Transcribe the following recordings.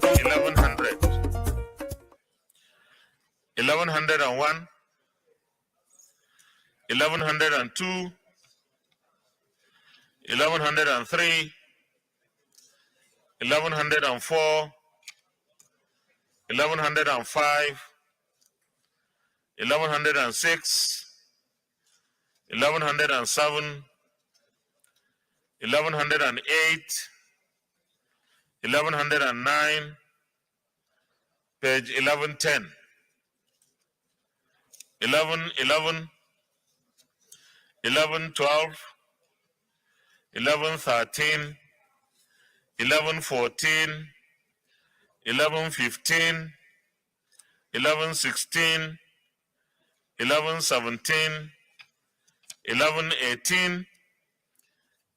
1100, 1101, 1102, 1103, 1104, 1105, 1106, 1107, 1108, 1109, page 1110, 1111, 1112, 1113, 1114, 1115, 1116, 1117, 1118,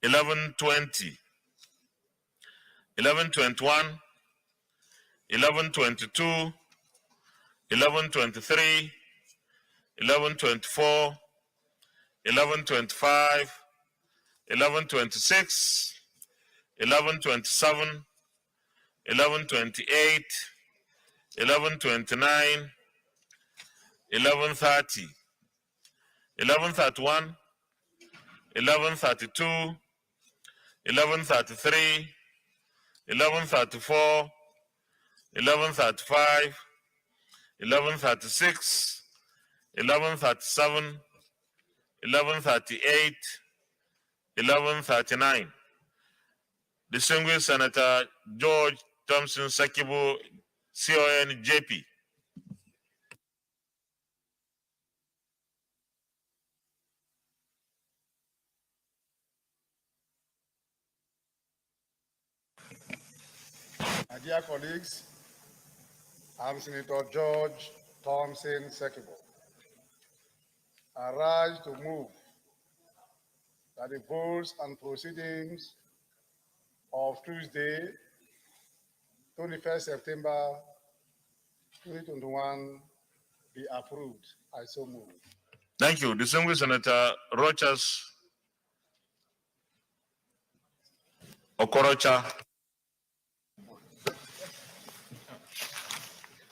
1120, 1121, 1122, 1123, 1124, 1125, 1126, 1127, 1128, 1129, 1130, 1131, 1132, 1133, 1134, 1135, 1136, 1137, 1138, 1139. Distinguished Senator George Thompson Sakibu, CON JP. My dear colleagues, I'm Senator George Thompson Sakibu. I rise to move that the votes and proceedings of Tuesday, 21st September 2021 be approved. I so move. Thank you. Distinguished Senator Rochas Okorocha.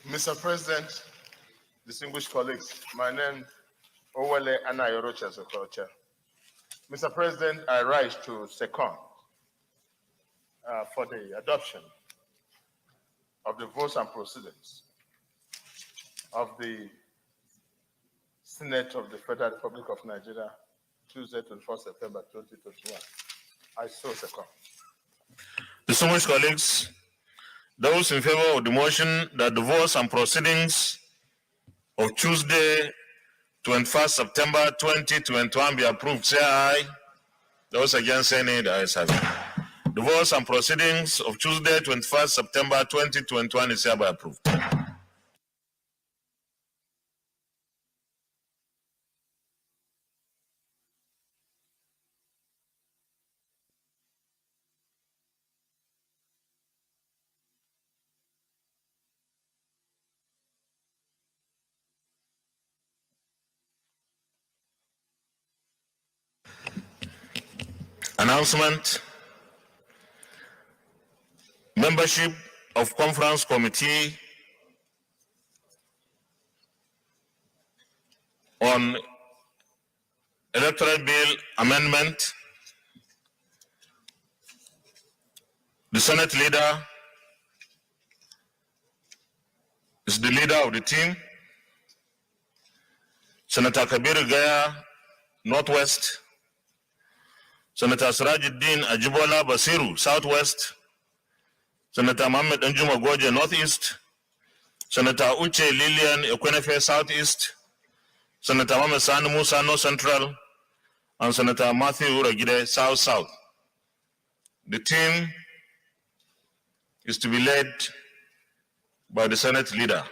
Mr. President, distinguished colleagues, my name is Owele Anayo Rochas Okorocha. Mr. President, I rise to second for the adoption of the votes and proceedings of the Senate of the Federal Republic of Nigeria, Tuesday, 24 September 2021. I so second. Distinguished colleagues, those in favor of the motion that the votes and proceedings of Tuesday, 21st September 2021 be approved, say aye. Those against, say nay. The ayes have it. The votes and proceedings of Tuesday, 21st September 2021 is hereby approved. Announcement. Membership of Conference Committee on Electoral Bill Amendment. The Senate leader is the leader of the team. Senator Kabir Gaya, Northwest. Senator Sirajuddin Ajibola Basiru, Southwest. Senator Mohammed Njuma Goje, Northeast. Senator Uche Lillian Ekwenefe, Southeast. Senator Mohammed Sani Musa, North Central. And Senator Matthew Uragide, South-South. The team is to be led by the Senate leader.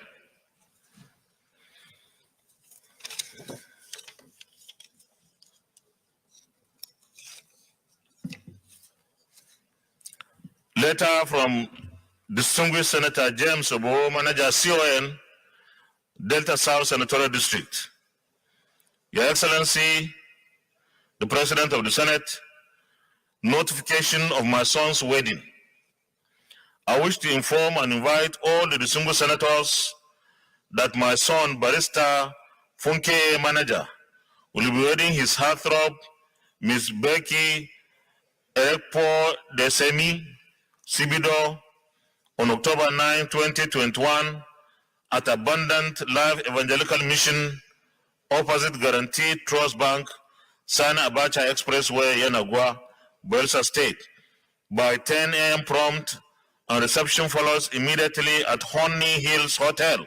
Letter from distinguished Senator James Obo, Manager CON, Delta South Senatorial District. Your Excellency, the President of the Senate, notification of my son's wedding. I wish to inform and invite all the distinguished senators that my son, Barrister Funke Manager, will be wedding his heartthrob, Miss Becky Ekpo Desemi Sibido, on October 9, 2021, at Abundant Life Evangelical Mission, opposite Guaranteed Trust Bank, Sana Abacha Expressway, Yanagwa, Belsa State, by 10 a.m. prompt, and reception follows immediately at Honey Hills Hotel,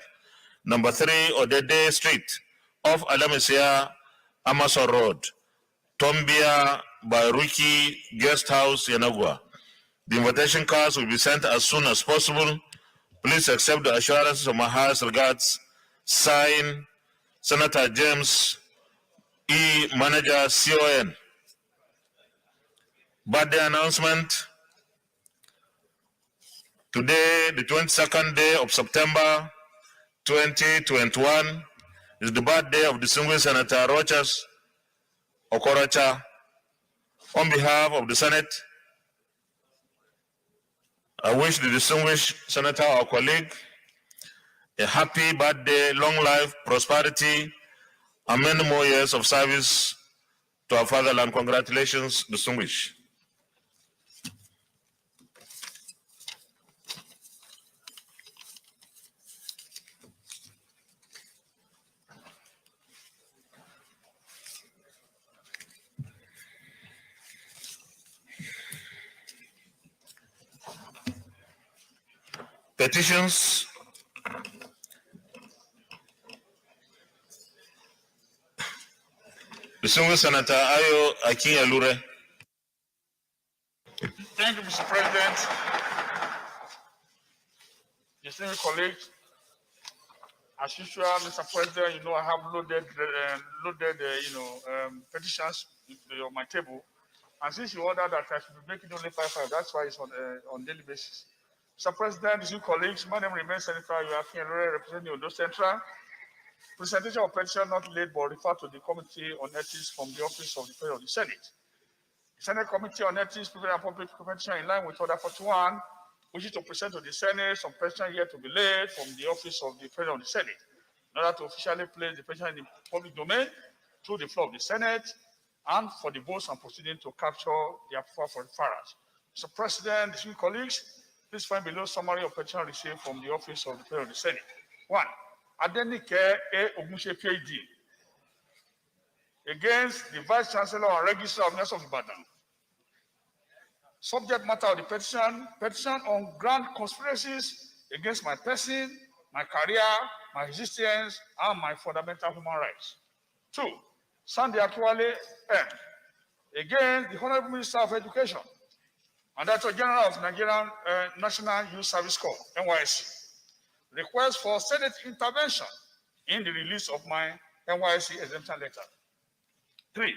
number 3 Odede Street, off Alamisia, Amason Road, Tombia by Ruki Guest House, Yanagwa. The invitation cards will be sent as soon as possible. Please accept the assurances of my highest regards. Sign, Senator James E. Manager, CON. Birthday announcement. Today, the 22nd day of September 2021, is the birthday of distinguished Senator Rochas Okoracha. On behalf of the Senate, I wish the distinguished Senator, our colleague, a happy birthday, long life, prosperity, and many more years of service to our fatherland. Congratulations, distinguished. Petitions. Distinguished Senator Ayo Akin-Elure. Thank you, Mr. President. Distinguished colleagues, as usual, Mr. President, you know I have loaded petitions on my table, and since you ordered that I should be making only 5, that's why it's on daily basis. Mr. President, distinguished colleagues, my name remains Senator Ayo Akin-Elure, representing Ondo Central. Presentation of petition not late but referred to the Committee on Ethics from the Office of the President of the Senate. The Senate Committee on Ethics, Private and Public Prevention, in line with Order 41, wishes to present to the Senate some petition yet to be laid from the Office of the President of the Senate, in order to officially place the petition in the public domain through the floor of the Senate, and for the votes and proceedings to capture the approval for referrals. Mr. President, distinguished colleagues, please find below summary of petition received from the Office of the President of the Senate. 1. Adenike A. Ogunse, PhD, against the Vice Chancellor and Registrar of University of Ibadan. Subject matter of the petition on grand conspiracies against my person, my career, my existence, and my fundamental human rights. 2. Sunday Atuwale M. against the Honorable Minister of Education and Director General of Nigerian National Youth Service Corps, NYSC. Request for Senate intervention in the release of my NYSC exemption letter. 3.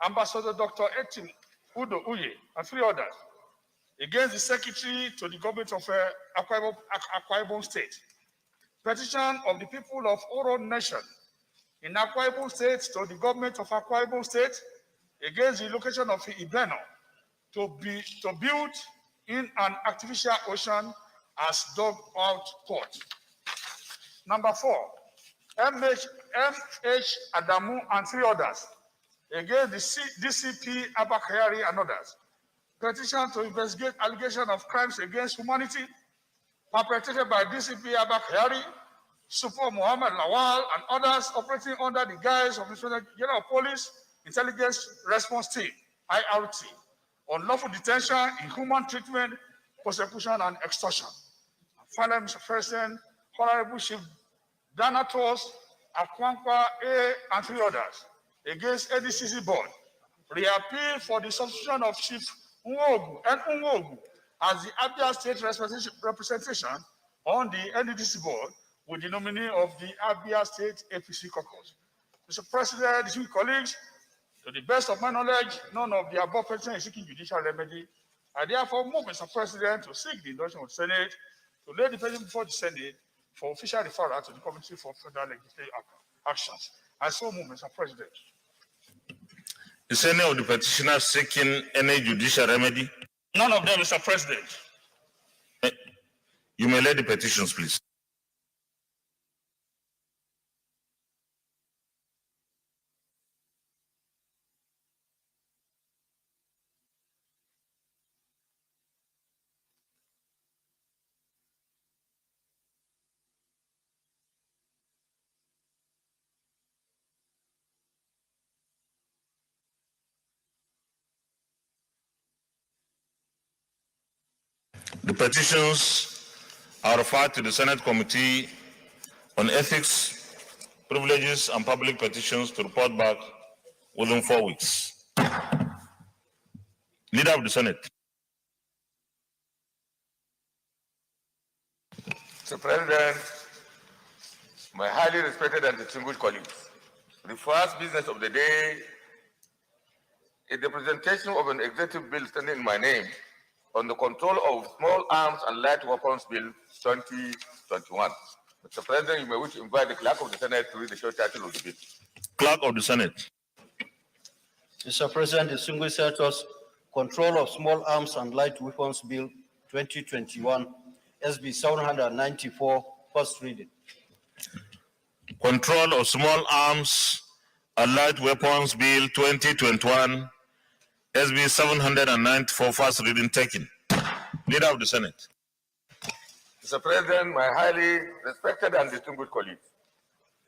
Ambassador Dr. Etim Udo Uye and 3 others against the Secretary to the Government of Akwa Ibom State. Petition of the people of Oro Nation in Akwa Ibom State to the Government of Akwa Ibom State against the location of Ibeno to build in an artificial ocean as dug out port. Number 4, MH Adamu and 3 others against the DCP Abba Kyari and others. Petition to investigate allegations of crimes against humanity perpetrated by DCP Abba Kyari, Super Muhammad Lawal, and others operating under the guise of the General Police Intelligence Response Team, IRT, unlawful detention, inhuman treatment, persecution, and extortion. Finally, Mr. President, Honorable Chief Donatus Akwankwa A and 3 others against ADCC Board, reappeal for the substitution of Chief Nwogu and Nwogu as the Abia State representation on the NDDC Board with the nominee of the Abia State APC caucus. Mr. President, distinguished colleagues, to the best of my knowledge, none of the above petitions is seeking judicial remedy. I therefore move, Mr. President, to seek the endorsement of the Senate to lay the petition before the Senate for official referral to the Committee for Federal Legislative Actions. I so move, Mr. President. Is any of the petitioners seeking any judicial remedy? None of them, Mr. President. You may lead the petitions, please. The petitions are referred to the Senate Committee on Ethics, Privileges, and Public Petitions to report back within 4 weeks. Leader of the Senate. Mr. President, my highly respected and distinguished colleagues, the first business of the day is the presentation of an executive bill standing in my name on the control of small arms and light weapons bill 2021. Mr. President, you may wish to invite the clerk of the Senate to read the short title of the bill. Clerk of the Senate. Mr. President, distinguished senators, Control of Small Arms and Light Weapons Bill 2021, SB 794, first reading. Control of Small Arms and Light Weapons Bill 2021, SB 794, first reading taken. Leader of the Senate. Mr. President, my highly respected and distinguished colleagues,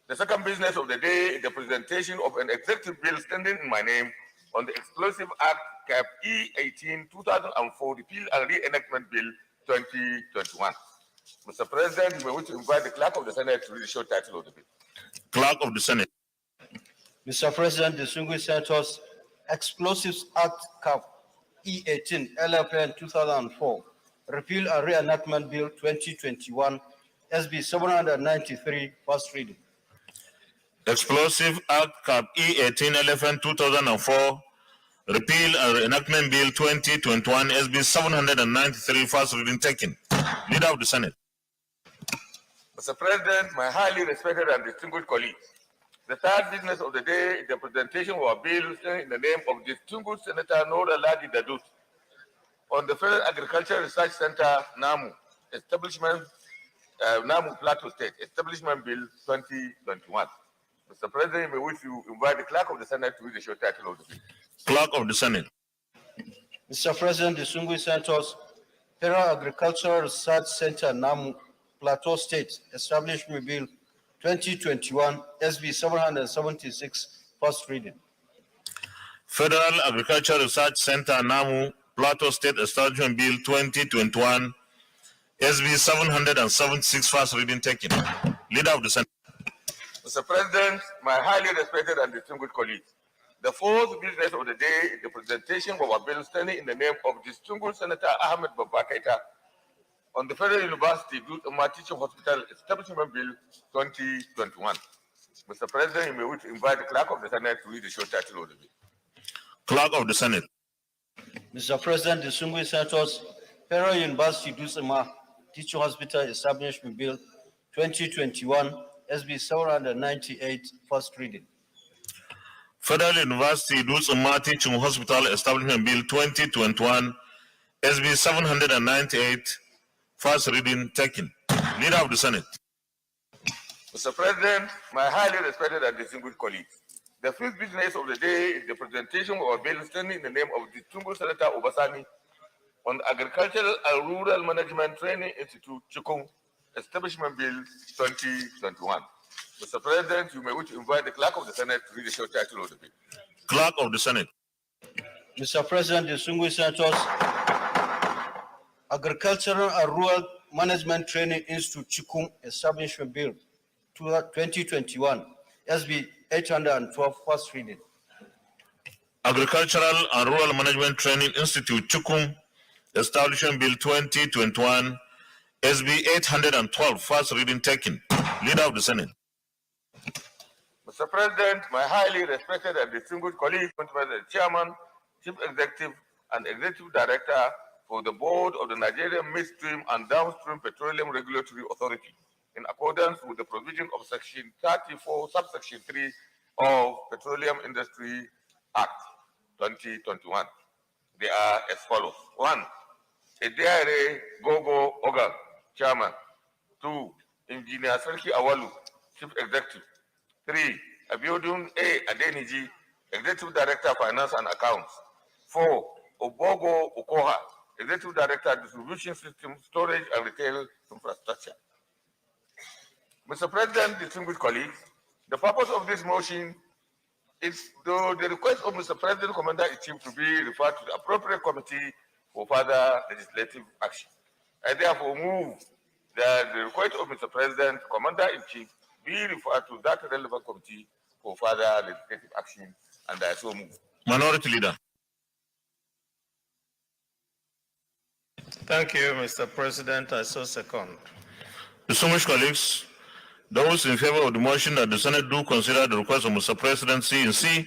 the second business of the day is the presentation of an executive bill standing in my name on the Explosive Act Cap E-18-2004 Repeal and Reenactment Bill 2021. Mr. President, you may wish to invite the clerk of the Senate to read the short title of the bill. Clerk of the Senate. Mr. President, distinguished senators, Explosives Act Cap E-18 LFN 2004, Repeal and Reenactment Bill 2021, SB 793, first reading. Explosive Act Cap E-18 LFN 2004, Repeal and Reenactment Bill 2021, SB 793, first reading taken. Leader of the Senate. Mr. President, my highly respected and distinguished colleagues, the third business of the day is the presentation of a bill in the name of distinguished Senator Nora Ladi Dadut on the Federal Agricultural Research Center, NAMU, Establishment, NAMU Plateau State, Establishment Bill 2021. Mr. President, may wish to invite the clerk of the Senate to read the short title of the bill. Clerk of the Senate. Mr. President, distinguished senators, Federal Agricultural Research Center, NAMU, Plateau State, Establishment Bill 2021, SB 776, first reading. Federal Agricultural Research Center, NAMU, Plateau State Establishment Bill 2021, SB 776, first reading taken. Leader of the Senate. Mr. President, my highly respected and distinguished colleagues, the fourth business of the day is the presentation of a bill standing in the name of distinguished Senator Ahmed Babakaita on the Federal University Youth Teaching Hospital Establishment Bill 2021. Mr. President, you may wish to invite the clerk of the Senate to read the short title of the bill. Clerk of the Senate. Mr. President, distinguished senators, Federal University Dusama Teaching Hospital Establishment Bill 2021, SB 798, first reading. Federal University Dusama Teaching Hospital Establishment Bill 2021, SB 798, first reading taken. Leader of the Senate. Mr. President, my highly respected and distinguished colleagues, the fifth business of the day is the presentation of a bill standing in the name of distinguished Senator Obasani on Agricultural and Rural Management Training Institute, Chukung, Establishment Bill 2021. Mr. President, you may wish to invite the clerk of the Senate to read the short title of the bill. Clerk of the Senate. Mr. President, distinguished senators, Agricultural and Rural Management Training Institute, Chukung, Establishment Bill 2021, SB 812, first reading. Agricultural and Rural Management Training Institute, Chukung, Establishment Bill 2021, SB 812, first reading taken. Leader of the Senate. Mr. President, my highly respected and distinguished colleagues, the Chairman, Chief Executive, and Executive Director for the Board of the Nigerian Midstream and Downstream Petroleum Regulatory Authority, in accordance with the provision of Section 34, Subsection 3 of Petroleum Industry Act 2021. They are as follows. 1. A dairy Gogo Ogan, Chairman. 2. Engineer Sarki Awalu, Chief Executive. 3. Abiodun A. Adeniji, Executive Director, Finance and Accounts. 4. Obogo Okoha, Executive Director, Distribution System, Storage and Retail Infrastructure. Mr. President, distinguished colleagues, the purpose of this motion is the request of Mr. President, Commander-in-Chief to be referred to the appropriate committee for further legislative action. I therefore move that the request of Mr. President, Commander-in-Chief be referred to that relevant committee for further legislative action, and I so move. Minority Leader. Thank you, Mr. President. I so second. Distinguished colleagues, those in favor of the motion that the Senate do consider the request of Mr. President C&C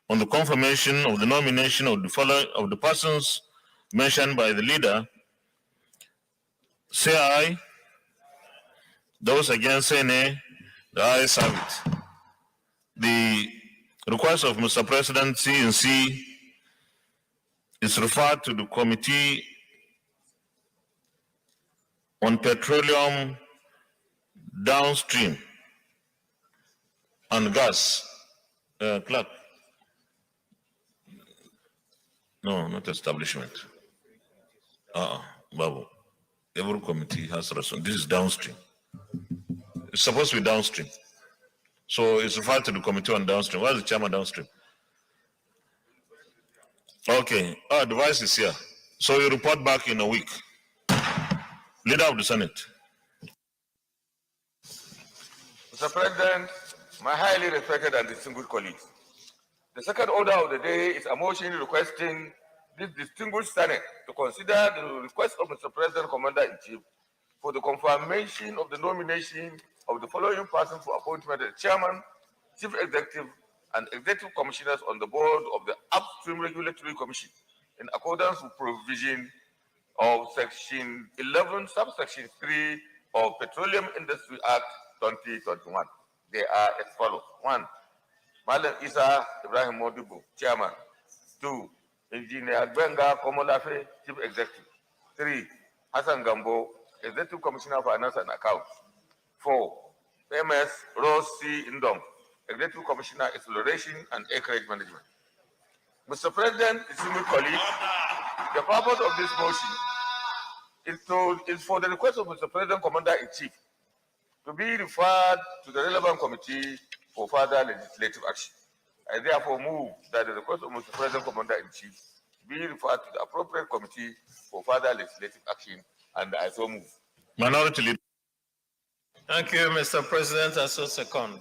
on the confirmation of the nomination of the persons mentioned by the leader, say aye. Those against say nay. The ayes have it. The request of Mr. President C&C is referred to the Committee on Petroleum, Downstream and Gas. Clerk. No, not establishment. Babu. Every committee has responsibility. This is downstream. It's supposed to be downstream. So it's referred to the Committee on Downstream. Where's the chairman downstream? Okay. The vice is here. So you report back in a week. Leader of the Senate. Mr. President, my highly respected and distinguished colleagues, the second order of the day is a motion requesting this distinguished Senate to consider the request of Mr. President, Commander-in-Chief for the confirmation of the nomination of the following persons for appointment as Chairman, Chief Executive, and Executive Commissioners on the board of the Upstream Regulatory Commission in accordance with provision of Section 11, Subsection 3 of Petroleum Industry Act 2021. They are as follows. 1. Malam Isa Ibrahim Modibo, Chairman. 2. Engineer Benga Komolafe, Chief Executive. 3. Hassan Gambo, Executive Commissioner for Finance and Accounts. 4. MS Rose C. Indom, Executive Commissioner Exploration and Acreage Management. Mr. President, distinguished colleagues, the purpose of this motion is for the request of Mr. President, Commander-in-Chief to be referred to the relevant committee for further legislative action. I therefore move that the request of Mr. President, Commander-in-Chief be referred to the appropriate committee for further legislative action, and I so move. Minority Leader. Thank you, Mr. President. I so second.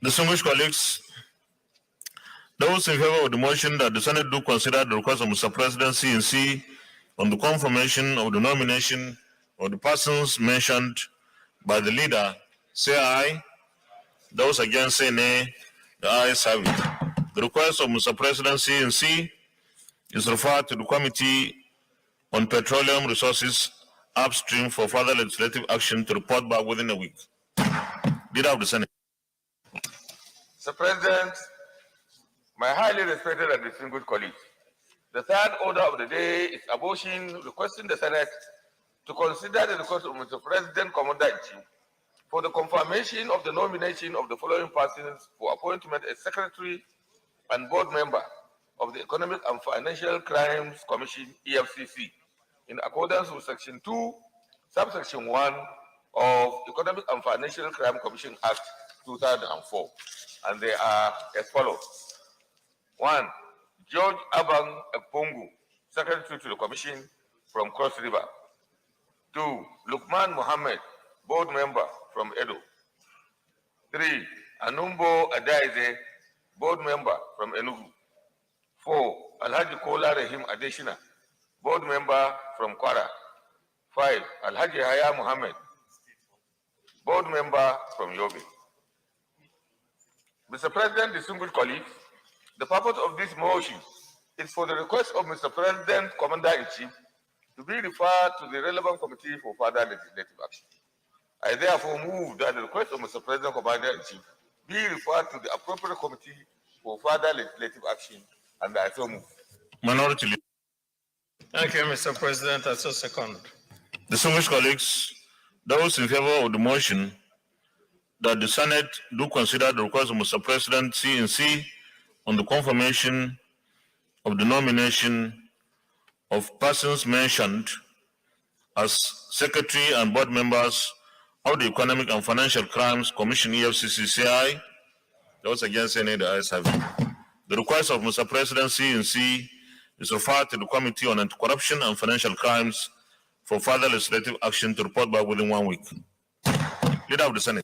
Distinguished colleagues, those in favor of the motion that the Senate do consider the request of Mr. President C&C on the confirmation of the nomination of the persons mentioned by the leader, say aye. Those against say nay. The ayes have it. The request of Mr. President C&C is referred to the Committee on Petroleum Resources Upstream for further legislative action to report back within a week. Leader of the Senate. Mr. President, my highly respected and distinguished colleagues, the third order of the day is a motion requesting the Senate to consider the request of Mr. President, Commander-in-Chief for the confirmation of the nomination of the following persons for appointment as Secretary and Board Member of the Economic and Financial Crimes Commission, EFCC, in accordance with Section 2, Subsection 1 of Economic and Financial Crime Commission Act 2004. And they are as follows. 1. George Abang Ekpongu, Secretary to the Commission from Cross River. 2. Lukman Mohammed, Board Member from Edo. 3. Anumbo Adaize, Board Member from Enugu. 4. Alhaji Kola Rahim Adeshina, Board Member from Kwara. 5. Alhaji Haya Mohammed, Board Member from Yobe. Mr. President, distinguished colleagues, the purpose of this motion is for the request of Mr. President, Commander-in-Chief, to be referred to the relevant committee for further legislative action. I therefore move that the request of Mr. President, Commander-in-Chief be referred to the appropriate committee for further legislative action, and I so move. Minority Leader. Thank you, Mr. President. I so second. Distinguished colleagues, Those in favor of the motion that the Senate do consider the request of Mr. President C&C on the confirmation of the nomination of persons mentioned as Secretary and Board members of the Economic and Financial Crimes Commission EFCC-CI. Those against any, the ayes have it. The request of Mr. President C&C is referred to the Committee on Anti-Corruption and Financial Crimes for further legislative action to report back within 1 week. Leader of the Senate.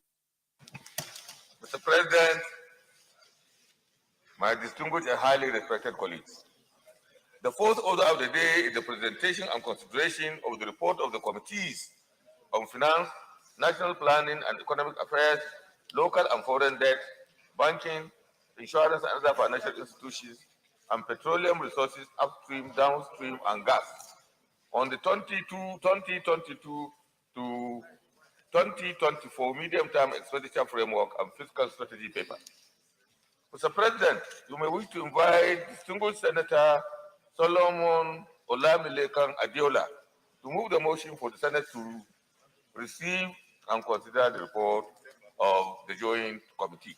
Mr. President, my distinguished and highly respected colleagues, the fourth order of the day is the presentation and consideration of the report of the Committees on Finance, National Planning and Economic Affairs, Local and Foreign Debt, Banking, Insurance and other financial institutions, and Petroleum Resources upstream, downstream, and gas on the 2022 to 2024 medium-term expenditure framework and fiscal strategy paper. Mr. President, you may wish to invite distinguished Senator Solomon Olamilekan Adiola to move the motion for the Senate to receive and consider the report of the Joint Committee.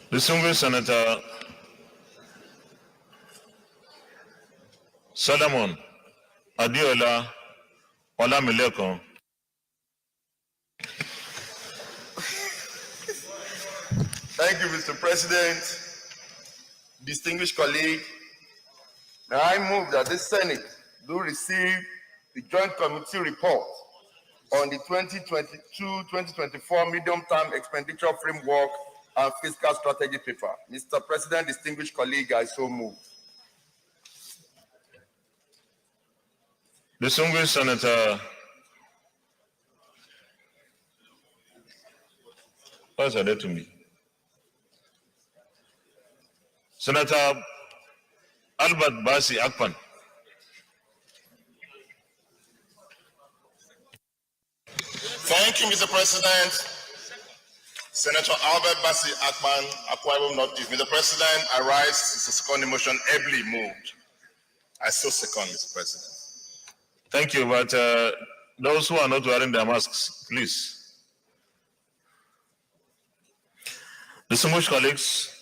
Distinguished Senator Solomon Adiola Olamilekan. Thank you, Mr. President. Distinguished colleague, may I move that the Senate do receive the Joint Committee report on the 2022-2024 medium-term expenditure framework and fiscal strategy paper. Mr. President, distinguished colleague, I so move. Distinguished Senator, what is that to me? Senator Albert Basi Akpan. Thank you, Mr. President. Senator Albert Basi Akpan, Akwa Ibom Northeast. Mr. President, I rise to second the motion ably moved. I so second, Mr. President. Thank you, but those who are not wearing their masks, please. Distinguished colleagues,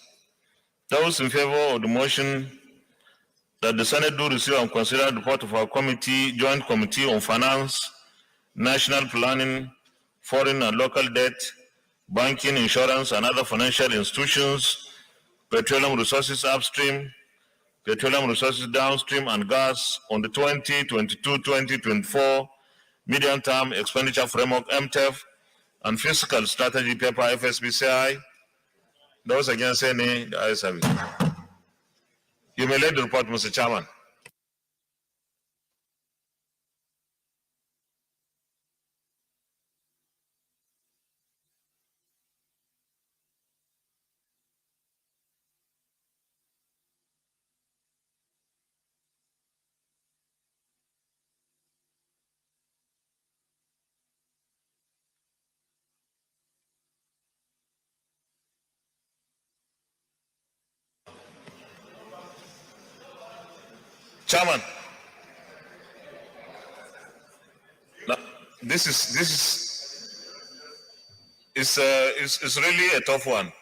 those in favor of the motion that the Senate do receive and consider the report of our committee, Joint Committee on Finance, National Planning, Foreign and Local Debt, Banking, Insurance, and other financial institutions, Petroleum Resources upstream, Petroleum Resources downstream, and gas on the 2022-2024 medium-term expenditure framework (MTEF) and fiscal strategy paper (FSBCI). Those against any, the ayes have it. You may lead the report, Mr. Chairman. Chairman, now, this is really a tough one.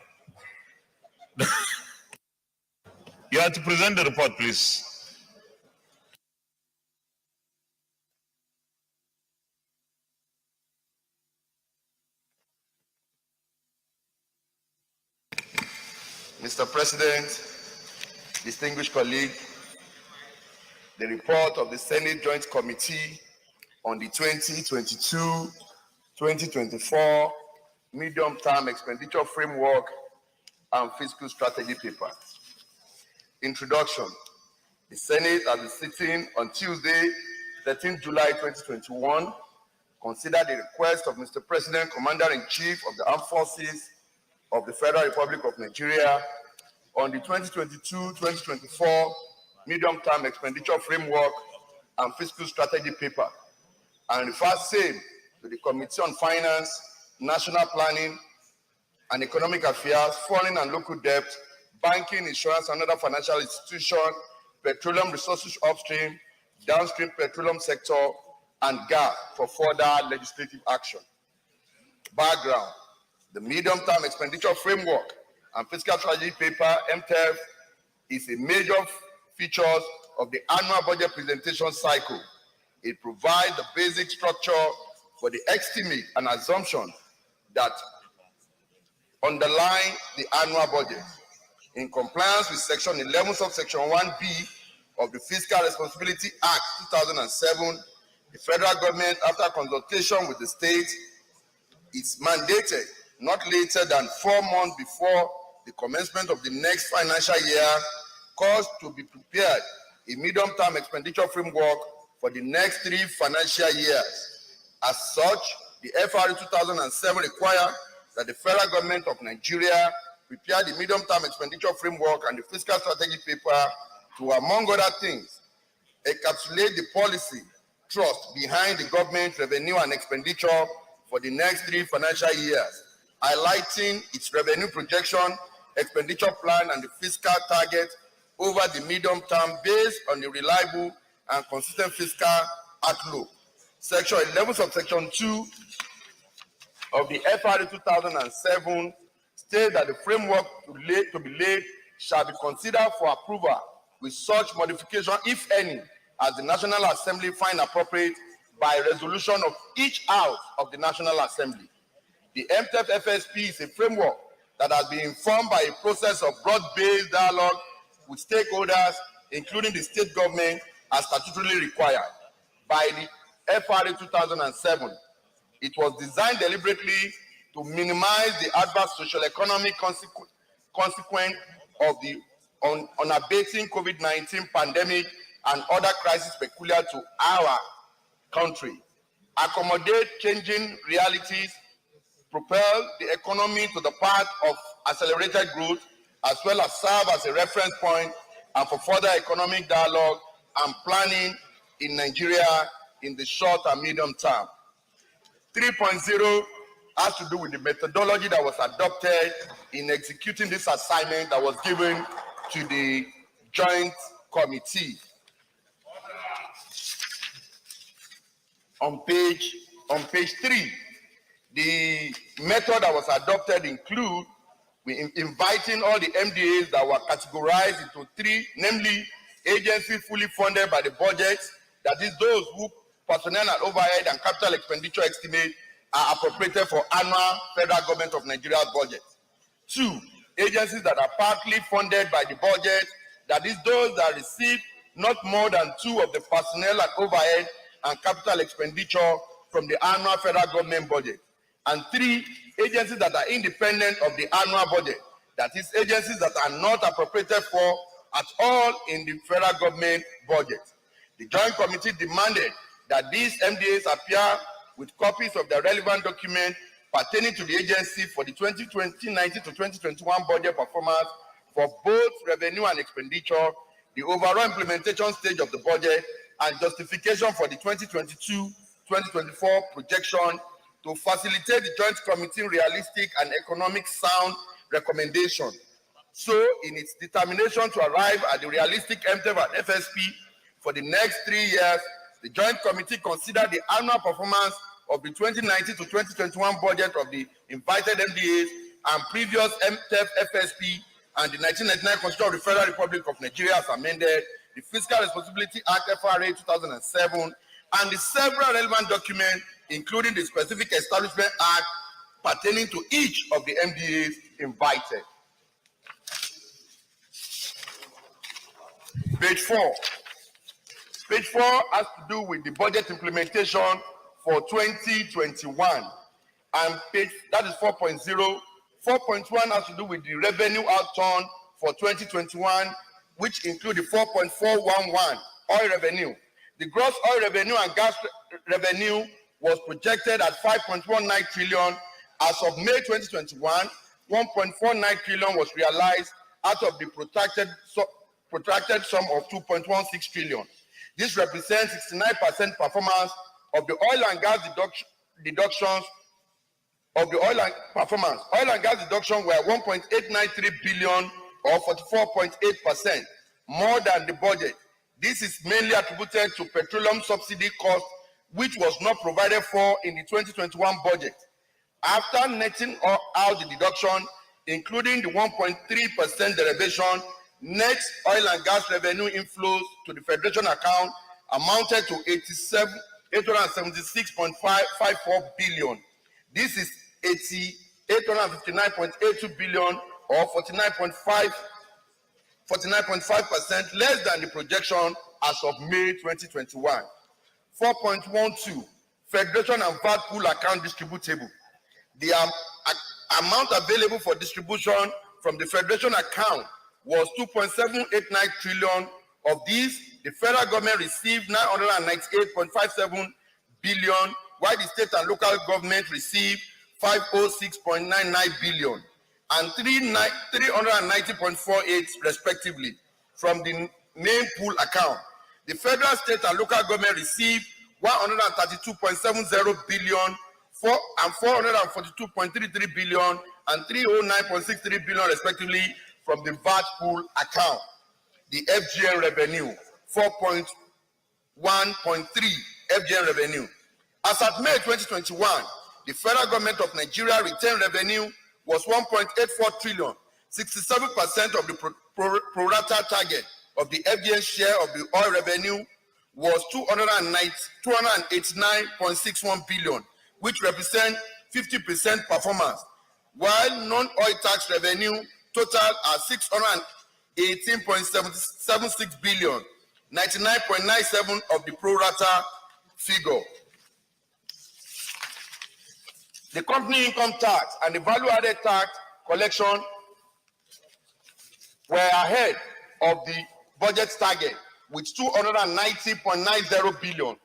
You have to present the report, please. Mr. President, distinguished colleague, the report of the Senate Joint Committee on the 2022-2024 medium-term expenditure framework and fiscal strategy paper. Introduction. The Senate, at the sitting on Tuesday, 13 July 2021, considered the request of Mr. President, Commander-in-Chief of the Armed Forces of the Federal Republic of Nigeria on the 2022-2024 medium-term expenditure framework and fiscal strategy paper and refer same to the Committee on Finance, National Planning and Economic Affairs, Foreign and Local Debt, Banking, Insurance and other financial institutions, Petroleum Resources Upstream, Downstream Petroleum Sector, and gas for further legislative action. Background: the Medium-Term Expenditure Framework and Fiscal Strategy Paper, MTEF, is a major feature of the annual budget presentation cycle. It provides the basic structure for the estimate and assumption that underline the annual budget. In compliance with Section 11, subsection 1B of the Fiscal Responsibility Act 2007, the federal government, after consultation with the state, is mandated not later than 4 months before the commencement of the next financial year, caused to be prepared a medium-term expenditure framework for the next 3 financial years. As such, the FRA 2007 requires that the federal government of Nigeria prepare the medium-term expenditure framework and the fiscal strategy paper to, among other things, encapsulate the policy thrust behind the government revenue and expenditure for the next 3 financial years, highlighting its revenue projection, expenditure plan, and the fiscal target over the medium term based on the reliable and consistent fiscal outlook. Section 11, subsection 2 of the FRA 2007 states that the framework to be laid shall be considered for approval with such modification, if any, as the National Assembly find appropriate by resolution of each house of the National Assembly. The MTEF FSP is a framework that has been informed by a process of broad-based dialogue with stakeholders, including the state government, as statutorily required by the FRA 2007. It was designed deliberately to minimize the adverse socio-economic consequence of the unabating COVID-19 pandemic and other crises peculiar to our country, accommodate changing realities, propel the economy to the path of accelerated growth, as well as serve as a reference point and for further economic dialogue and planning in Nigeria in the short and medium term. 3.0 has to do with the methodology that was adopted in executing this assignment that was given to the joint committee. On page 3, the method that was adopted include inviting all the MDAs that were categorized into 3, namely agencies fully funded by the budget, that is those who personnel and overhead and capital expenditure estimate are appropriated for annual federal government of Nigeria's budget. 2, agencies that are partly funded by the budget, that is those that receive not more than 2 of the personnel and overhead and capital expenditure from the annual federal government budget. And 3, agencies that are independent of the annual budget, that is agencies that are not appropriated for at all in the federal government budget. The Joint Committee demanded that these MDAs appear with copies of the relevant document pertaining to the agency for the 2019 to 2021 budget performance for both revenue and expenditure, the overall implementation stage of the budget, and justification for the 2022-2024 projection to facilitate the Joint Committee realistic and economic sound recommendation. So, in its determination to arrive at the realistic MTEF and FSP for the next 3 years, the Joint Committee considered the annual performance of the 2019 to 2021 budget of the invited MDAs and previous MTEF FSP and the 1999 Constitution of the Federal Republic of Nigeria as amended, the Fiscal Responsibility Act FRA 2007, and the several relevant documents, including the Specific Establishment Act pertaining to each of the MDAs invited. Page 4. Page 4 has to do with the budget implementation for 2021. And that is 4.0. 4.1 has to do with the revenue outturn for 2021, which include the 4.411 oil revenue. The gross oil revenue and gas revenue was projected at 5.19 trillion. As of May 2021, 1.49 trillion was realized out of the protracted sum of 2.16 trillion. This represents 69% performance of the oil and gas deductions of the oil and performance. Oil and gas deduction were 1.893 billion or 44.8% more than the budget. This is mainly attributed to petroleum subsidy cost, which was not provided for in the 2021 budget. After netting out the deduction, including the 1.3% derivation, net oil and gas revenue inflows to the Federation account amounted to 876.54 billion. This is 859.82 billion or 49.5% less than the projection as of May 2021. 4.12 Federation and VAT pool account distributable. The amount available for distribution from the Federation account was 2.789 trillion. Of these, the federal government received 998.57 billion, while the state and local government received 506.99 billion and 390.48 respectively from the main pool account. The federal, state, and local government received 132.70 billion and 442.33 billion and 309.63 billion respectively from the VAT pool account. The FGN revenue, 4.1.3 FGN revenue. As at May 2021, the federal government of Nigeria retained revenue was 1.84 trillion. 67% of the pro rata target of the FGN share of the oil revenue was 289.61 billion, which represent 50% performance, while non-oil tax revenue totaled at 618.76 billion, 99.97 of the pro rata figure. The company income tax and the value-added tax collection were ahead of the budget target with 290.90 billion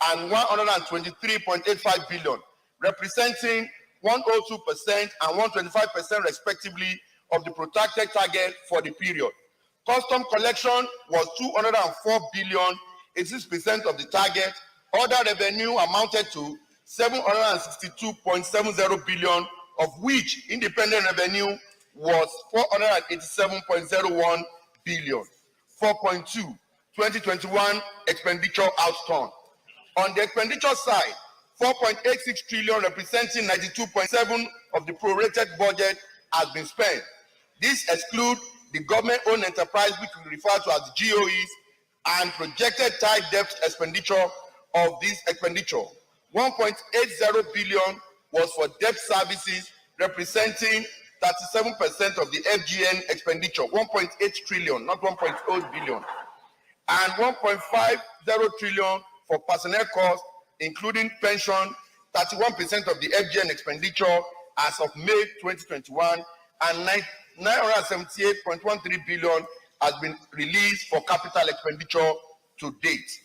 and 123.85 billion, representing 102% and 125% respectively of the protected target for the period. Custom collection was 204 billion, 86% of the target. Other revenue amounted to 762.70 billion, of which independent revenue was 487.01 billion. 4.2, 2021 expenditure outturn. On the expenditure side, 4.86 trillion representing 92.7% of the prorated budget has been spent. This excludes the government-owned enterprise, which we refer to as the GOEs, and projected tied debt expenditure of this expenditure. 1.80 billion was for debt services, representing 37% of the FGN expenditure. 1.8 trillion, not 1.0 billion. And 1.50 trillion for personnel costs, including pension, 31% of the FGN expenditure as of May 2021, and 978.13 billion has been released for capital expenditure to date.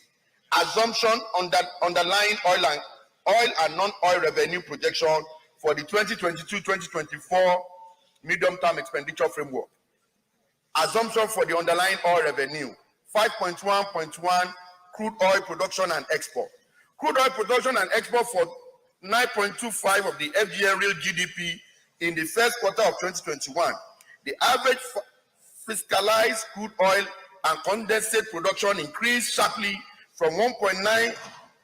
Assumption on that underlying oil and non-oil revenue projection for the 2022-2024 medium-term expenditure framework. Assumption for the underlying oil revenue, 5.1.1 crude oil production and export. Crude oil production and export for 9.25 of the FGN real GDP in the first quarter of 2021. The average fiscalized crude oil and condensate production increased sharply from 1.9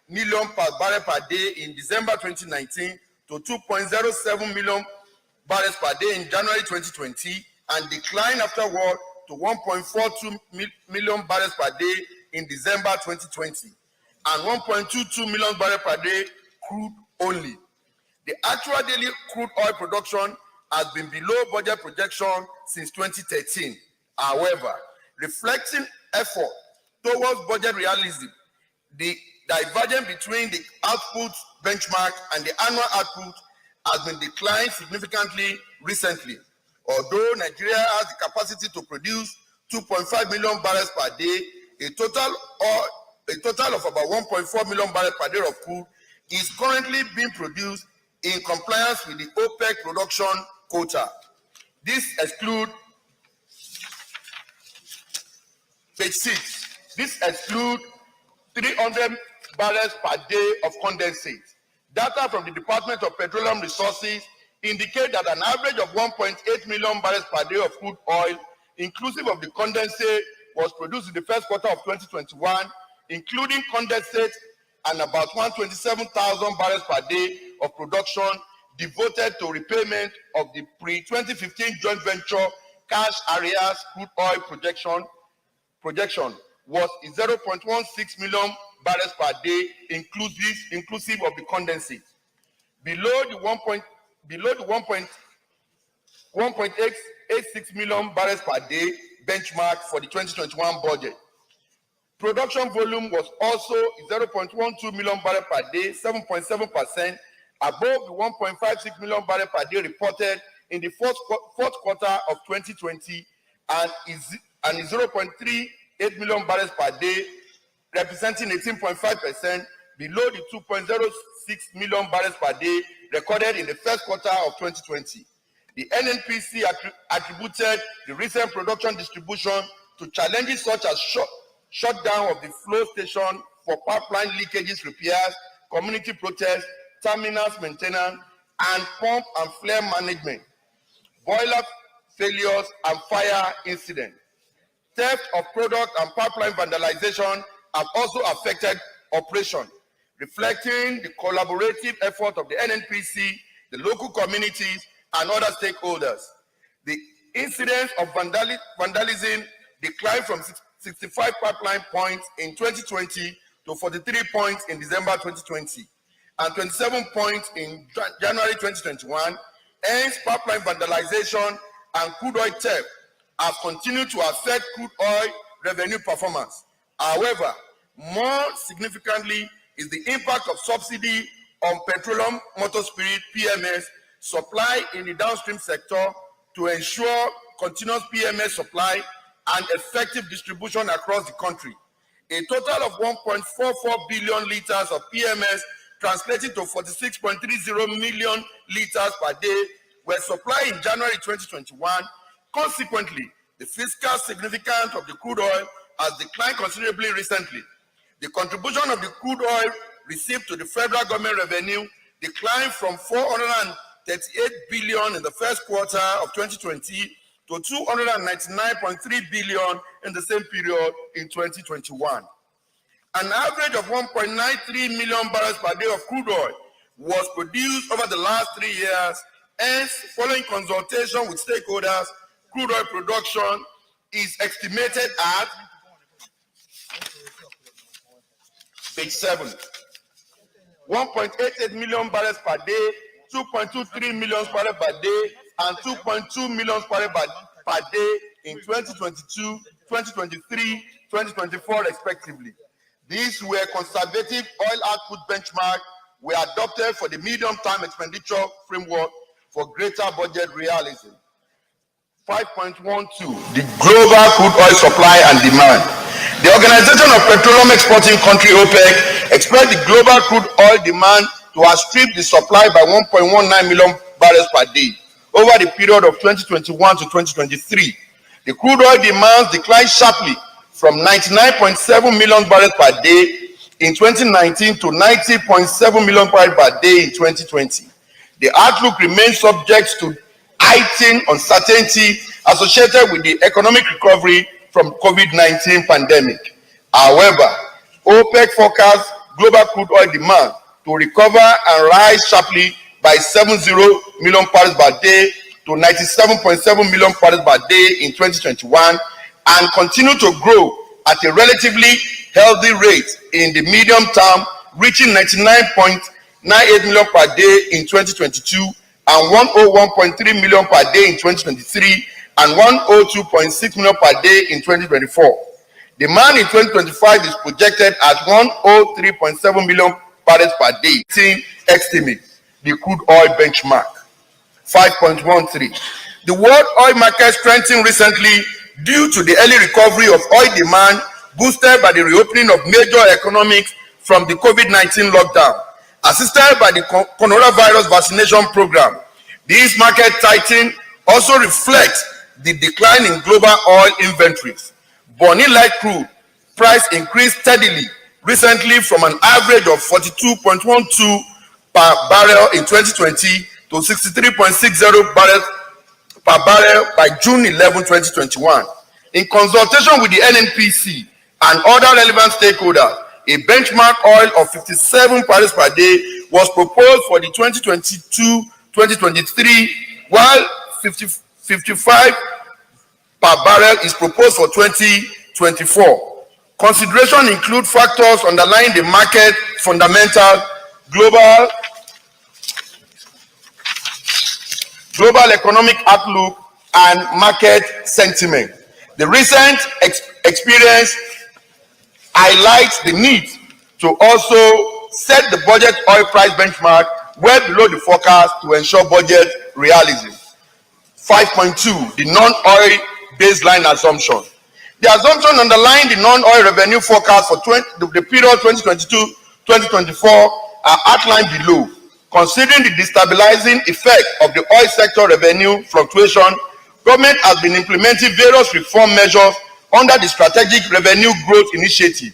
million per barrel per day in December 2019 to 2.07 million barrels per day in January 2020, and declined afterward to 1.42 million barrels per day in December 2020, and 1.22 million barrels per day crude only. The actual daily crude oil production has been below budget projection since 2013. However, reflecting effort towards budget realism, the divergence between the output benchmark and the annual output has been declined significantly recently. Although Nigeria has the capacity to produce 2.5 million barrels per day, a total of about 1.4 million barrels per day of crude is currently being produced in compliance with the OPEC production quota. This excludes page 6. This excludes 300 barrels per day of condensate. Data from the Department of Petroleum Resources indicate that an average of 1.8 million barrels per day of crude oil, inclusive of the condensate, was produced in the first quarter of 2021, including condensate, and about 127,000 barrels per day of production devoted to repayment of the pre-2015 joint venture cash arrears crude oil projection was 0.16 million barrels per day, inclusive of the condensate, below the 1.86 million barrels per day benchmark for the 2021 budget. Production volume was also 0.12 million barrels per day, 7.7% above the 1.56 million barrels per day reported in the fourth quarter of 2020, and is 0.38 million barrels per day, representing 18.5% below the 2.06 million barrels per day recorded in the first quarter of 2020. The NNPC attributed the recent production distribution to challenges such as shutdown of the flow station for pipeline leakages repairs, community protests, terminals maintenance, and pump and flare management, boiler failures and fire incidents. Theft of product and pipeline vandalization have also affected operation, reflecting the collaborative effort of the NNPC, the local communities, and other stakeholders. The incidence of vandalism declined from 65 pipeline points in 2020 to 43 points in December 2020, and 27 points in January 2021. Hence, pipeline vandalization and crude oil theft have continued to affect crude oil revenue performance. However, more significantly is the impact of subsidy on petroleum motor spirit (PMS) supply in the downstream sector to ensure continuous PMS supply and effective distribution across the country. A total of 1.44 billion liters of PMS, translating to 46.30 million liters per day, were supplied in January 2021. Consequently, the fiscal significance of the crude oil has declined considerably recently. The contribution of the crude oil received to the federal government revenue declined from 438 billion in the first quarter of 2020 to 299.3 billion in the same period in 2021. An average of 1.93 million barrels per day of crude oil was produced over the last 3 years. Hence, following consultation with stakeholders, crude oil production is estimated at page 7, 1.88 million barrels per day, 2.23 million barrels per day, and 2.2 million barrels per day in 2022, 2023, 2024, respectively. These were conservative oil output benchmarks were adopted for the medium-term expenditure framework for greater budget realism. 5.12, the global crude oil supply and demand. The Organization of Petroleum Exporting Country (OPEC) expects the global crude oil demand to outstrip the supply by 1.19 million barrels per day over the period of 2021 to 2023. The crude oil demand declined sharply from 99.7 million barrels per day in 2019 to 90.7 million barrels per day in 2020. The outlook remains subject to heightened uncertainty associated with the economic recovery from COVID-19 pandemic. However, OPEC forecasts global crude oil demand to recover and rise sharply by 70 million barrels per day to 97.7 million barrels per day in 2021, and continue to grow at a relatively healthy rate in the medium term, reaching 99.98 million per day in 2022 and 101.3 million per day in 2023 and 102.6 million per day in 2024. Demand in 2025 is projected at 103.7 million barrels per day. Estimate the crude oil benchmark. 5.13. The world oil market strengthened recently due to the early recovery of oil demand, boosted by the reopening of major economies from the COVID-19 lockdown, assisted by the coronavirus vaccination program. This market tightening also reflects the decline in global oil inventories. Burning light crude price increased steadily recently from an average of 42.12 per barrel in 2020 to 63.60 barrels per barrel by June 11, 2021. In consultation with the NNPC and other relevant stakeholders, a benchmark oil of 57 barrels per day was proposed for the 2022-2023, while 55 per barrel is proposed for 2024. Consideration include factors underlying the market fundamentals, global economic outlook, and market sentiment. The recent experience highlights the need to also set the budget oil price benchmark well below the forecast to ensure budget realism. 5.2, the non-oil baseline assumption. The assumption underlying the non-oil revenue forecast for the period 2022-2024 are outlined below. Considering the destabilizing effect of the oil sector revenue fluctuation, government has been implementing various reform measures under the Strategic Revenue Growth Initiative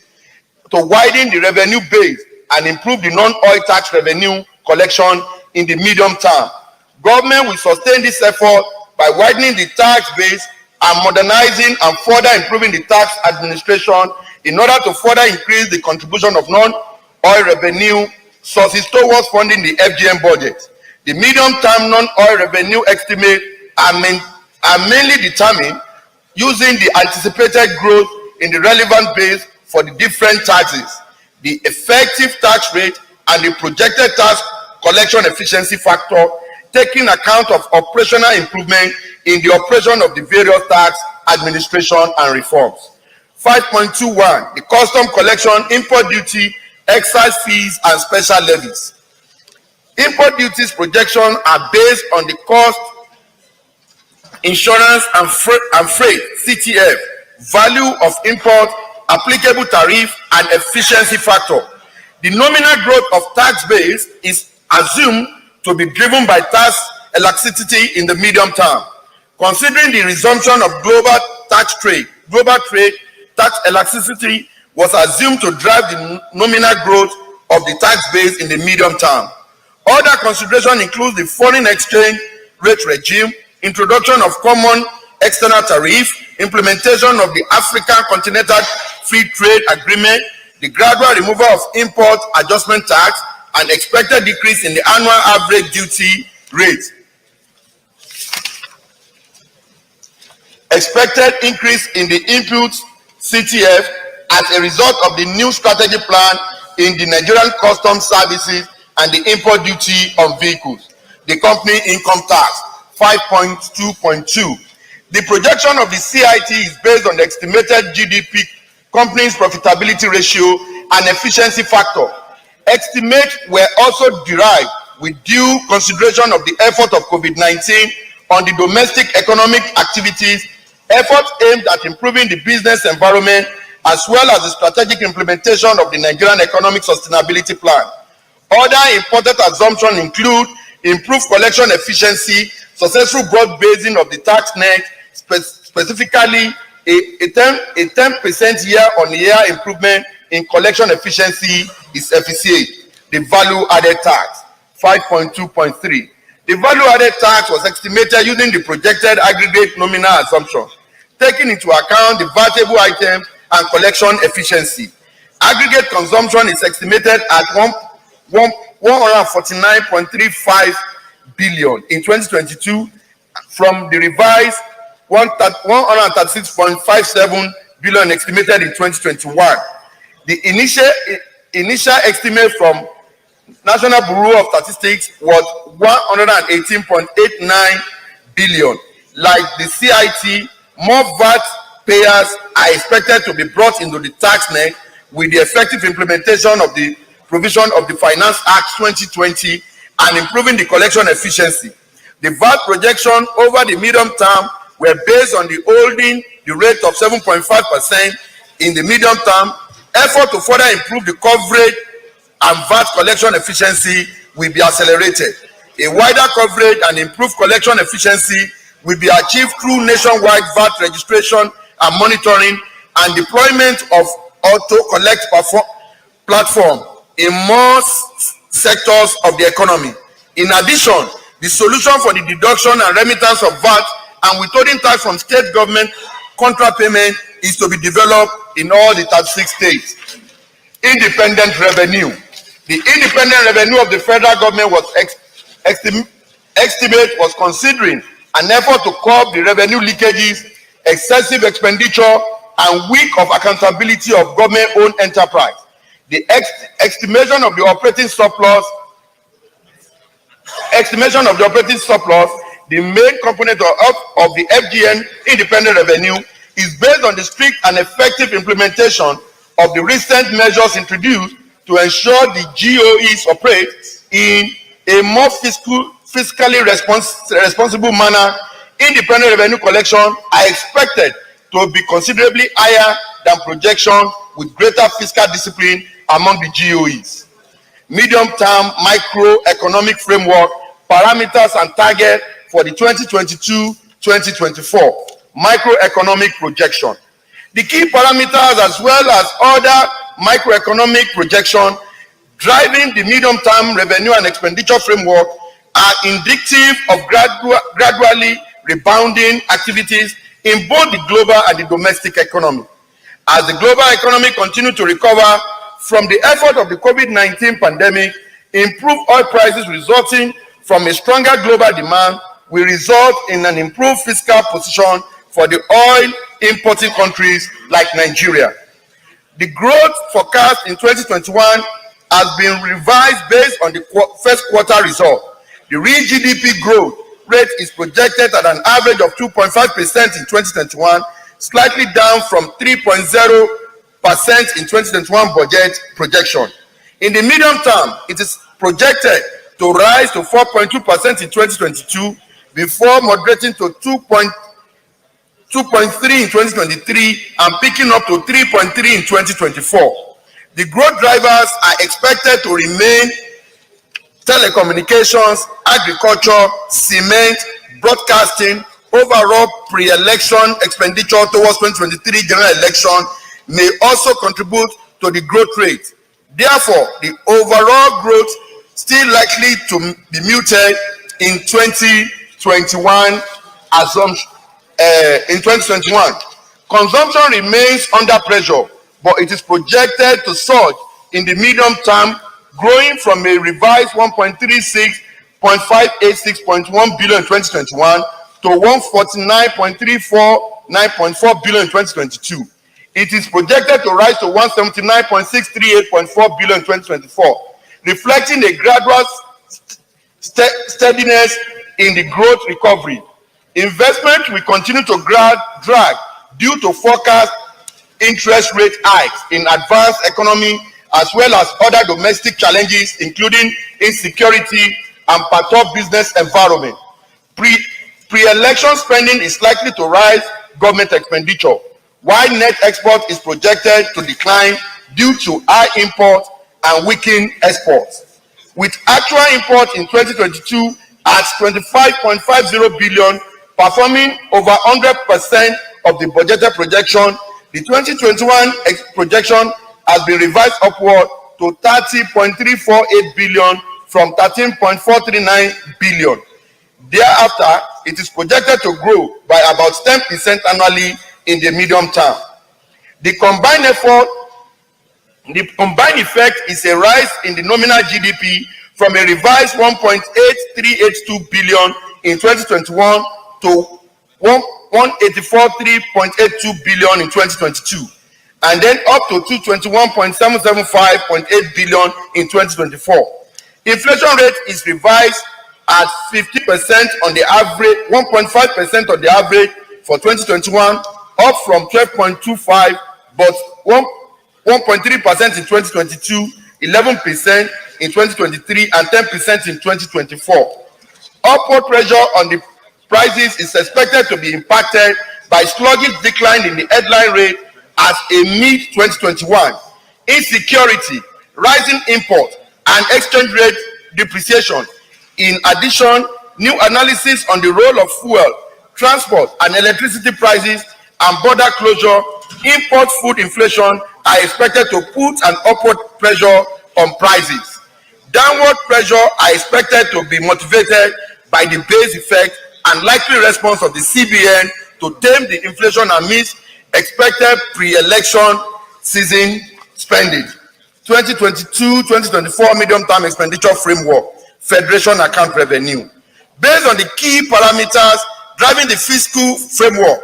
to widen the revenue base and improve the non-oil tax revenue collection in the medium term. Government will sustain this effort by widening the tax base and modernizing and further improving the tax administration in order to further increase the contribution of non-oil revenue sources towards funding the FGM budget. The medium-term non-oil revenue estimates are mainly determined using the anticipated growth in the relevant base for the different taxes, the effective tax rate, and the projected tax collection efficiency factor, taking account of operational improvement in the operation of the various tax administration and reforms. 5.21, the custom collection, import duty, excise fees, and special levies. Import duties projections are based on the cost, insurance, and freight (CTF), value of import, applicable tariff, and efficiency factor. The nominal growth of tax base is assumed to be driven by tax elasticity in the medium term. Considering the resumption of global trade, tax elasticity was assumed to drive the nominal growth of the tax base in the medium term. Other consideration includes the foreign exchange rate regime, introduction of common external tariff, implementation of the African Continental Free Trade Agreement, the gradual removal of import adjustment tax, and expected decrease in the annual average duty rate. Expected increase in the input CTF as a result of the new strategy plan in the Nigerian customs services and the import duty on vehicles. The company income tax, 5.2.2. The projection of the CIT is based on the estimated GDP, company's profitability ratio, and efficiency factor. Estimates were also derived with due consideration of the effort of COVID-19 on the domestic economic activities, efforts aimed at improving the business environment, as well as the strategic implementation of the Nigerian Economic Sustainability Plan. Other important assumptions include improved collection efficiency, successful broad basing of the tax net, specifically a 10% year-on-year improvement in collection efficiency is FCA. The value added tax, 5.2.3. The value added tax was estimated using the projected aggregate nominal assumption, taking into account the valuable items and collection efficiency. Aggregate consumption is estimated at 149.35 billion in 2022 from the revised 136.57 billion estimated in 2021. The initial estimate from National Bureau of Statistics was 118.89 billion. Like the CIT, more VAT payers are expected to be brought into the tax net with the effective implementation of the provision of the Finance Act 2020 and improving the collection efficiency. The VAT projection over the medium term were based on the holding the rate of 7.5% in the medium term. Effort to further improve the coverage and VAT collection efficiency will be accelerated. A wider coverage and improved collection efficiency will be achieved through nationwide VAT registration and monitoring and deployment of auto collect platform in most sectors of the economy. In addition, the solution for the deduction and remittance of VAT and withholding tax from state government contra payment is to be developed in all the 36 states. Independent revenue. The independent revenue of the federal government was estimate was considering an effort to curb the revenue leakages, excessive expenditure, and weak of accountability of government-owned enterprise. The estimation of the operating surplus, the main component of the FGN independent revenue, is based on the strict and effective implementation of the recent measures introduced to ensure the GOEs operate in a more fiscally responsible manner. Independent revenue collection are expected to be considerably higher than projections, with greater fiscal discipline among the GOEs. Medium-term microeconomic framework, parameters and target for the 2022-2024 microeconomic projection. The key parameters as well as other microeconomic projection driving the medium-term revenue and expenditure framework are indicative of gradually rebounding activities in both the global and the domestic economy. As the global economy continues to recover from the effort of the COVID-19 pandemic, improved oil prices resulting from a stronger global demand will result in an improved fiscal position for the oil importing countries like Nigeria. The growth forecast in 2021 has been revised based on the first quarter result. The real GDP growth rate is projected at an average of 2.5% in 2021, slightly down from 3.0% in 2021 budget projection. In the medium term, it is projected to rise to 4.2% in 2022 before moderating to 2.3 in 2023 and picking up to 3.3 in 2024. The growth drivers are expected to remain telecommunications, agriculture, cement, broadcasting. Overall pre-election expenditure towards 2023 general election may also contribute to the growth rate. Therefore, the overall growth still likely to be muted in 2021 assumption. In 2021, consumption remains under pressure, but it is projected to surge in the medium term, growing from a revised 1.36.586.1 billion in 2021 to 149.349.4 billion in 2022. It is projected to rise to 179.638.4 billion in 2024, reflecting a gradual steadiness in the growth recovery. Investment will continue to drag due to forecast interest rate hikes in advanced economy as well as other domestic challenges including insecurity and perturbed business environment. Pre-election spending is likely to rise government expenditure, while net export is projected to decline due to high import and weakened exports. With actual import in 2022 at 25.50 billion, performing over 100% of the budgeted projection, the 2021 projection has been revised upward to 30.348 billion from 13.439 billion. Thereafter, it is projected to grow by about 10% annually in the medium term. The combined effect is a rise in the nominal GDP from a revised 1.8382 billion in 2021 to 184.382 billion in 2022, and then up to 221.775.8 billion in 2024. Inflation rate is revised at 50% on the average, 1.5% on the average for 2021, up from 12.25, but 1.3% in 2022, 11% in 2023, and 10% in 2024. Upward pressure on the prices is expected to be impacted by sluggish decline in the headline rate as a mid-2021, insecurity, rising import, and exchange rate depreciation. In addition, new analysis on the role of fuel, transport, and electricity prices and border closure, import food inflation, are expected to put an upward pressure on prices. Downward pressure are expected to be motivated by the base effect and likely response of the CBN to tame the inflation amidst expected pre-election season spending. 2022-2024 medium-term expenditure framework, Federation account revenue. Based on the key parameters driving the fiscal framework,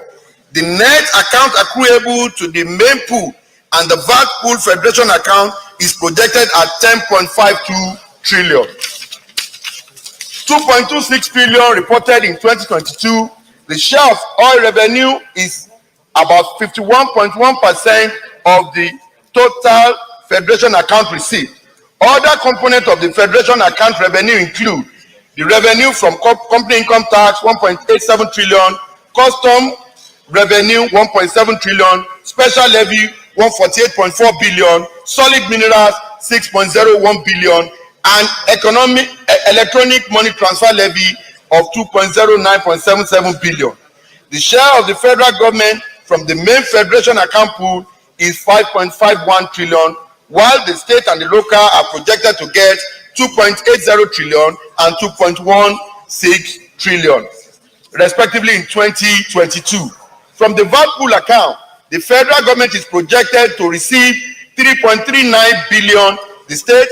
the net account accruable to the main pool and the VAT pool Federation account is projected at 10.52 trillion. 2.26 trillion reported in 2022. The share of oil revenue is about 51.1% of the total Federation account receipt. Other components of the Federation account revenue include the revenue from company income tax 1.87 trillion, custom revenue 1.7 trillion, special levy 148.4 billion, solid minerals 6.01 billion, and electronic money transfer levy of 209.77 billion. The share of the federal government from the main Federation account pool is 5.51 trillion, while the state and the local are projected to get 2.80 trillion and 2.16 trillion, respectively in 2022. From the VAT pool account, the federal government is projected to receive 3.39 billion. The state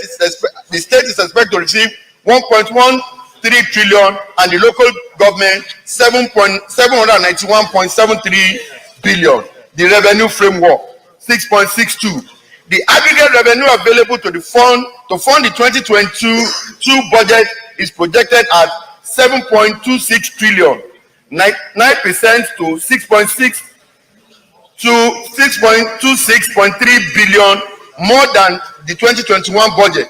is expected to receive 1.13 trillion, and the local government 791.73 billion. The revenue framework 6.62. The aggregate revenue available to the fund the 2022 budget is projected at 7.26 trillion, 9% to 6.26.3 billion more than the 2021 budget.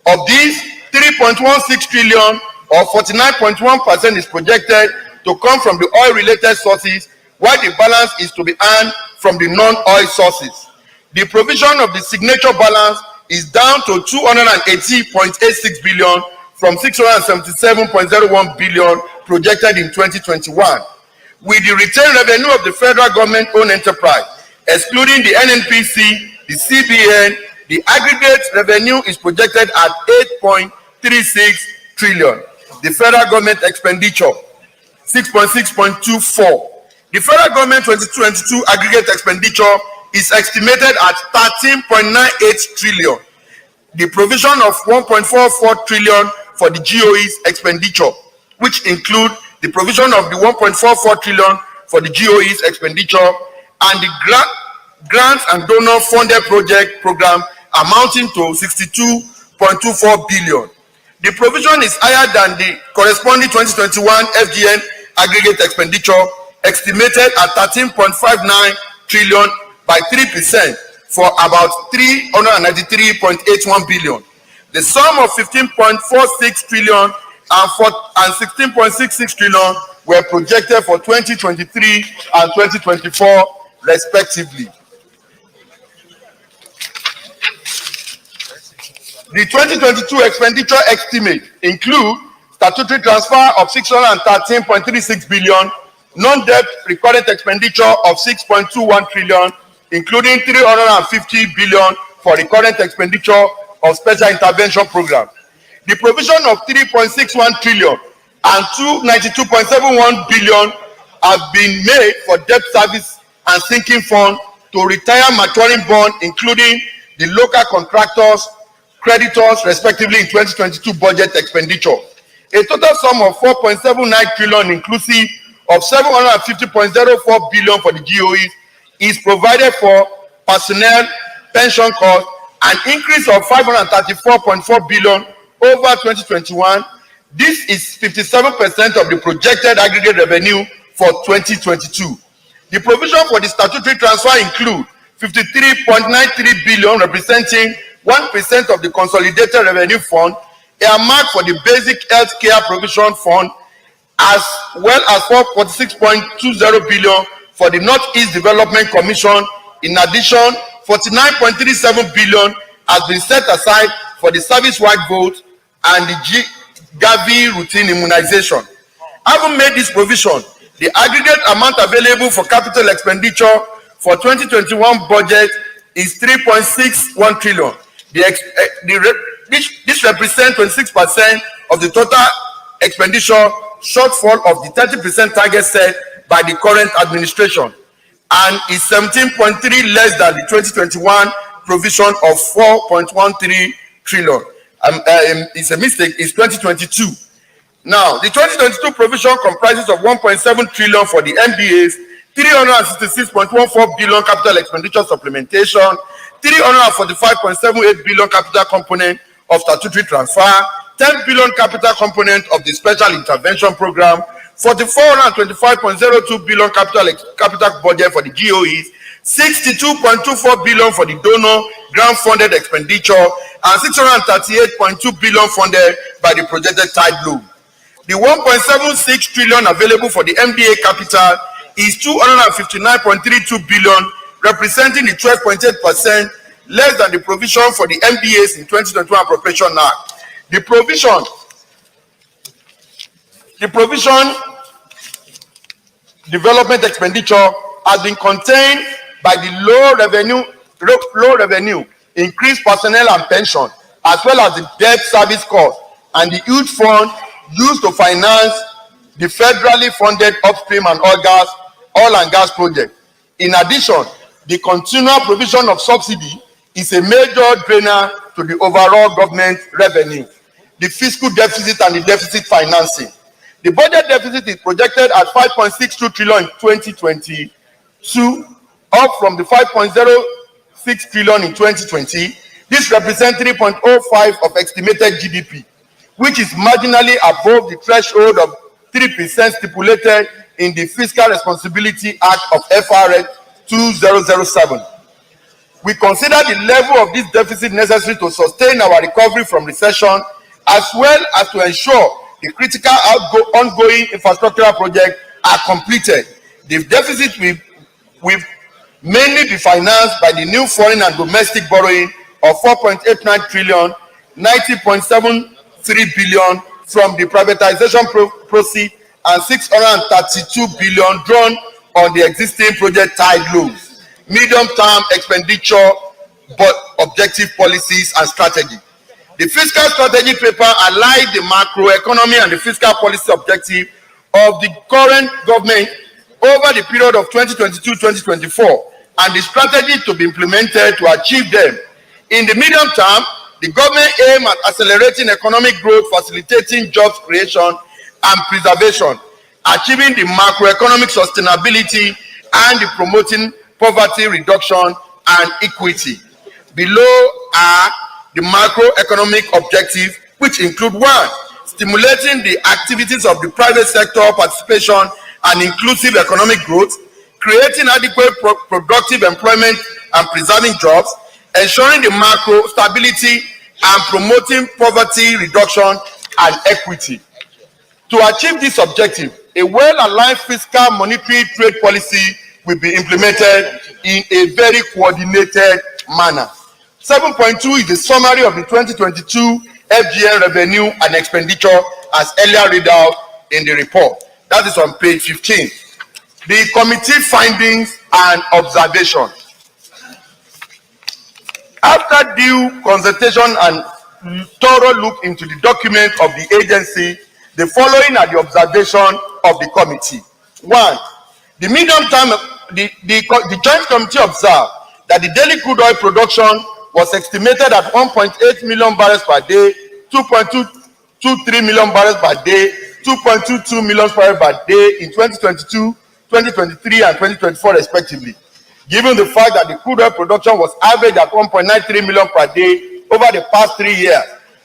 Of these, 3.16 trillion or 49.1% is projected to come from the oil-related sources, while the balance is to be earned from the non-oil sources. The provision of the signature balance is down to 280.86 billion from 677.01 billion projected in 2021. With the retained revenue of the federal government-owned enterprise, excluding the NNPC, the CBN, the aggregate revenue is projected at 8.36 trillion. The federal government expenditure 6.24. The federal government 2022 aggregate expenditure is estimated at 13.98 trillion. The provision of 1.44 trillion for the GOE's expenditure, which include the provision of the 1.44 trillion for the GOE's expenditure and the grants and donor funded project program amounting to 62.24 billion. The provision is higher than the corresponding 2021 FGN aggregate expenditure estimated at 13.59 trillion by 3% for about 393.81 billion. The sum of 15.46 trillion and 16.66 trillion were projected for 2023 and 2024 respectively. The 2022 expenditure estimate include statutory transfer of 613.36 billion, non-debt recurrent expenditure of 6.21 trillion, including 350 billion for recurrent expenditure of special intervention program. The provision of 3.61 trillion and 292.71 billion have been made for debt service and sinking fund to retire maturing bond, including the local contractors, creditors, respectively in 2022 budget expenditure. A total sum of 4.79 trillion inclusive of 750.04 billion for the GOEs is provided for personnel, pension costs, an increase of 534.4 billion over 2021. This is 57% of the projected aggregate revenue for 2022. The provision for the statutory transfer include 53.93 billion, representing 1% of the consolidated revenue fund, earmarked for the basic health care provision fund, as well as 46.20 billion for the Northeast Development Commission. In addition, 49.37 billion has been set aside for the service-wide vote and the Gavi routine immunization. Having made this provision, the aggregate amount available for capital expenditure for 2021 budget is 3.61 trillion. This represents 26% of the total expenditure shortfall of the 30% target set by the current administration, and is 17.3 less than the 2021 provision of 4.13 trillion. It's a mistake, it's 2022. Now, the 2022 provision comprises of 1.7 trillion for the MDAs, 366.14 billion capital expenditure supplementation, 345.78 billion capital component of statutory transfer, 10 billion capital component of the special intervention program, 425.02 billion capital budget for the GOEs, 62.24 billion for the donor grant funded expenditure, and 638.2 billion funded by the projected tide loan. The 1.76 trillion available for the MDA capital is 259.32 billion, representing the 12.8% less than the provision for the MDAs in 2021 Appropriation Act. The provision development expenditure has been contained by the low revenue, increased personnel and pension, as well as the debt service cost and the huge fund used to finance the federally funded upstream and oil and gas project. In addition, the continual provision of subsidy is a major drainer to the overall government revenue, the fiscal deficit and the deficit financing. The budget deficit is projected at 5.62 trillion in 2022, up from the 5.06 trillion in 2020. This represents 3.05% of estimated GDP, which is marginally above the threshold of 3% stipulated in the Fiscal Responsibility Act of FRS 2007. We consider the level of this deficit necessary to sustain our recovery from recession, as well as to ensure the critical ongoing infrastructural projects are completed. The deficit will mainly be financed by the new foreign and domestic borrowing of 4.89 trillion, 90.73 billion from the privatization proceeds, and 632 billion drawn on the existing project tide loans, medium-term expenditure, but objective policies and strategy. The fiscal strategy paper aligns the macroeconomy and the fiscal policy objective of the current government over the period of 2022-2024 and the strategy to be implemented to achieve them. In the medium term, the government aims at accelerating economic growth, facilitating jobs creation and preservation, achieving the macroeconomic sustainability, and the promoting poverty reduction and equity. Below are the macroeconomic objectives, which include: 1, stimulating the activities of the private sector participation and inclusive economic growth, creating adequate productive employment and preserving jobs, ensuring the macro stability and promoting poverty reduction and equity. To achieve this objective, a well-aligned fiscal monetary trade policy will be implemented in a very coordinated manner. 7.2 is the summary of the 2022 FGN revenue and expenditure as earlier read out in the report. That is on page 15. The committee findings and observations. After due consultation and thorough look into the document of the agency, the following are the observations of the committee. 1, the medium term, the joint committee observed that the daily crude oil production was estimated at 1.8 million barrels per day, 2.23 million barrels per day, 2.22 million barrels per day in 2022, 2023, and 2024 respectively. Given the fact that the crude oil production was averaged at 1.93 million per day over the past 3 years,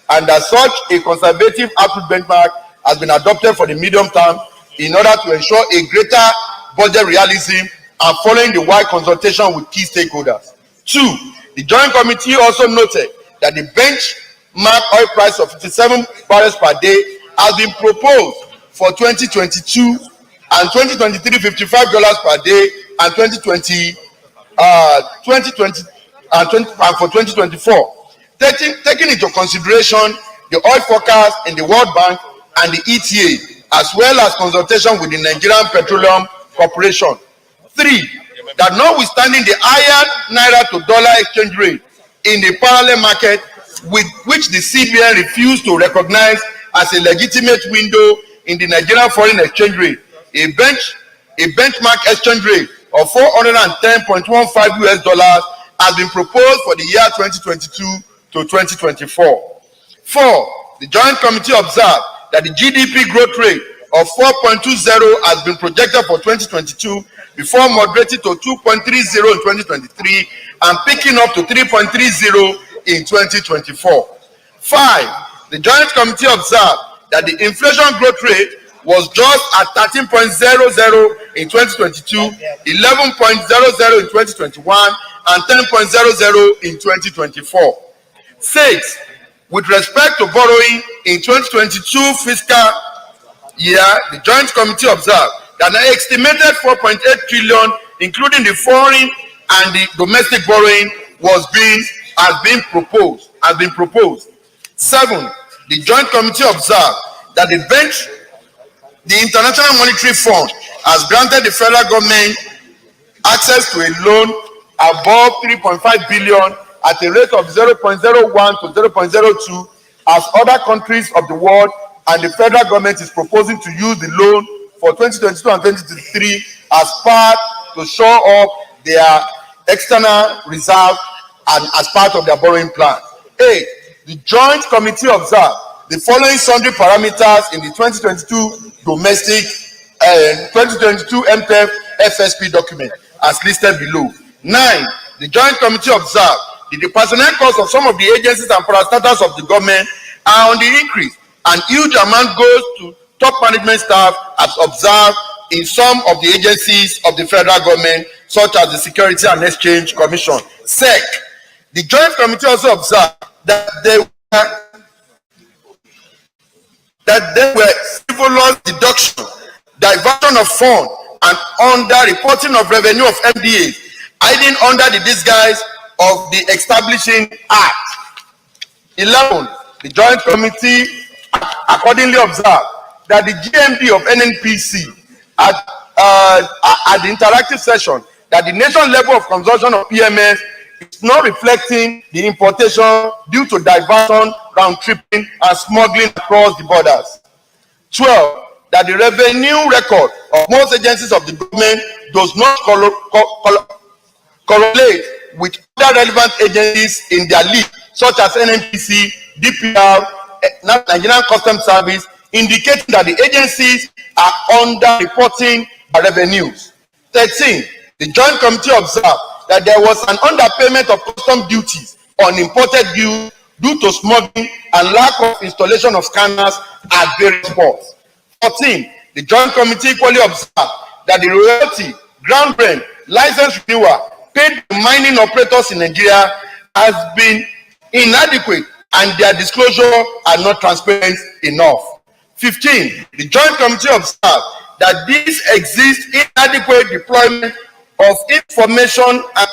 and as such, a conservative output benchmark has been adopted for the medium term in order to ensure a greater budget realism and following the wide consultation with key stakeholders. 2, the Joint Committee also noted that the benchmark oil price of 57 barrels per day has been proposed for 2022 and 2023 $55 per day, and 2020 and for 2024. Taking into consideration the oil forecast in the World Bank and the ETA, as well as consultation with the Nigerian Petroleum Corporation. 3, that notwithstanding the higher naira to dollar exchange rate in the parallel market, with which the CBN refused to recognize as a legitimate window in the Nigerian foreign exchange rate, a benchmark exchange rate of 410.15 US dollars has been proposed for the year 2022 to 2024. 4. The Joint Committee observed that the GDP growth rate of 4.20 has been projected for 2022 before moderating to 2.30 in 2023 and picking up to 3.30 in 2024. 5. The Joint Committee observed that the inflation growth rate was just at 13.00 in 2022, 11.00 in 2021, and 10.00 in 2024. 6. With respect to borrowing in 2022 fiscal year, the Joint Committee observed that an estimated 4.8 trillion, including the foreign and the domestic borrowing, has been proposed. 7. The Joint Committee observed that the International Monetary Fund has granted the federal government access to a loan above 3.5 billion at a rate of 0.01 to 0.02 as other countries of the world, and the federal government is proposing to use the loan for 2022 and 2023 as part to shore up their external reserve and as part of their borrowing plan. 8. The Joint Committee observed the following sundry parameters in the 2022 domestic 2022 MPF FSP document as listed below. 9. The Joint Committee observed that the personnel costs of some of the agencies and parastatals of the government are on the increase, and huge amount goes to top management staff as observed in some of the agencies of the federal government, such as the Security and Exchange Commission, SEC. The Joint Committee also observed that there were frivolous deduction, diversion of funds, and under-reporting of revenue of MDAs, hiding under the disguise of the Establishing Act. 11. The Joint Committee accordingly observed that the GMD of NNPC at the interactive session that the nation level of consumption of PMS is not reflecting the importation due to diversion, round-tripping, and smuggling across the borders. 12. That the revenue record of most agencies of the government does not correlate with other relevant agencies in their league, such as NNPC, DPR, Nigerian Customs Service, indicating that the agencies are under-reporting their revenues. 13. The Joint Committee observed that there was an underpayment of custom duties on imported goods due to smuggling and lack of installation of scanners at various ports. 14. The Joint Committee equally observed that the royalty, ground rent, license renewal paid to mining operators in Nigeria has been inadequate and their disclosure are not transparent enough. 15. The Joint Committee observed that this exists inadequate deployment of information and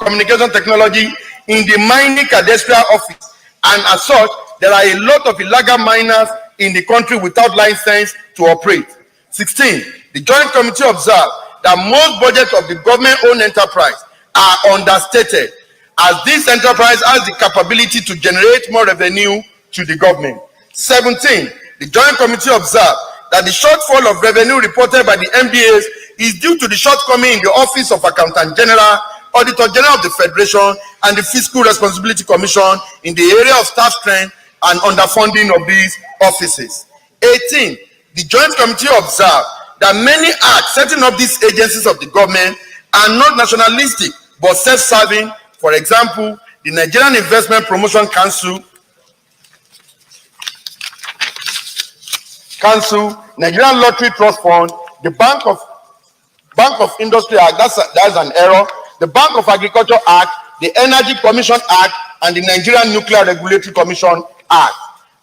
communication technology in the mining cadastral office, and as such, there are a lot of illegal miners in the country without license to operate. 16. The Joint Committee observed that most budgets of the government-owned enterprise are understated, as this enterprise has the capability to generate more revenue to the government. 17. The Joint Committee observed that the shortfall of revenue reported by the MDAs is due to the shortcoming in the Office of Accountant General, Auditor General of the Federation, and the Fiscal Responsibility Commission in the area of staff strength and underfunding of these offices. 18. The Joint Committee observed that many acts setting up these agencies of the government are not nationalistic but self-serving. For example, the Nigerian Investment Promotion Council, Nigerian Lottery Trust Fund, the Bank of Industry Act, that's an error, the Bank of Agriculture Act, the Energy Commission Act, and the Nigerian Nuclear Regulatory Commission Act.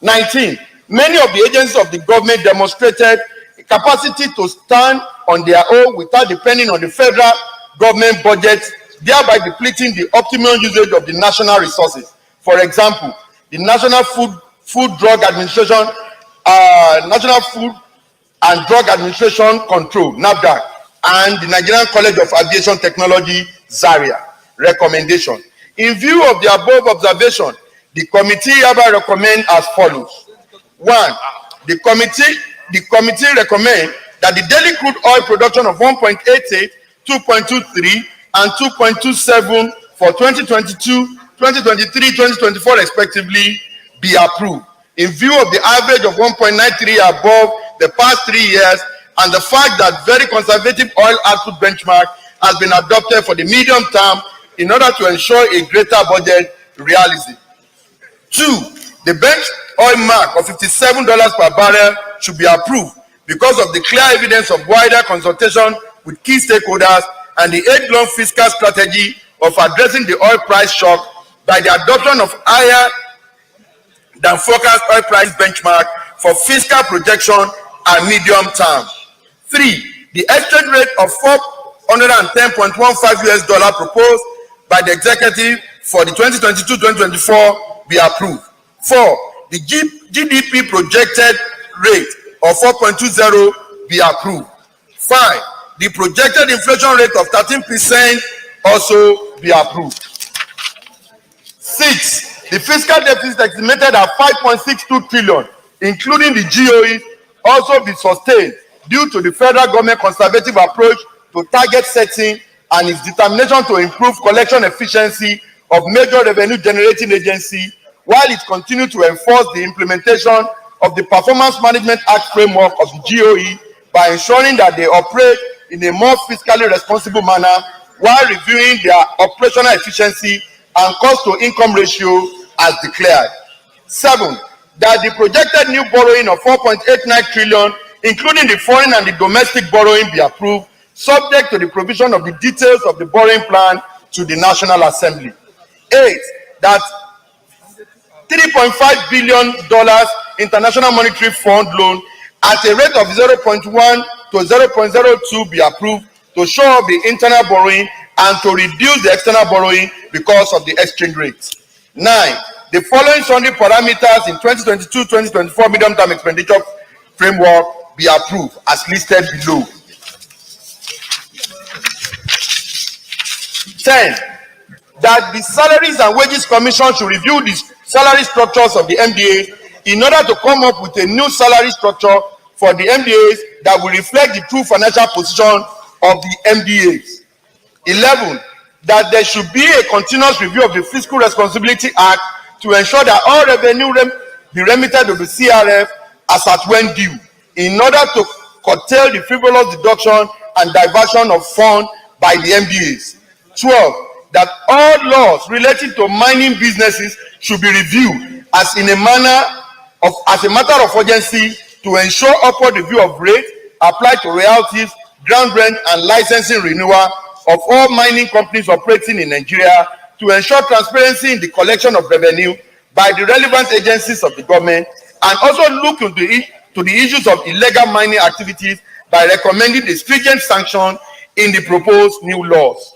19. Many of the agencies of the government demonstrated a capacity to stand on their own without depending on the federal government budget, thereby depleting the optimal usage of the national resources. For example, the National Food Drug Administration, National Food and Drug Administration Control, NAFDAC, and the Nigerian College of Aviation Technology, Zaria. Recommendation. In view of the above observation, the committee hereby recommend as follows. 1. The committee recommend that the daily crude oil production of 1.88, 2.23, and 2.27 for 2022, 2023, 2024 respectively be approved in view of the average of 1.93 above the past 3 years and the fact that very conservative oil output benchmark has been adopted for the medium term in order to ensure a greater budget realism. 2. The bench oil mark of $57 per barrel should be approved because of the clear evidence of wider consultation with key stakeholders and the age-long fiscal strategy of addressing the oil price shock by the adoption of higher than forecast oil price benchmark for fiscal projection and medium term. 3. The exchange rate of $410.15 proposed by the executive for the 2022-2024 be approved. 4. The GDP projected rate of 4.20 be approved. 5. The projected inflation rate of 13% also be approved. 6. The fiscal deficit estimated at 5.62 trillion, including the GOE, also be sustained due to the federal government conservative approach to target setting and its determination to improve collection efficiency of major revenue generating agencies, while it continues to enforce the implementation of the Performance Management Act framework of the GOE by ensuring that they operate in a more fiscally responsible manner while reviewing their operational efficiency and cost-to-income ratio as declared. 7. That the projected new borrowing of 4.89 trillion, including the foreign and the domestic borrowing, be approved, subject to the provision of the details of the borrowing plan to the National Assembly. 8. That $3.5 billion International Monetary Fund loan at a rate of 0.1 to 0.02 be approved to shore up the internal borrowing and to reduce the external borrowing because of the exchange rate. 9. The following sundry parameters in 2022-2024 medium-term expenditure framework be approved as listed below. 10. That the Salaries and Wages Commission should review the salary structures of the MDAs in order to come up with a new salary structure for the MDAs that will reflect the true financial position of the MDAs. 11. That there should be a continuous review of the Fiscal Responsibility Act to ensure that all revenue be remitted to the CRF as at when due, in order to curtail the frivolous deduction and diversion of funds by the MDAs. 12. That all laws relating to mining businesses should be reviewed as a matter of urgency to ensure upward review of rates applied to royalties, ground rent, and licensing renewal of all mining companies operating in Nigeria to ensure transparency in the collection of revenue by the relevant agencies of the government, and also look into the issues of illegal mining activities by recommending the stringent sanction in the proposed new laws.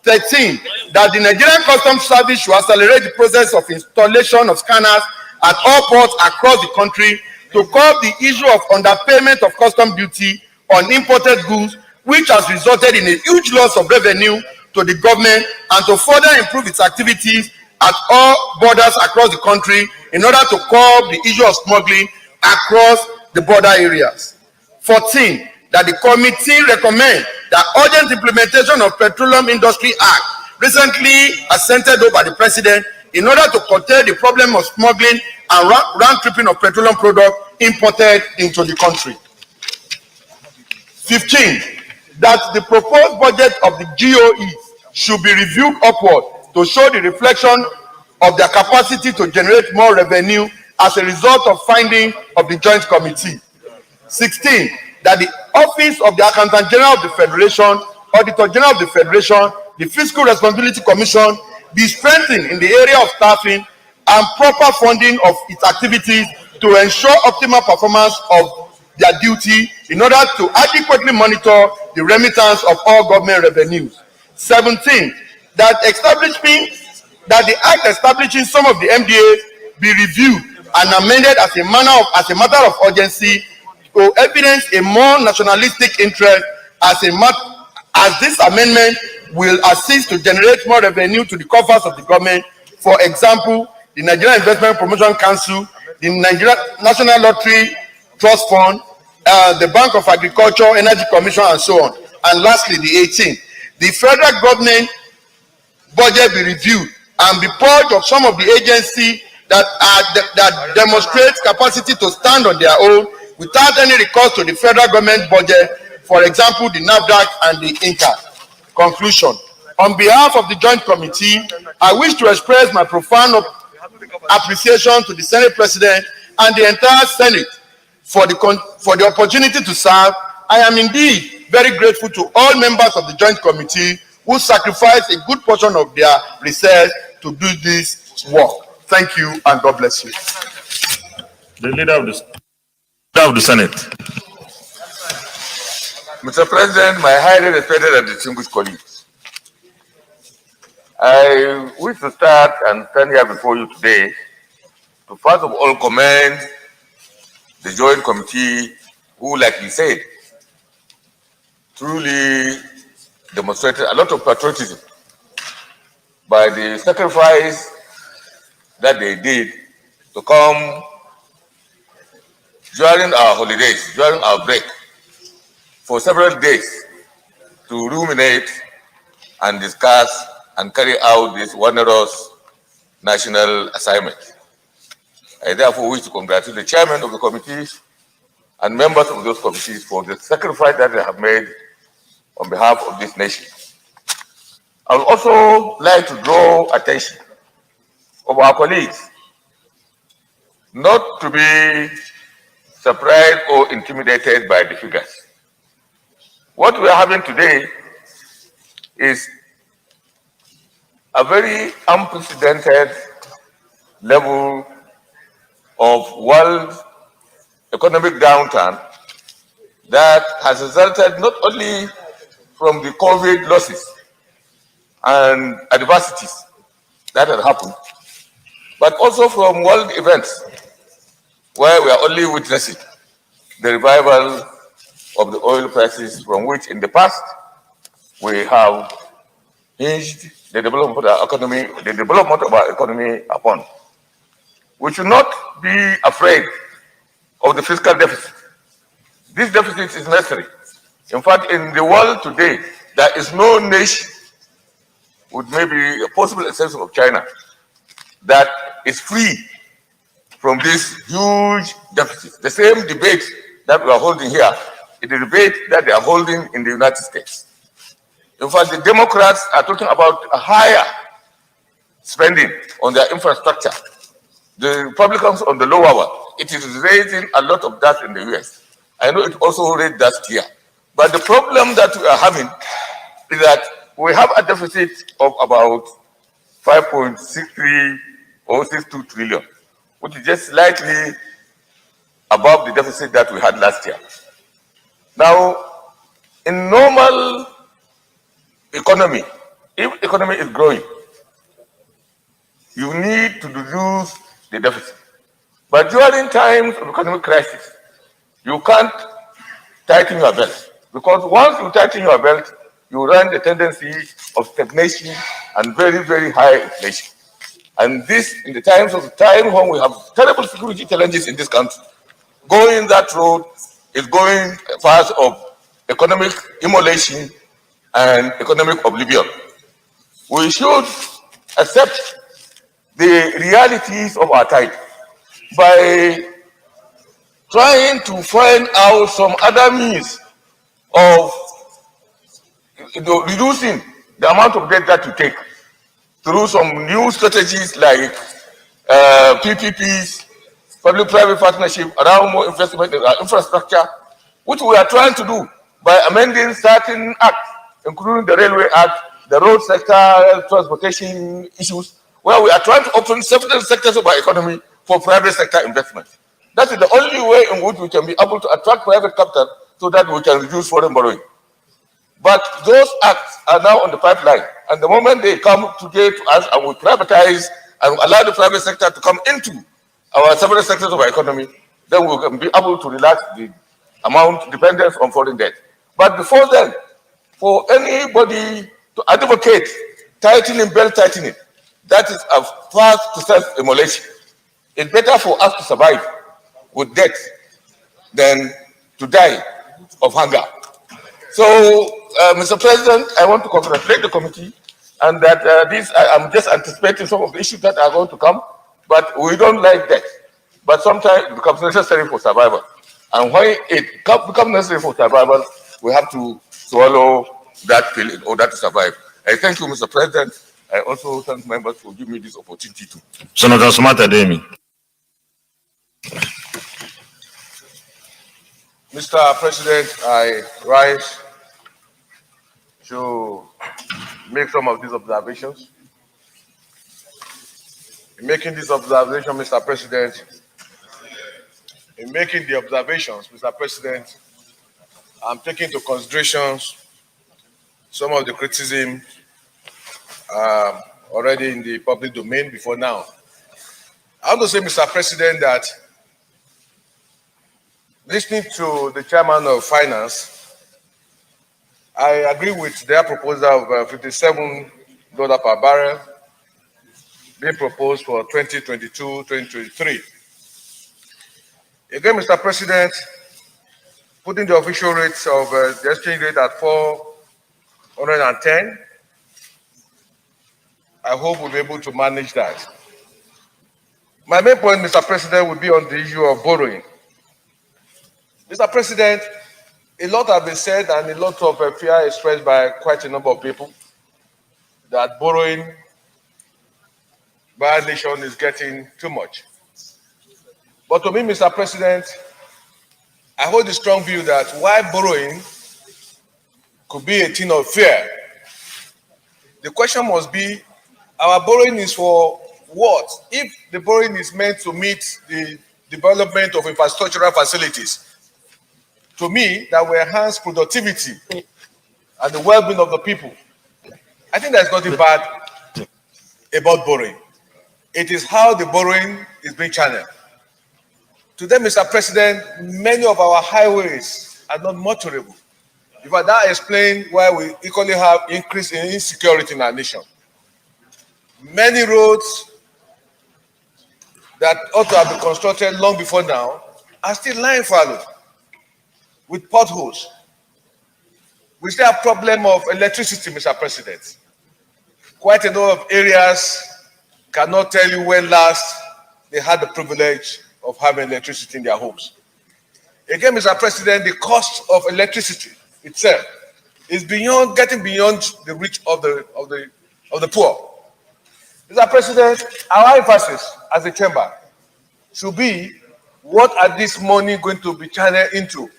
13. That the Nigerian Customs Service should accelerate the process of installation of scanners at all ports across the country to curb the issue of underpayment of custom duty on imported goods, which has resulted in a huge loss of revenue to the government, and to further improve its activities at all borders across the country in order to curb the issue of smuggling across the border areas. 14. That the committee recommend that urgent implementation of Petroleum Industry Act recently assented over by the President in order to curtail the problem of smuggling and round-tripping of petroleum products imported into the country. 15. That the proposed budget of the GOE should be reviewed upward to show the reflection of their capacity to generate more revenue as a result of findings of the Joint Committee. 16. That the Office of the Accountant General of the Federation, Auditor General of the Federation, the Fiscal Responsibility Commission be strengthened in the area of staffing and proper funding of its activities to ensure optimal performance of their duty in order to adequately monitor the remittance of all government revenues. 17. That the act establishing some of the MDAs be reviewed and amended as a matter of urgency to evidence a more nationalistic interest as a matter as this amendment will assist to generate more revenue to the coffers of the government. For example, the Nigerian Investment Promotion Council, the Nigeria National Lottery Trust Fund, the Bank of Agriculture, Energy Commission, and so on. And lastly, the 18th, the federal government budget be reviewed and be purged of some of the agencies that demonstrate capacity to stand on their own without any recourse to the federal government budget. For example, the NAFDAC and the INCA. Conclusion. On behalf of the Joint Committee, I wish to express my profound appreciation to the Senate President and the entire Senate for the opportunity to serve. I am indeed very grateful to all members of the Joint Committee who sacrificed a good portion of their research to do this work. Thank you and God bless you. The leader of the Senate. Mr. President, my highly respected and distinguished colleagues, I wish to start and stand here before you today to first of all commend the Joint Committee who, like you said, truly demonstrated a lot of patriotism by the sacrifice that they did to come during our holidays, during our break, for several days to ruminate and discuss and carry out this wondrous national assignment. I therefore wish to congratulate the chairman of the committees and members of those committees for the sacrifice that they have made on behalf of this nation. I would also like to draw attention of our colleagues not to be surprised or intimidated by the figures. What we are having today is a very unprecedented level of world economic downturn that has resulted not only from the COVID losses and adversities that have happened, but also from world events where we are only witnessing the revival of the oil prices from which in the past we have hinged the development of our economy upon. We should not be afraid of the fiscal deficit. This deficit is necessary. In fact, in the world today, there is no nation, with maybe a possible exception of China, that is free from this huge deficit. The same debate that we are holding here is the debate that they are holding in the United States. In fact, the Democrats are talking about a higher spending on their infrastructure. The Republicans on the lower one. It is raising a lot of that in the US. I know it also raised that here. But the problem that we are having is that we have a deficit of about 5.63 or 62 trillion, which is just slightly above the deficit that we had last year. Now, in normal economy, if economy is growing, you need to reduce the deficit. But during times of economic crisis, you can't tighten your belt. Because once you tighten your belt, you run the tendency of stagnation and very, very high inflation. And this, in the times when we have terrible security challenges in this country, going that road is going fast of economic immolation and economic oblivion. We should accept the realities of our time by trying to find out some other means of reducing the amount of debt that we take through some new strategies like PPPs, public-private partnership, around more investment in our infrastructure, which we are trying to do by amending certain acts, including the Railway Act, the road sector, transportation issues, where we are trying to open several sectors of our economy for private sector investment. That is the only way in which we can be able to attract private capital so that we can reduce foreign borrowing. But those acts are now on the pipeline, and the moment they come today to us and we privatize and allow the private sector to come into our several sectors of our economy, then we can be able to relax the amount dependence on foreign debt. But before then, for anybody to advocate tightening, belt tightening. That is a path to self-immolation. It's better for us to survive with death than to die of hunger. So, Mr. President, I want to congratulate the committee, and that I'm just anticipating some of the issues that are going to come, but we don't like that. But sometimes it becomes necessary for survival. And when it becomes necessary for survival, we have to swallow that pill in order to survive. I thank you, Mr. President. I also thank members for giving me this opportunity too. Senator Smarta Demi. Mr. President, I rise to make some of these observations. In making this observation, Mr. President, I'm taking into consideration some of the criticism already in the public domain before now. I want to say, Mr. President, that listening to the chairman of finance, I agree with their proposal of $57 per barrel being proposed for 2022-2023. Again, Mr. President, putting the official rates of the exchange rate at 410, I hope we'll be able to manage that. My main point, Mr. President, will be on the issue of borrowing. Mr. President, a lot has been said and a lot of fear expressed by quite a number of people that borrowing by our nation is getting too much. But to me, Mr. President, I hold the strong view that while borrowing could be a thing of fear, the question must be, our borrowing is for what? If the borrowing is meant to meet the development of infrastructural facilities, to me, that will enhance productivity and the well-being of the people, I think there's nothing bad about borrowing. It is how the borrowing is being channeled. Today, Mr. President, many of our highways are not motorable. In fact, that explains why we equally have increase in insecurity in our nation. Many roads that ought to have been constructed long before now are still lying fallow with potholes. We still have problem of electricity, Mr. President. Quite a number of areas cannot tell you when last they had the privilege of having electricity in their homes. Again, Mr. President, the cost of electricity itself is getting beyond the reach of the poor. Mr. President, our emphasis as a chamber should be, what are this money going to be channeled into?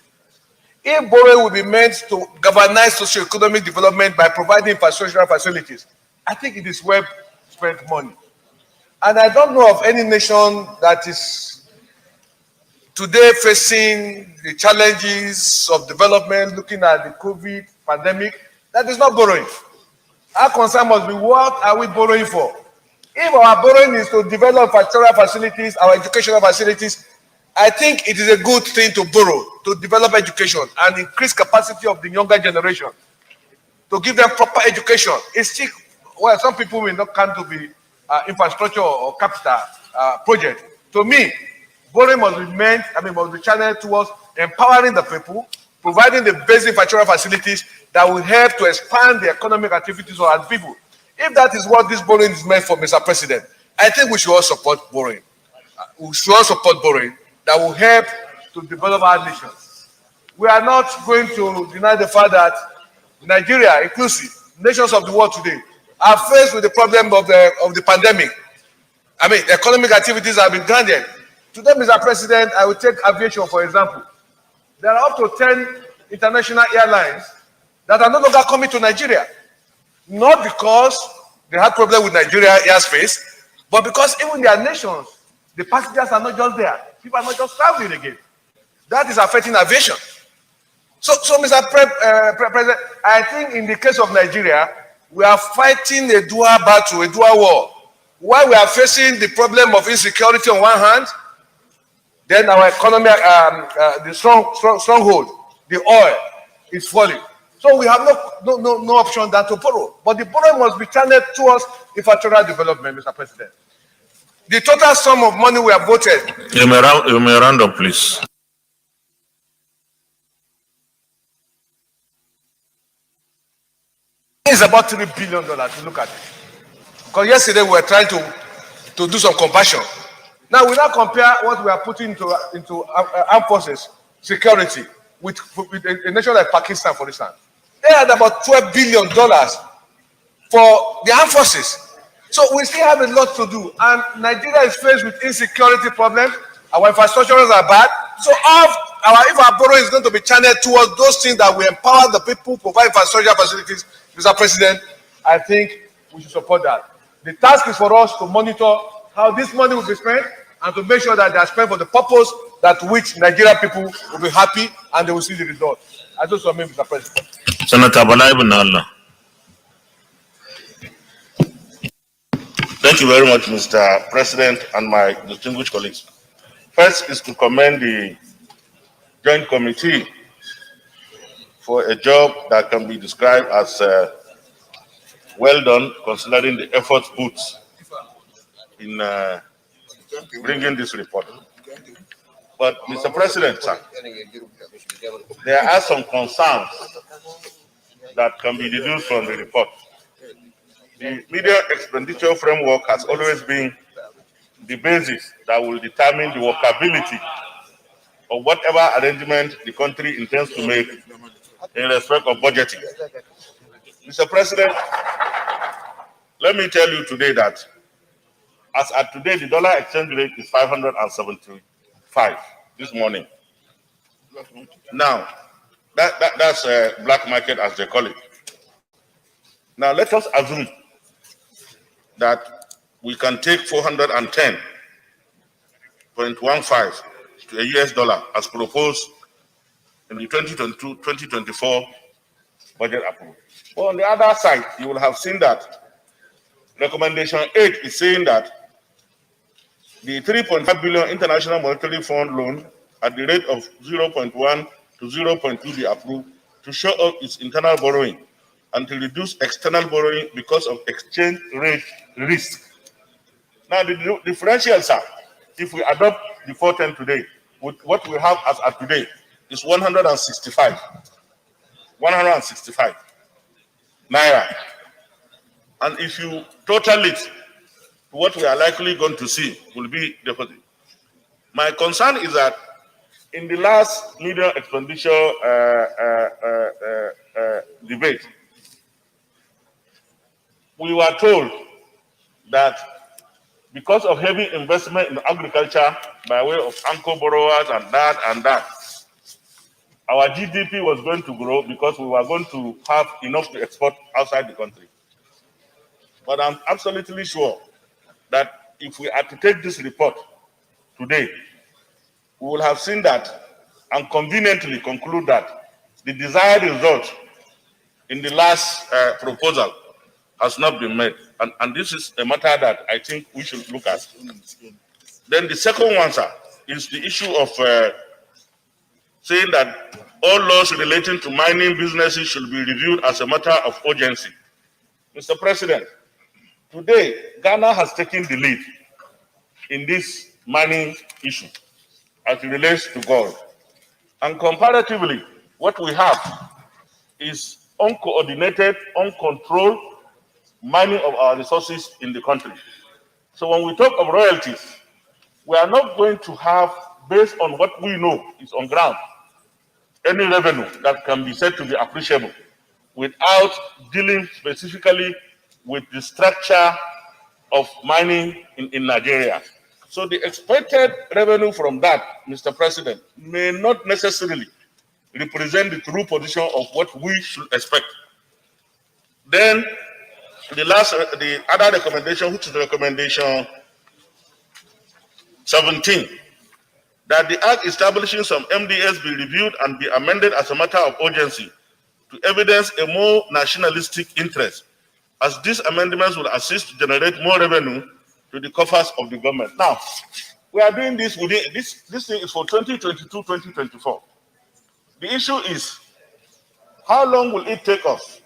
If borrowing will be meant to galvanize socio-economic development by providing infrastructural facilities, I think it is well spent money. And I don't know of any nation that is today facing the challenges of development, looking at the COVID pandemic, that is not borrowing. Our concern must be, what are we borrowing for? If our borrowing is to develop infrastructural facilities, our educational facilities, I think it is a good thing to borrow, to develop education and increase capacity of the younger generation, to give them proper education. It's still, well, some people will not come to be infrastructure or capital project. To me, borrowing must be must be channeled towards empowering the people, providing the basic infrastructural facilities that will help to expand the economic activities of our people. If that is what this borrowing is meant for, Mr. President, I think we should all support borrowing. We should all support borrowing that will help to develop our nation. We are not going to deny the fact that Nigeria, inclusive, nations of the world today, are faced with the problem of the pandemic. Economic activities have been grounded. Today, Mr. President, I will take aviation, for example. There are up to 10 international airlines that are no longer coming to Nigeria. Not because they had problem with Nigeria airspace, but because even their nations, the passengers are not just there. People are not just traveling again. That is affecting aviation. So Mr. President, I think in the case of Nigeria, we are fighting a dual battle, a dual war. While we are facing the problem of insecurity on one hand, then our economy, the stronghold, the oil, is falling. So we have no option than to borrow. But the borrowing must be channeled towards infrastructural development, Mr. President. The total sum of money we have voted. You may round up, please. It's about $3 billion to look at it. Because yesterday we were trying to do some comparison. Now we now compare what we are putting into armed forces security with a nation like Pakistan, for instance. They had about $12 billion for the armed forces. So we still have a lot to do. And Nigeria is faced with insecurity problems. Our infrastructures are bad. So if our borrowing is going to be channeled towards those things that will empower the people, provide infrastructure facilities, Mr. President, I think we should support that. The task is for us to monitor how this money will be spent and to make sure that they are spent for the purpose that which Nigerian people will be happy and they will see the result. I just submit, Mr. President. Senator Bala Ibn Allah. Thank you very much, Mr. President and my distinguished colleagues. First is to commend the Joint Committee for a job that can be described as well done, considering the efforts put in bringing this report. But, Mr. President, sir, there are some concerns that can be deduced from the report. The media expenditure framework has always been the basis that will determine the workability of whatever arrangement the country intends to make in respect of budgeting. Mr. President, let me tell you today that as at today, the dollar exchange rate is 575 this morning. Now, that's a black market, as they call it. Now, let us assume that we can take 410.15 to a US dollar as proposed in the 2022-2024 budget approval. Well, on the other side, you will have seen that recommendation 8 is saying that the 3.5 billion International Monetary Fund loan at the rate of 0.1 to 0.2 be approved to show up its internal borrowing and to reduce external borrowing because of exchange rate risk. Now, the differentials are, if we adopt the 410 today, with what we have as at today is 165 naira. And if you total it, what we are likely going to see will be deposit. My concern is that in the last media expenditure debate, we were told that because of heavy investment in agriculture by way of anchor borrowers and that, our GDP was going to grow because we were going to have enough to export outside the country. But I'm absolutely sure that if we are to take this report today, we will have seen that and conveniently conclude that the desired result in the last proposal has not been met. And this is a matter that I think we should look at. Then the second one, sir, is the issue of saying that all laws relating to mining businesses should be reviewed as a matter of urgency. Mr. President, today, Ghana has taken the lead in this mining issue as it relates to gold. And comparatively, what we have is uncoordinated, uncontrolled mining of our resources in the country. So when we talk of royalties, we are not going to have, based on what we know is on ground, any revenue that can be said to be appreciable without dealing specifically with the structure of mining in Nigeria. So the expected revenue from that, Mr. President, may not necessarily represent the true position of what we should expect. Then the other recommendation, which is recommendation 17, that the act establishing some MDS be reviewed and be amended as a matter of urgency to evidence a more nationalistic interest, as these amendments will assist to generate more revenue to the coffers of the government. Now, we are doing this within this thing is for 2022-2024. The issue is how long will it take us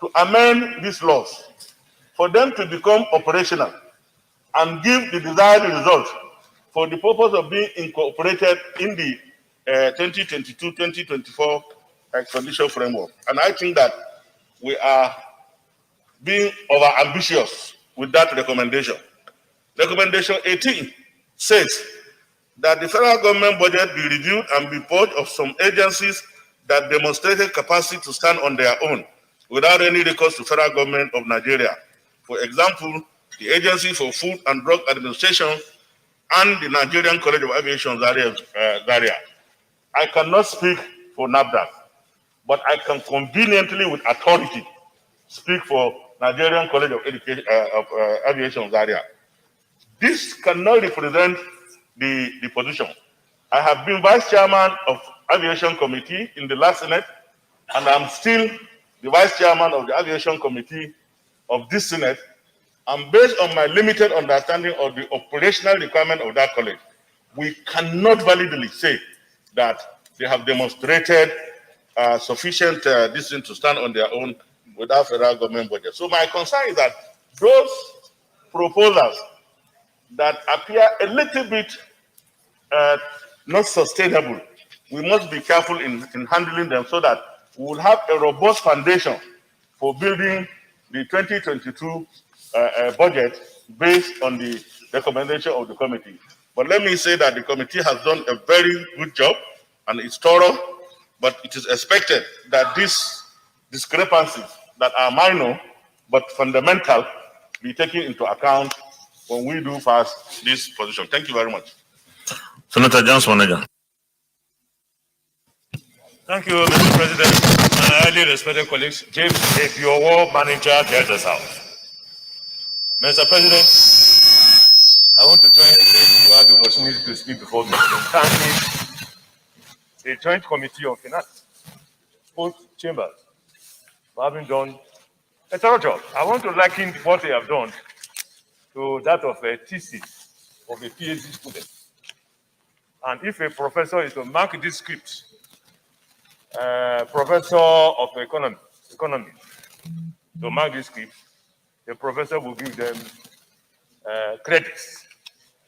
to amend these laws for them to become operational and give the desired result for the purpose of being incorporated in the 2022-2024 extradition framework? And I think that we are being over-ambitious with that recommendation. Recommendation 18 says that the federal government budget be reviewed and be purged of some agencies that demonstrated capacity to stand on their own without any recourse to federal government of Nigeria. For example, the Agency for Food and Drug Administration and the Nigerian College of Aviation, Zaria. I cannot speak for NAFDAC, but I can conveniently, with authority, speak for Nigerian College of Aviation, Zaria. This cannot represent the position. I have been vice chairman of Aviation Committee in the last Senate, and I'm still the vice chairman of the Aviation Committee of this Senate. And based on my limited understanding of the operational requirement of that college, we cannot validly say that they have demonstrated sufficient distance to stand on their own without federal government budget. So my concern is that those proposals that appear a little bit not sustainable, we must be careful in handling them so that we will have a robust foundation for building the 2022 budget based on the recommendation of the committee. But let me say that the committee has done a very good job and it's thorough, but it is expected that these discrepancies that are minor but fundamental be taken into account when we do pass this position. Thank you very much. Senator Johnson Manager. Thank you, Mr. President. My highly respected colleagues, James, if your war manager gets us out. Mr. President, I want to thank you have the opportunity to speak before me. Thank the Joint Committee on Finance, both chambers, for having done a thorough job. I want to liken what they have done to that of a thesis of a PhD student. And if a professor is to mark this script, professor of economy, to mark this script, the professor will give them credits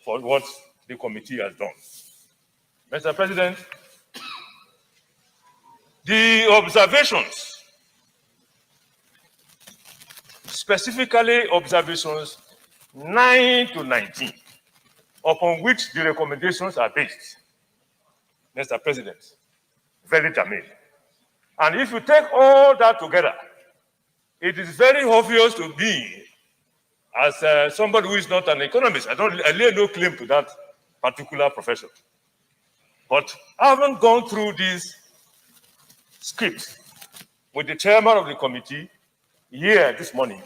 for what the committee has done. Mr. President, the observations, specifically observations 9 to 19, upon which the recommendations are based, Mr. President, very germane. And if you take all that together, it is very obvious to me, as somebody who is not an economist, I lay no claim to that particular profession. But having gone through this script with the chairman of the committee here this morning,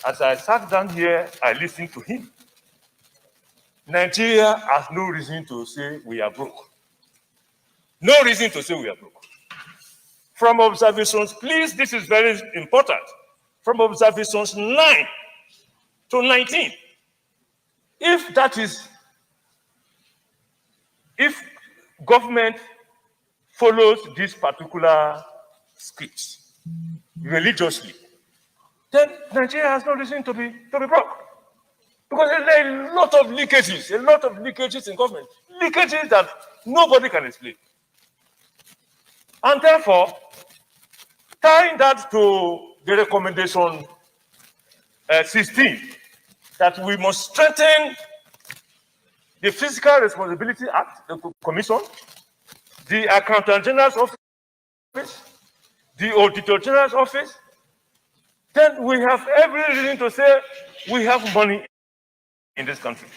as I sat down here, I listened to him. Nigeria has no reason to say we are broke. No reason to say we are broke. From observations, please, this is very important. From observations 9 to 19, if government follows this particular script religiously, then Nigeria has no reason to be broke. Because there are a lot of leakages in government, leakages that nobody can explain. And therefore, tying that to the recommendation 16, that we must strengthen the Fiscal Responsibility Act, the Commission, the Accountant General's Office, the Auditor General's Office, then we have every reason to say we have money in this country.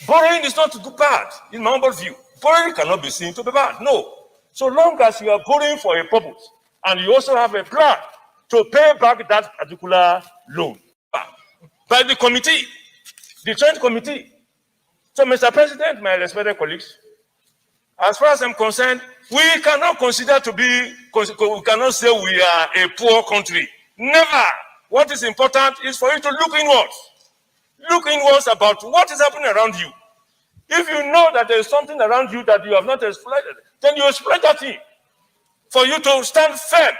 Borrowing is not bad, in my humble view. Borrowing cannot be seen to be bad, no. So long as you are borrowing for a purpose, and you also have a plan to pay back that particular loan by the committee, the Joint Committee. So, Mr. President, my respected colleagues, as far as I'm concerned, we cannot we cannot say we are a poor country. Never. What is important is for you to look inwards. Look inwards about what is happening around you. If you know that there is something around you that you have not exploited, then you exploit that thing. for you to stand firm.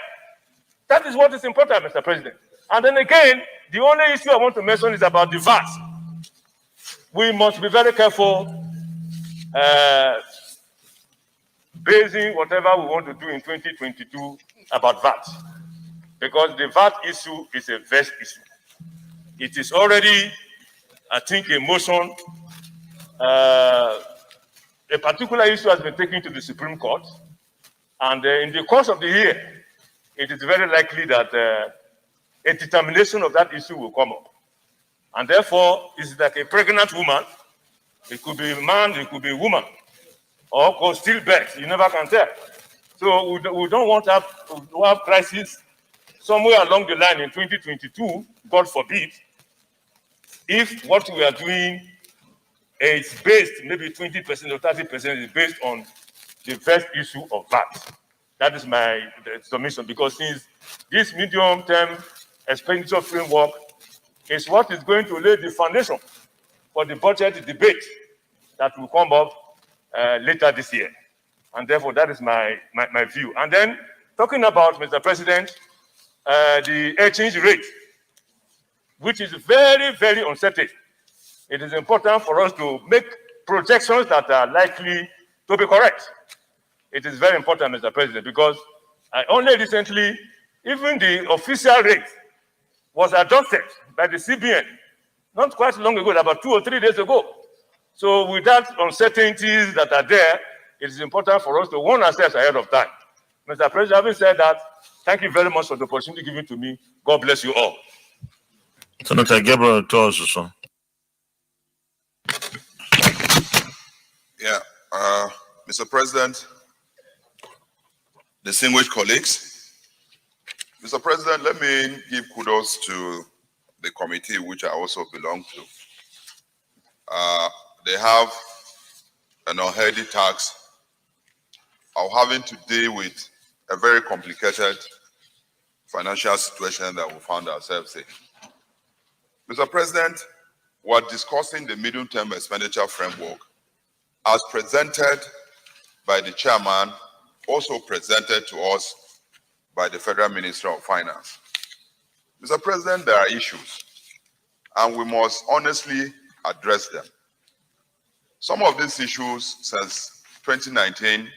That is what is important, Mr. President. And then again, the only issue I want to mention is about the VAT. We must be very careful basing whatever we want to do in 2022 about VAT. Because the VAT issue is a vexed issue. It is already, I think, a motion. A particular issue has been taken to the Supreme Court. And in the course of the year, it is very likely that a determination of that issue will come up. And therefore, it's like a pregnant woman. It could be a man, it could be a woman, or could still birth. You never can tell. So we don't want to have crisis somewhere along the line in 2022, God forbid, if what we are doing is based, maybe 20% or 30% is based on the first issue of VAT. That is my submission, because since this medium-term expenditure framework is what is going to lay the foundation for the budget debate that will come up later this year. And therefore, that is my view. And then, talking about, Mr. President, the exchange rate, which is very, very uncertain. It is important for us to make projections that are likely to be correct. It is very important, Mr. President, because only recently, even the official rate was adopted by the CBN, not quite long ago, about 2 or 3 days ago. So with that uncertainties that are there, it is important for us to warn ourselves ahead of time. Mr. President, having said that, thank you very much for the opportunity given to me. God bless you all. Senator Gabriel Tosuso. Yeah, Mr. President, distinguished colleagues, Mr. President, let me give kudos to the committee which I also belong to. They have an unhealthy task of having to deal with a very complicated financial situation that we found ourselves in. Mr. President, we're discussing the medium-term expenditure framework as presented by the chairman, also presented to us by the Federal Minister of Finance. Mr. President, there are issues, and we must honestly address them. Some of these issues since 2019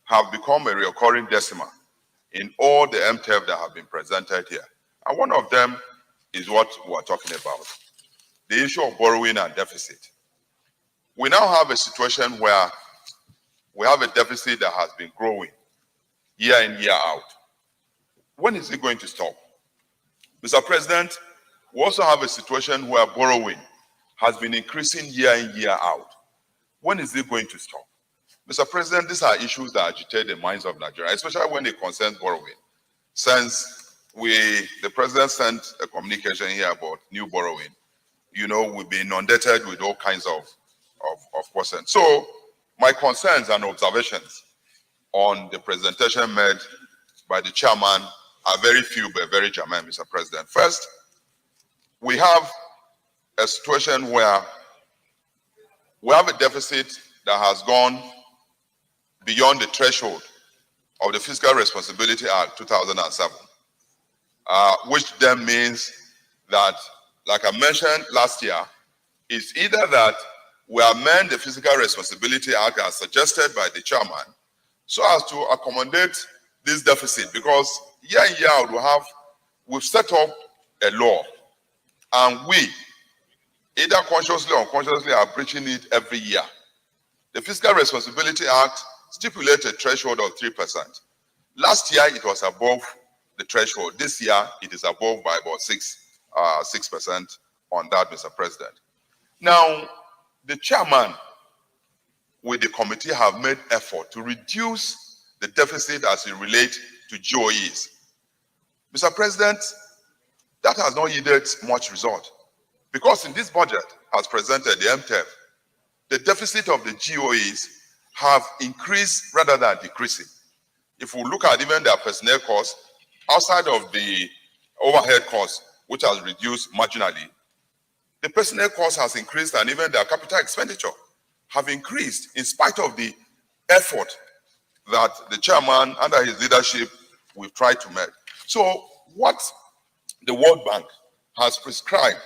have become a recurring decimal in all the MTEF that have been presented here. And one of them is what we're talking about, the issue of borrowing and deficit. We now have a situation where we have a deficit that has been growing year in, year out. When is it going to stop? Mr. President, we also have a situation where borrowing has been increasing year in, year out. When is it going to stop? Mr. President, these are issues that agitate the minds of Nigeria, especially when it concerns borrowing. Since the president sent a communication here about new borrowing, you know, we've been inundated with all kinds of questions. So my concerns and observations on the presentation made by the chairman are very few but very germane, Mr. President. First, we have a situation where we have a deficit that has gone beyond the threshold of the Fiscal Responsibility Act 2007, which then means that, like I mentioned last year, it's either that we amend the Fiscal Responsibility Act as suggested by the chairman so as to accommodate this deficit, because year in, year out we've set up a law, and we, either consciously or unconsciously, are breaching it every year. The Fiscal Responsibility Act stipulates a threshold of 3%. Last year, it was above the threshold. This year, it is above by about 6% on that, Mr. President. Now, the chairman with the committee have made effort to reduce the deficit as it relates to GOEs. Mr. President, that has not yielded much result, because in this budget, as presented, the MTEF, the deficit of the GOEs have increased rather than decreasing. If we look at even their personnel costs, outside of the overhead costs, which has reduced marginally, the personnel cost has increased, and even their capital expenditure have increased in spite of the effort that the chairman, under his leadership, we've tried to make. So what the World Bank has prescribed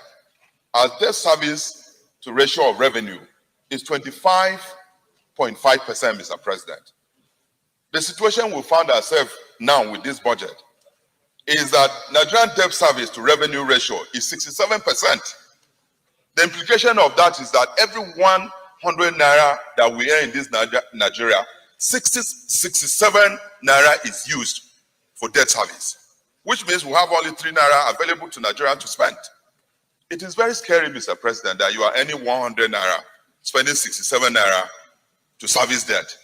as debt service to ratio of revenue is 25.5%, Mr. President. The situation we found ourselves now with this budget is that Nigerian debt service to revenue ratio is 67%. The implication of that is that every 100 naira that we earn in this Nigeria, 67 naira is used for debt service, which means we have only 3 naira available to Nigerians to spend. It is very scary, Mr. President, that you are earning 100 naira, spending 67 naira to service debt.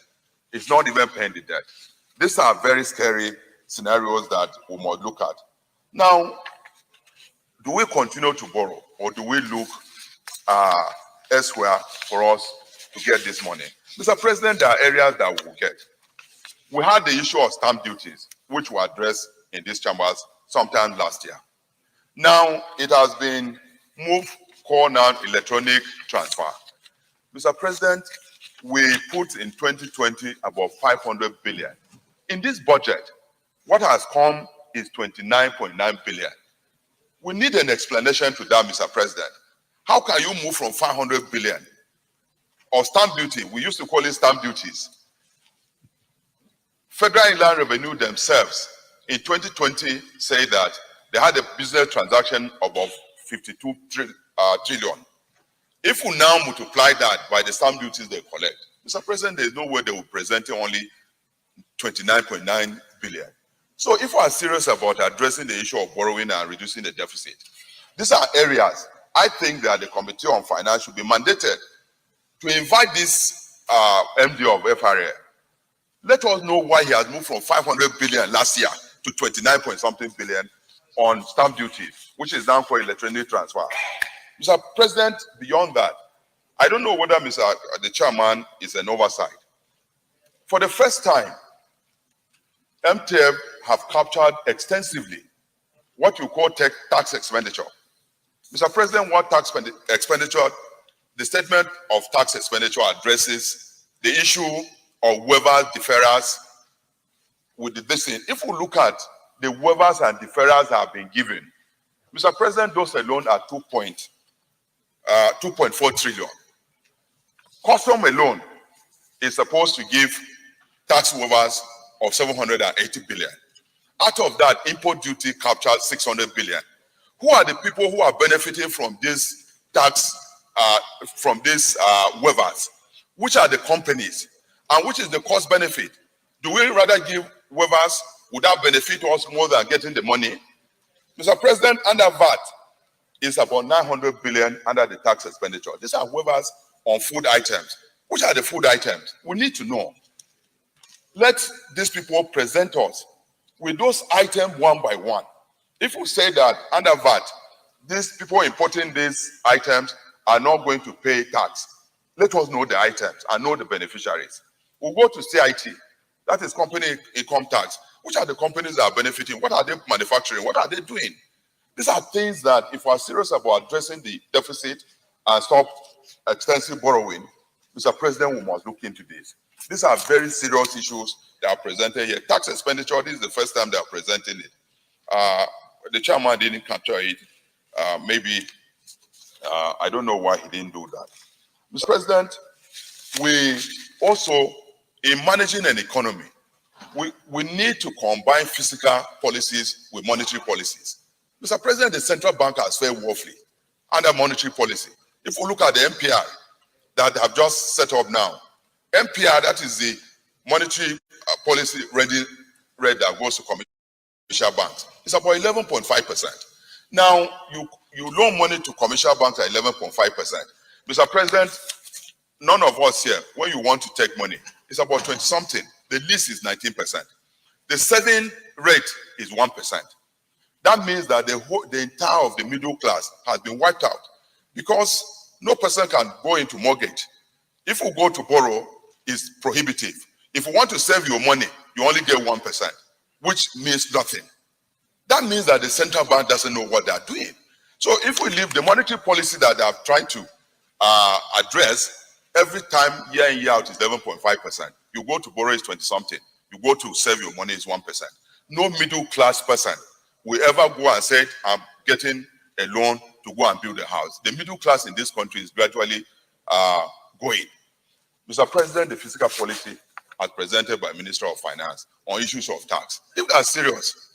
It's not even paying the debt. These are very scary scenarios that we must look at. Now, do we continue to borrow, or do we look elsewhere for us to get this money? Mr. President, there are areas that we will get. We had the issue of stamp duties, which were addressed in these chambers sometime last year. Now, it has been moved, called now electronic transfer. Mr. President, we put in 2020 about 500 billion. In this budget, what has come is 29.9 billion. We need an explanation to that, Mr. President. How can you move from 500 billion of stamp duty? We used to call it stamp duties. Federal Inland Revenue themselves in 2020 say that they had a business transaction above 52 trillion. If we now multiply that by the stamp duties they collect, Mr. President, there is no way they will present only 29.9 billion. So if we are serious about addressing the issue of borrowing and reducing the deficit, these are areas I think that the Committee on Finance should be mandated to invite this MD of FRA. Let us know why he has moved from 500 billion last year to 29 point something billion on stamp duty, which is now for electronic transfer. Mr. President, beyond that, I don't know whether the chairman is an oversight. For the first time, MTF have captured extensively what you call tax expenditure. Mr. President, what tax expenditure? The statement of tax expenditure addresses the issue of waivers, deferrals with this thing. If we look at the waivers and deferrals that have been given, Mr. President, those alone are 2.4 trillion. Custom alone is supposed to give tax waivers of 780 billion. Out of that, import duty captured 600 billion. Who are the people who are benefiting from this tax, from these waivers? Which are the companies? And which is the cost benefit? Do we rather give waivers? Would that benefit us more than getting the money? Mr. President, under VAT is about 900 billion under the tax expenditure. These are waivers on food items. Which are the food items? We need to know. Let these people present us with those items one by one. If we say that under VAT, these people importing these items are not going to pay tax, let us know the items and know the beneficiaries. We'll go to CIT, that is company income tax. Which are the companies that are benefiting? What are they manufacturing? What are they doing? These are things that if we are serious about addressing the deficit and stop extensive borrowing, Mr. President, we must look into this. These are very serious issues that are presented here. Tax expenditure, this is the first time they are presenting it. The chairman didn't capture it. I don't know why he didn't do that. Mr. President, we also, in managing an economy, we need to combine fiscal policies with monetary policies. Mr. President, the central bank has fared woefully under monetary policy. If we look at the MPR that they have just set up now, MPR, that is the monetary policy rate that goes to commercial banks. It's about 11.5%. Now, you loan money to commercial banks at 11.5%. Mr. President, none of us here, when you want to take money, it's about 20-something. The least is 19%. The saving rate is 1%. That means that the entire of the middle class has been wiped out because no person can go into mortgage. If we go to borrow, it's prohibitive. If you want to save your money, you only get 1%, which means nothing. That means that the central bank doesn't know what they're doing. So if we leave the monetary policy that they are trying to address, every time year in, year out is 11.5%. You go to borrow is 20 something. You go to save your money is 1%. No middle class person will ever go and say, I'm getting a loan to go and build a house. The middle class in this country is gradually going. Mr. President, the fiscal policy as presented by Minister of Finance on issues of tax, if that's serious,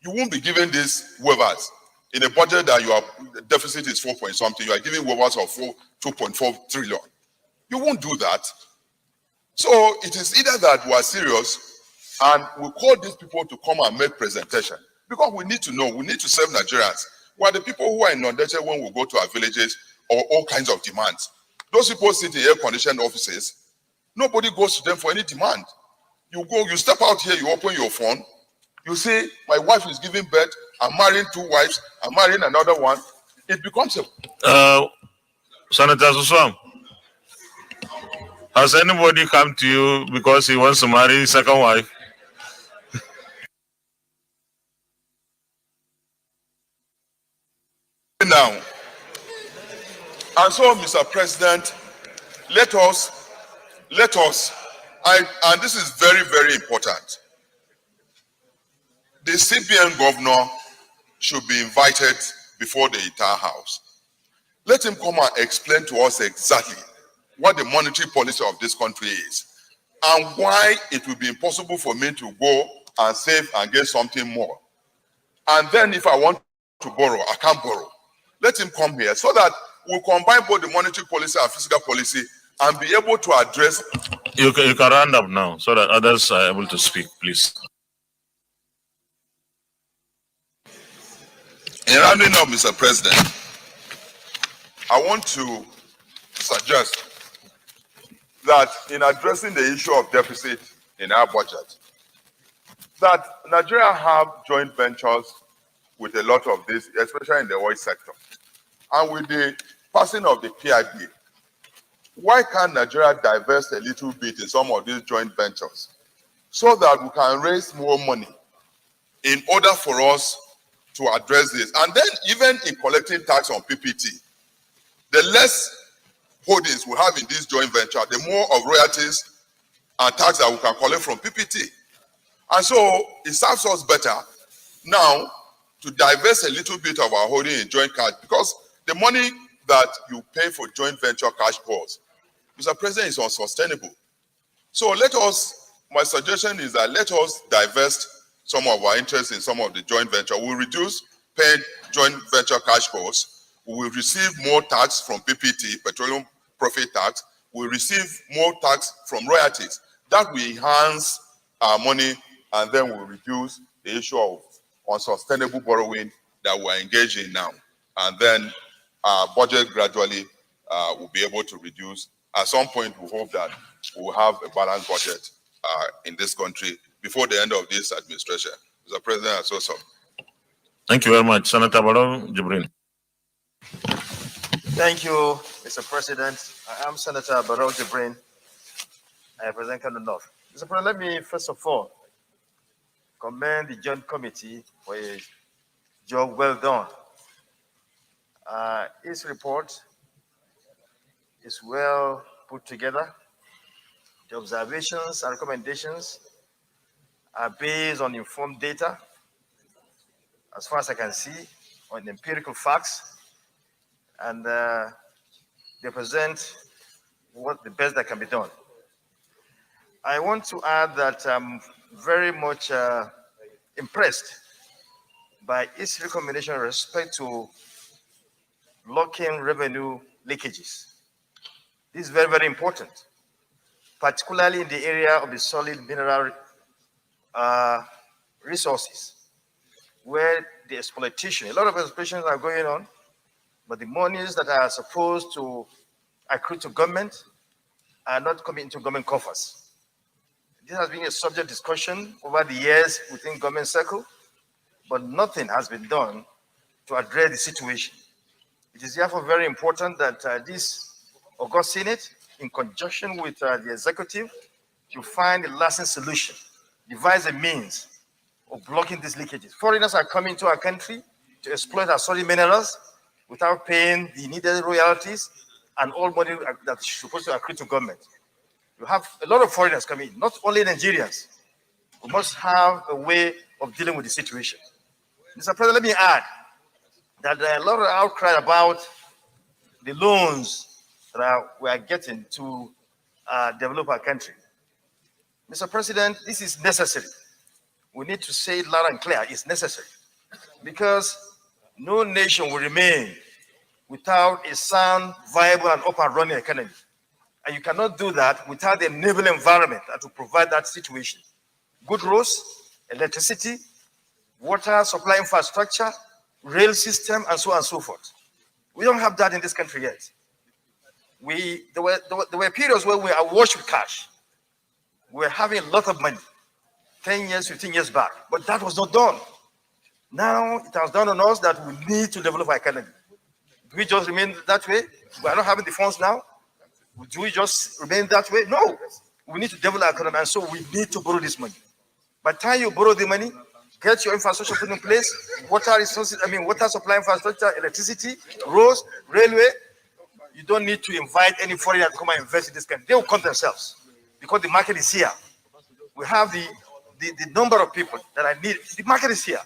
you won't be giving these waivers in a budget that your deficit is 4 point something. You are giving waivers of 2.4 trillion. You won't do that. So it is either that we are serious and we call these people to come and make presentation, because we need to know, we need to serve Nigerians. We are the people who are inundated when we go to our villages or all kinds of demands. Those people sit in air-conditioned offices. Nobody goes to them for any demand. You go, you step out here, you open your phone, you say, my wife is giving birth, I'm marrying 2 wives, I'm marrying another one. It becomes a... Senator Suswam, has anybody come to you because he wants to marry his second wife? Now, and so, Mr. President, let us, and this is very, very important. The CBN governor should be invited before the entire house. Let him come and explain to us exactly what the monetary policy of this country is and why it will be impossible for me to go and save and get something more. And then if I want to borrow, I can't borrow. Let him come here so that we'll combine both the monetary policy and fiscal policy and be able to address. You can round up now so that others are able to speak, please. In rounding up, Mr. President, I want to suggest that in addressing the issue of deficit in our budget, that Nigeria have joint ventures with a lot of this, especially in the oil sector. And with the passing of the PIB, why can't Nigeria divest a little bit in some of these joint ventures so that we can raise more money in order for us to address this? And then even in collecting tax on PPT, the less holdings we have in this joint venture, the more of royalties and tax that we can collect from PPT. And so it serves us better now to divest a little bit of our holding in joint cash, because the money that you pay for joint venture cash calls, Mr. President, is unsustainable. So let us, my suggestion is that let us divest some of our interests in some of the joint venture. We'll reduce paid joint venture cash calls. We will receive more tax from PPT, petroleum profit tax. We'll receive more tax from royalties. That will enhance our money, and then we'll reduce the issue of unsustainable borrowing that we're engaged in now. And then our budget gradually will be able to reduce. At some point, we hope that we'll have a balanced budget in this country before the end of this administration. Mr. President, that's also. Thank you very much. Senator Barrow Jibrin. Thank you, Mr. President. I am Senator Barrow Jibrin. I represent Kano North. Mr. President, let me first of all commend the Joint Committee for a job well done. Its report is well put together. The observations and recommendations are based on informed data, as far as I can see, on empirical facts, and they present what the best that can be done. I want to add that I'm very much impressed by its recommendation with respect to locking revenue leakages. This is very, very important, particularly in the area of the solid mineral resources, where the exploitation, a lot of exploitations are going on, but the monies that are supposed to accrue to government are not coming into government coffers. This has been a subject discussion over the years within government circle, but nothing has been done to address the situation. It is therefore very important that this August Senate, in conjunction with the executive, to find a lasting solution, devise a means of blocking these leakages. Foreigners are coming to our country to exploit our solid minerals without paying the needed royalties and all money that's supposed to accrue to government. You have a lot of foreigners coming in, not only Nigerians. We must have a way of dealing with the situation. Mr. President, let me add that there are a lot of outcry about the loans that we are getting to develop our country. Mr. President, this is necessary. We need to say it loud and clear, it's necessary. Because no nation will remain without a sound, viable, and up and running economy. And you cannot do that without the enabling environment that will provide that situation. Good roads, electricity, water supply infrastructure, rail system, and so on and so forth. We don't have that in this country yet. There were periods where we are awash with cash. We were having a lot of money, 10 years, 15 years back, but that was not done. Now it has done on us that we need to develop our economy. Do we just remain that way? We are not having the funds now. Do we just remain that way? No. We need to develop our economy, and so we need to borrow this money. By the time you borrow the money, get your infrastructure put in place, water resources, water supply infrastructure, electricity, roads, railway. You don't need to invite any foreigner to come and invest in this country. They will come themselves because the market is here. We have the number of people that I need. The market is here.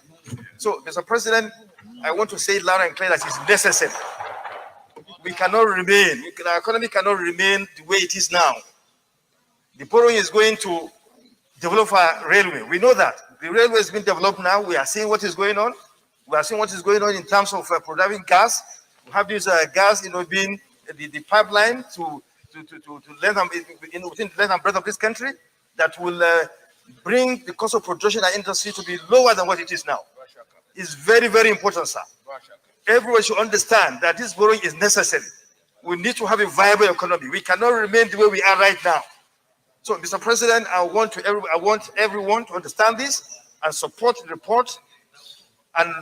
So, Mr. President, I want to say it loud and clear that it's necessary. We cannot remain, our economy cannot remain the way it is now. The borrowing is going to develop our railway. We know that. The railway is being developed now. We are seeing what is going on. We are seeing what is going on in terms of producing gas. We have this gas, being the pipeline to within the length and breadth of this country that will bring the cost of production and industry to be lower than what it is now. It's very, very important, sir. Everyone should understand that this borrowing is necessary. We need to have a viable economy. We cannot remain the way we are right now. So, Mr. President, I want everyone to understand this and support the report and,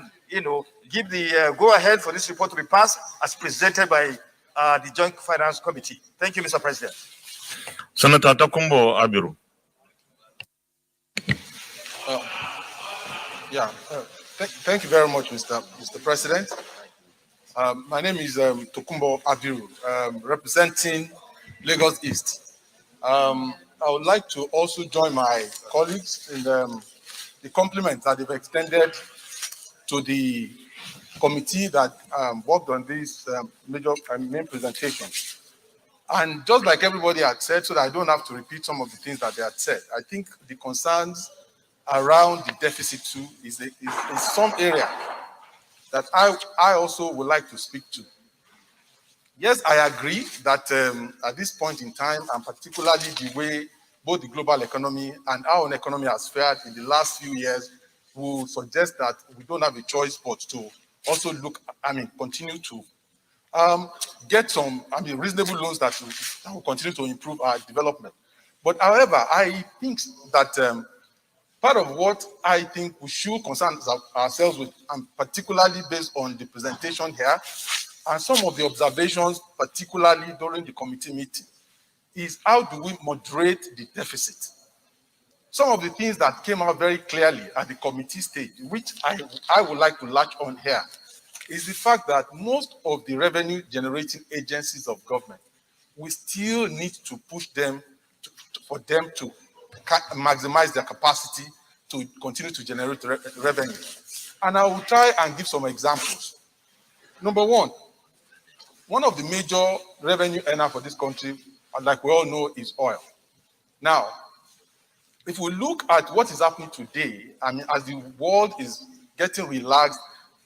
give the go-ahead for this report to be passed as presented by the Joint Finance Committee. Thank you, Mr. President. Senator Takumbo Abiru. Thank you very much, Mr. President. My name is Tokumbo Abiru, representing Lagos East. I would like to also join my colleagues in the compliment that they've extended to the committee that worked on this main presentation. And just like everybody had said, so that I don't have to repeat some of the things that they had said, I think the concerns around the deficit too is some area that I also would like to speak to. Yes, I agree that at this point in time, and particularly the way both the global economy and our own economy has fared in the last few years, will suggest that we don't have a choice but to also continue to get some, reasonable loans that will continue to improve our development. But however, I think that part of what I think we should concern ourselves with, and particularly based on the presentation here, and some of the observations, particularly during the committee meeting, is how do we moderate the deficit? Some of the things that came out very clearly at the committee stage, which I would like to latch on here, is the fact that most of the revenue-generating agencies of government, we still need to push them for them to maximize their capacity to continue to generate revenue. And I will try and give some examples. Number one of the major revenue earners for this country, like we all know, is oil. Now, if we look at what is happening today, as the world is getting relaxed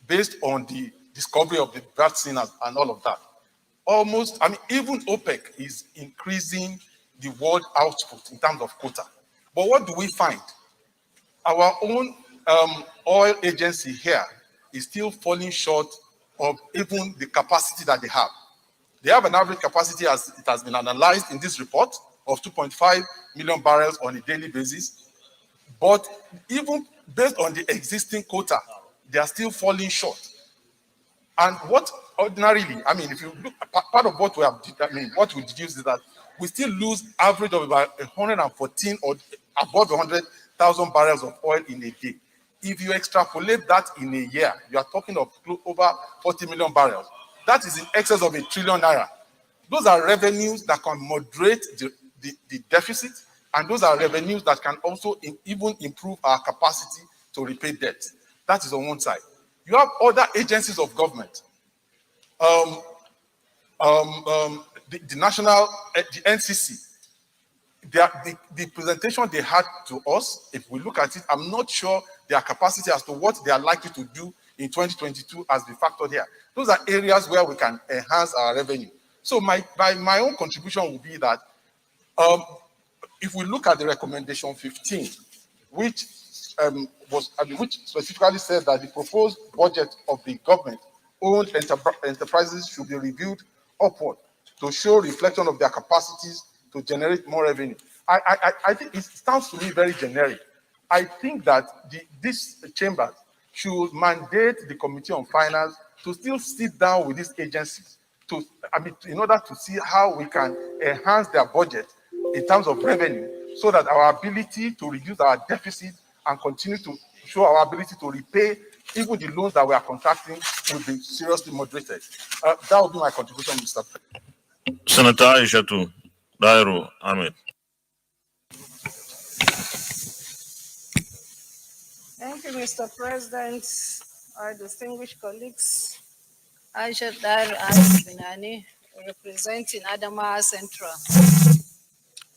based on the discovery of the vaccine and all of that, even OPEC is increasing the world output in terms of quota. But what do we find? Our own oil agency here is still falling short of even the capacity that they have. They have an average capacity, as it has been analyzed in this report, of 2.5 million barrels on a daily basis. But even based on the existing quota, they are still falling short. And what ordinarily, if you look, part of what what we deduce is that we still lose average of about 114 or above 100,000 barrels of oil in a day. If you extrapolate that in a year, you are talking of over 40 million barrels. That is in excess of ₦1 trillion. Those are revenues that can moderate the deficit, and those are revenues that can also even improve our capacity to repay debt. That is on one side. You have other agencies of government. The national, the NCC, the presentation they had to us, if we look at it, I'm not sure their capacity as to what they are likely to do in 2022 has been factored here. Those are areas where we can enhance our revenue. So my own contribution would be that if we look at the recommendation 15, which which specifically said that the proposed budget of the government-owned enterprises should be reviewed upward to show reflection of their capacities to generate more revenue. I think it sounds to me very generic. I think that this chamber should mandate the Committee on Finance to still sit down with these agencies in order to see how we can enhance their budget in terms of revenue, so that our ability to reduce our deficit and continue to show our ability to repay even the loans that we are contracting will be seriously moderated. That would be my contribution, Mr. President. Senator Aishatu Dairo Ahmed. Thank you, Mr. President, our distinguished colleagues. Aisha Dairo Ahmed Binani, representing Adamawa Central.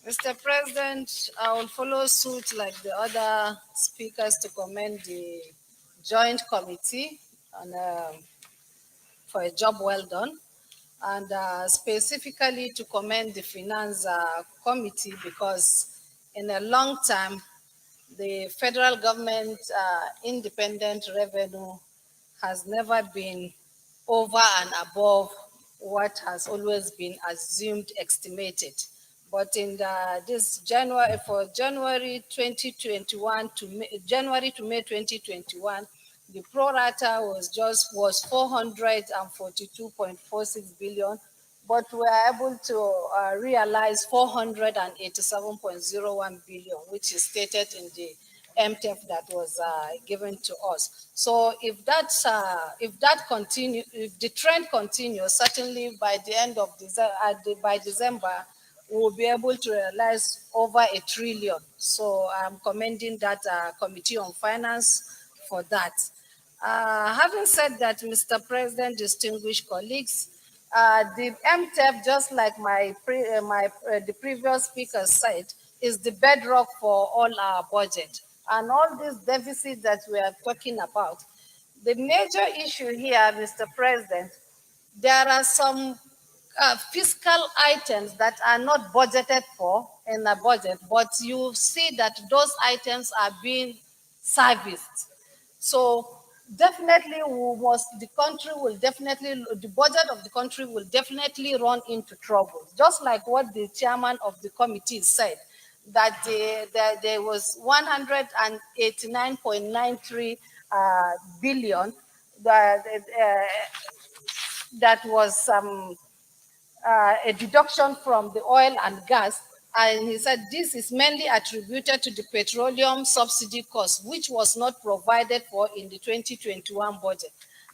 Mr. President, I will follow suit like the other speakers to commend the Joint Committee for a job well done, and specifically to commend the Finance Committee, because in a long time, the federal government independent revenue has never been over and above what has always been assumed estimated. But in this January, for January 2021 to January to May 2021, the pro rata was 442.46 billion, but we are able to realize 487.01 billion, which is stated in the MTF that was given to us. So if the trend continues, certainly by the end of by December, we will be able to realize over 1 trillion. So I'm commending that Committee on Finance for that. Having said that, Mr. President, distinguished colleagues, the MTF, just like the previous speaker said, is the bedrock for all our budget. And all this deficit that we are talking about, the major issue here, Mr. President, there are some fiscal items that are not budgeted for in the budget, but you see that those items are being serviced. So definitely the budget of the country will definitely run into trouble. Just like what the chairman of the committee said, that there was 189.93 billion that was a deduction from the oil and gas. And he said this is mainly attributed to the petroleum subsidy cost, which was not provided for in the 2021 budget.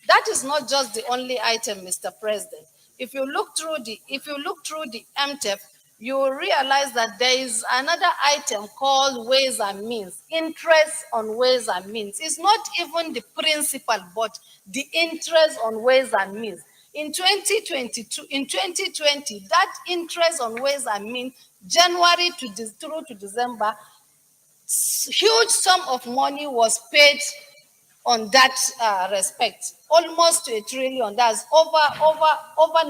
That is not just the only item, Mr. President. If you look through the MTF, you will realize that there is another item called ways and means, interest on ways and means. It's not even the principal, but the interest on ways and means. In 2020, that interest on ways and means, January through to December, huge sum of money was paid on that respect, almost to 1 trillion. That's over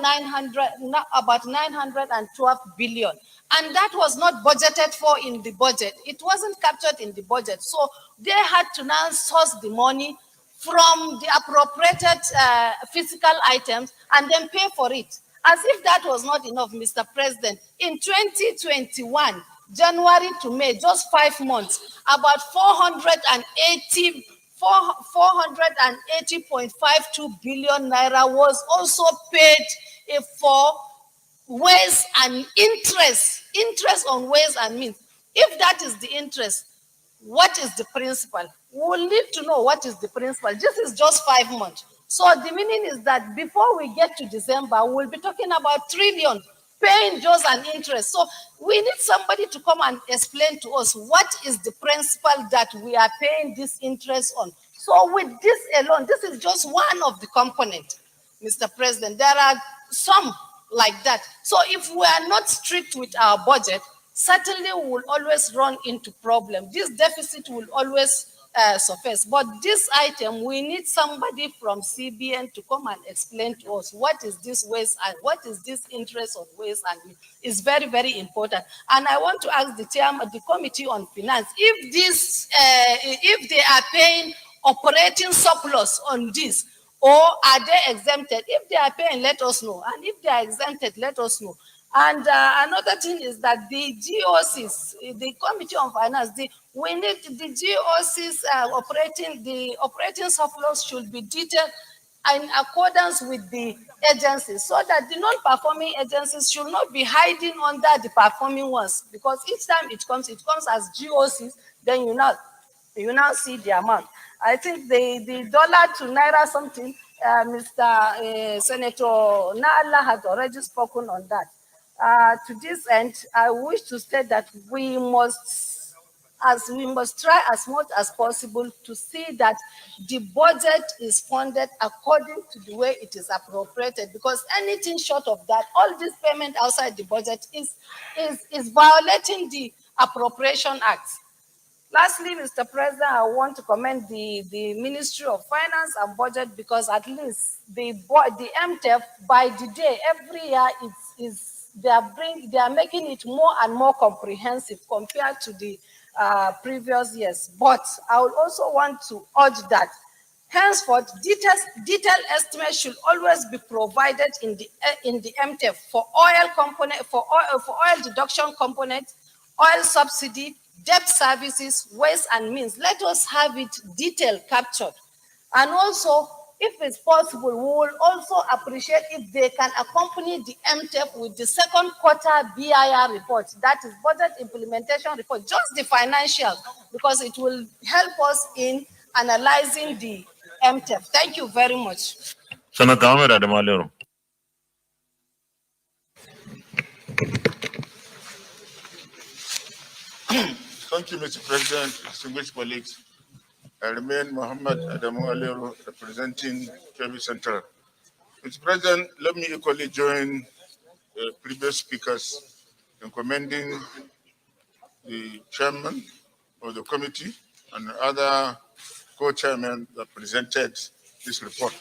912 billion. And that was not budgeted for in the budget. It wasn't captured in the budget. So they had to now source the money from the appropriated physical items and then pay for it. As if that was not enough, Mr. President, in 2021, January to May, just 5 months, about 480.52 billion naira was also paid for ways and interest on ways and means. If that is the interest, what is the principal? We will need to know what is the principal. This is just 5 months. So the meaning is that before we get to December, we'll be talking about trillions paying just an interest. So we need somebody to come and explain to us what is the principle that we are paying this interest on. So with this alone, this is just one of the components, Mr. President. There are some like that. So if we are not strict with our budget, certainly we will always run into problems. This deficit will always surface. But this item, we need somebody from CBN to come and explain to us what is this waste and what is this interest on waste, and it's very, very important. And I want to ask the chairman of the Committee on Finance, if this, if they are paying operating surplus on this, or are they exempted? If they are paying, let us know. And if they are exempted, let us know. And another thing is that the GOCs, the Committee on Finance, we need the GOCs the operating surplus should be detailed in accordance with the agencies, so that the non-performing agencies should not be hiding under the performing ones, because each time it comes as GOCs, then you now see the amount. I think the dollar to naira something, Mr. Senator Nala has already spoken on that. To this end, I wish to state that we must try as much as possible to see that the budget is funded according to the way it is appropriated, because anything short of that, all this payment outside the budget is violating the Appropriation Act. Lastly, Mr. President, I want to commend the Ministry of Finance and Budget, because at least the MTF, by the day, every year, they are making it more and more comprehensive compared to the previous years. But I would also want to urge that henceforth, detailed estimates should always be provided in the MTF for oil component, for oil deduction component, oil subsidy, debt services, ways and means. Let us have it detailed captured. And also, if it's possible, we will also appreciate if they can accompany the MTF with the second quarter BIR report, that is budget implementation report, just the financial, because it will help us in analyzing the MTF. Thank you very much. Senator Ahmed Ademalero. Thank you, Mr. President, distinguished colleagues. I remain Muhammad Adamu Alero, representing Kebbi Central. Mr. President, let me equally join the previous speakers in commending the chairman of the committee and other co-chairmen that presented this report.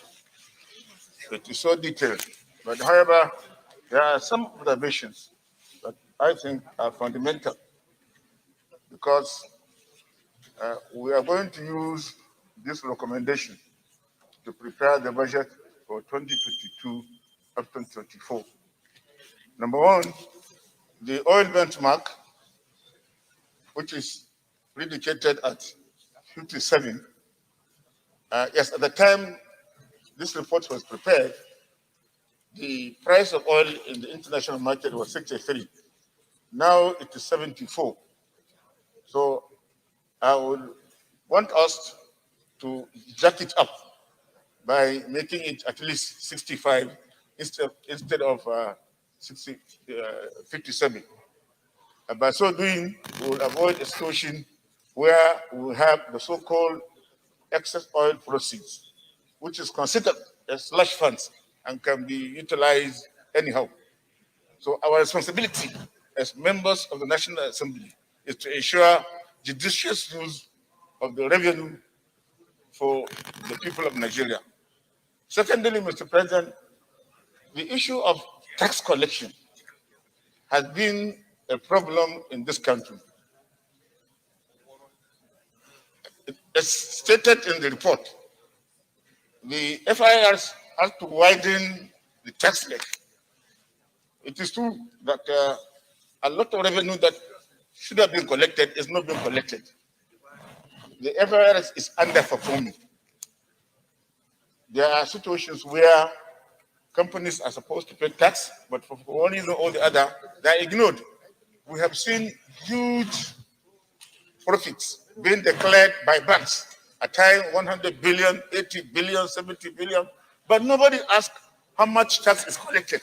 It is so detailed, but however, there are some observations that I think are fundamental, because we are going to use this recommendation to prepare the budget for 2022 up to 2024. Number one, the oil benchmark, which is predicated at 57. Yes, at the time this report was prepared, the price of oil in the international market was 63. Now it is 74. So I would want us to jack it up by making it at least 65 instead of 57. By so doing, we will avoid extortion, where we have the so-called excess oil proceeds, which is considered as slush funds and can be utilized anyhow. So our responsibility as members of the National Assembly is to ensure judicious use of the revenue for the people of Nigeria. Secondly, Mr. President, the issue of tax collection has been a problem in this country. As stated in the report, the FIRs have to widen the tax lake. It is true that a lot of revenue that should have been collected is not being collected. The FIRs is underperforming. There are situations where companies are supposed to pay tax, but for one reason or the other, they are ignored. We have seen huge profits being declared by banks, at times 100 billion, 80 billion, 70 billion, but nobody asks how much tax is collected.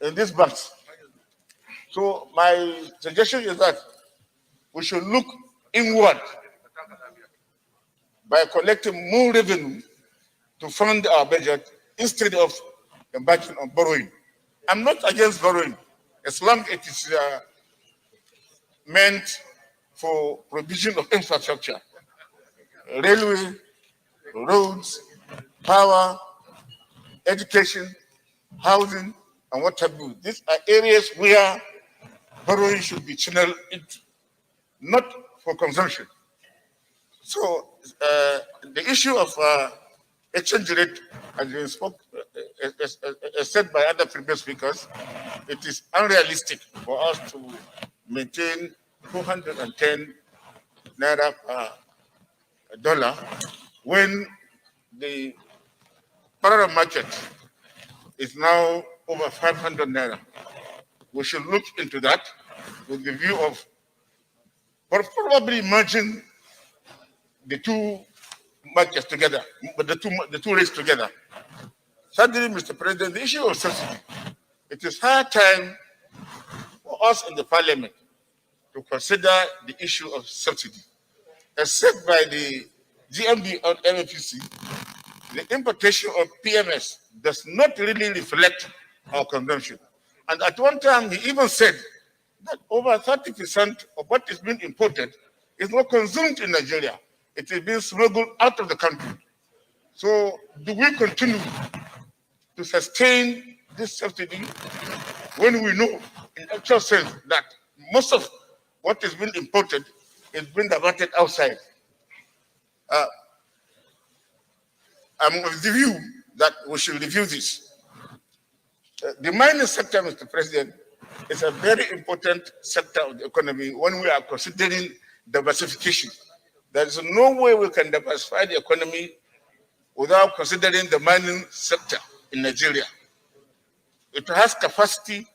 in these banks. So my suggestion is that we should look inward by collecting more revenue to fund our budget instead of embarking on borrowing. I'm not against borrowing as long as it is meant for provision of infrastructure, railway, roads, power, education, housing, and what have you. These are areas where borrowing should be channeled into, not for consumption. So the issue of exchange rate, as you spoke, as said by other previous speakers, it is unrealistic for us to maintain 210 naira per dollar when the parallel market is now over 500 naira. We should look into that with the view of probably merging the two markets together, but the two rates together. Thirdly, Mr. President, the issue of subsidy. It is high time for us in the parliament to consider the issue of subsidy. As said by the GMB on MFPC, the importation of PMS does not really reflect our consumption. And at one time, he even said that over 30% of what is being imported is not consumed in Nigeria. It is being smuggled out of the country. So do we continue to sustain this subsidy when we know in actual sense that most of what is being imported is being diverted outside? I'm of the view that we should review this. The mining sector, Mr. President, is a very important sector of the economy when we are considering diversification. There is no way we can diversify the economy without considering the mining sector in Nigeria. It has capacity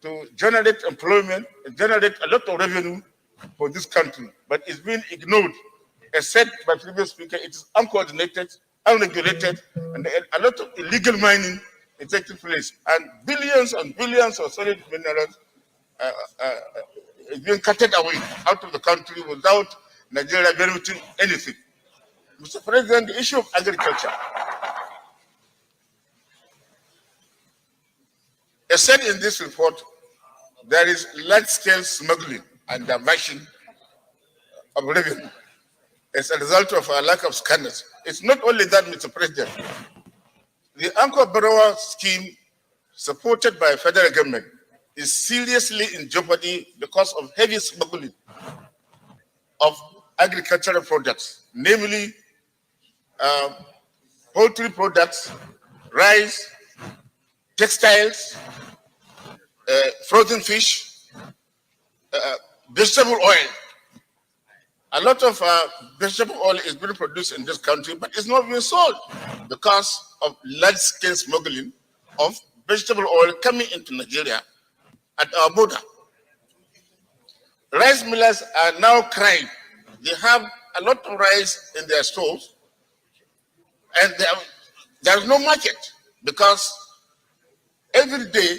to generate employment and generate a lot of revenue for this country, but it's been ignored. As said by previous speaker, it is uncoordinated, unregulated, and a lot of illegal mining is taking place. And billions of solid minerals is being carted away out of the country without Nigeria benefiting anything. Mr. President, the issue of agriculture. As said in this report, there is large-scale smuggling and diversion of revenue as a result of our lack of scanners. It's not only that, Mr. President. The anchor borrower scheme supported by federal government is seriously in jeopardy because of heavy smuggling of agricultural products, namely poultry products, rice, textiles, frozen fish, vegetable oil. A lot of vegetable oil is being produced in this country, but it's not being sold because of large-scale smuggling of vegetable oil coming into Nigeria at our border. Rice millers are now crying. They have a lot of rice in their stores, and there is no market because every day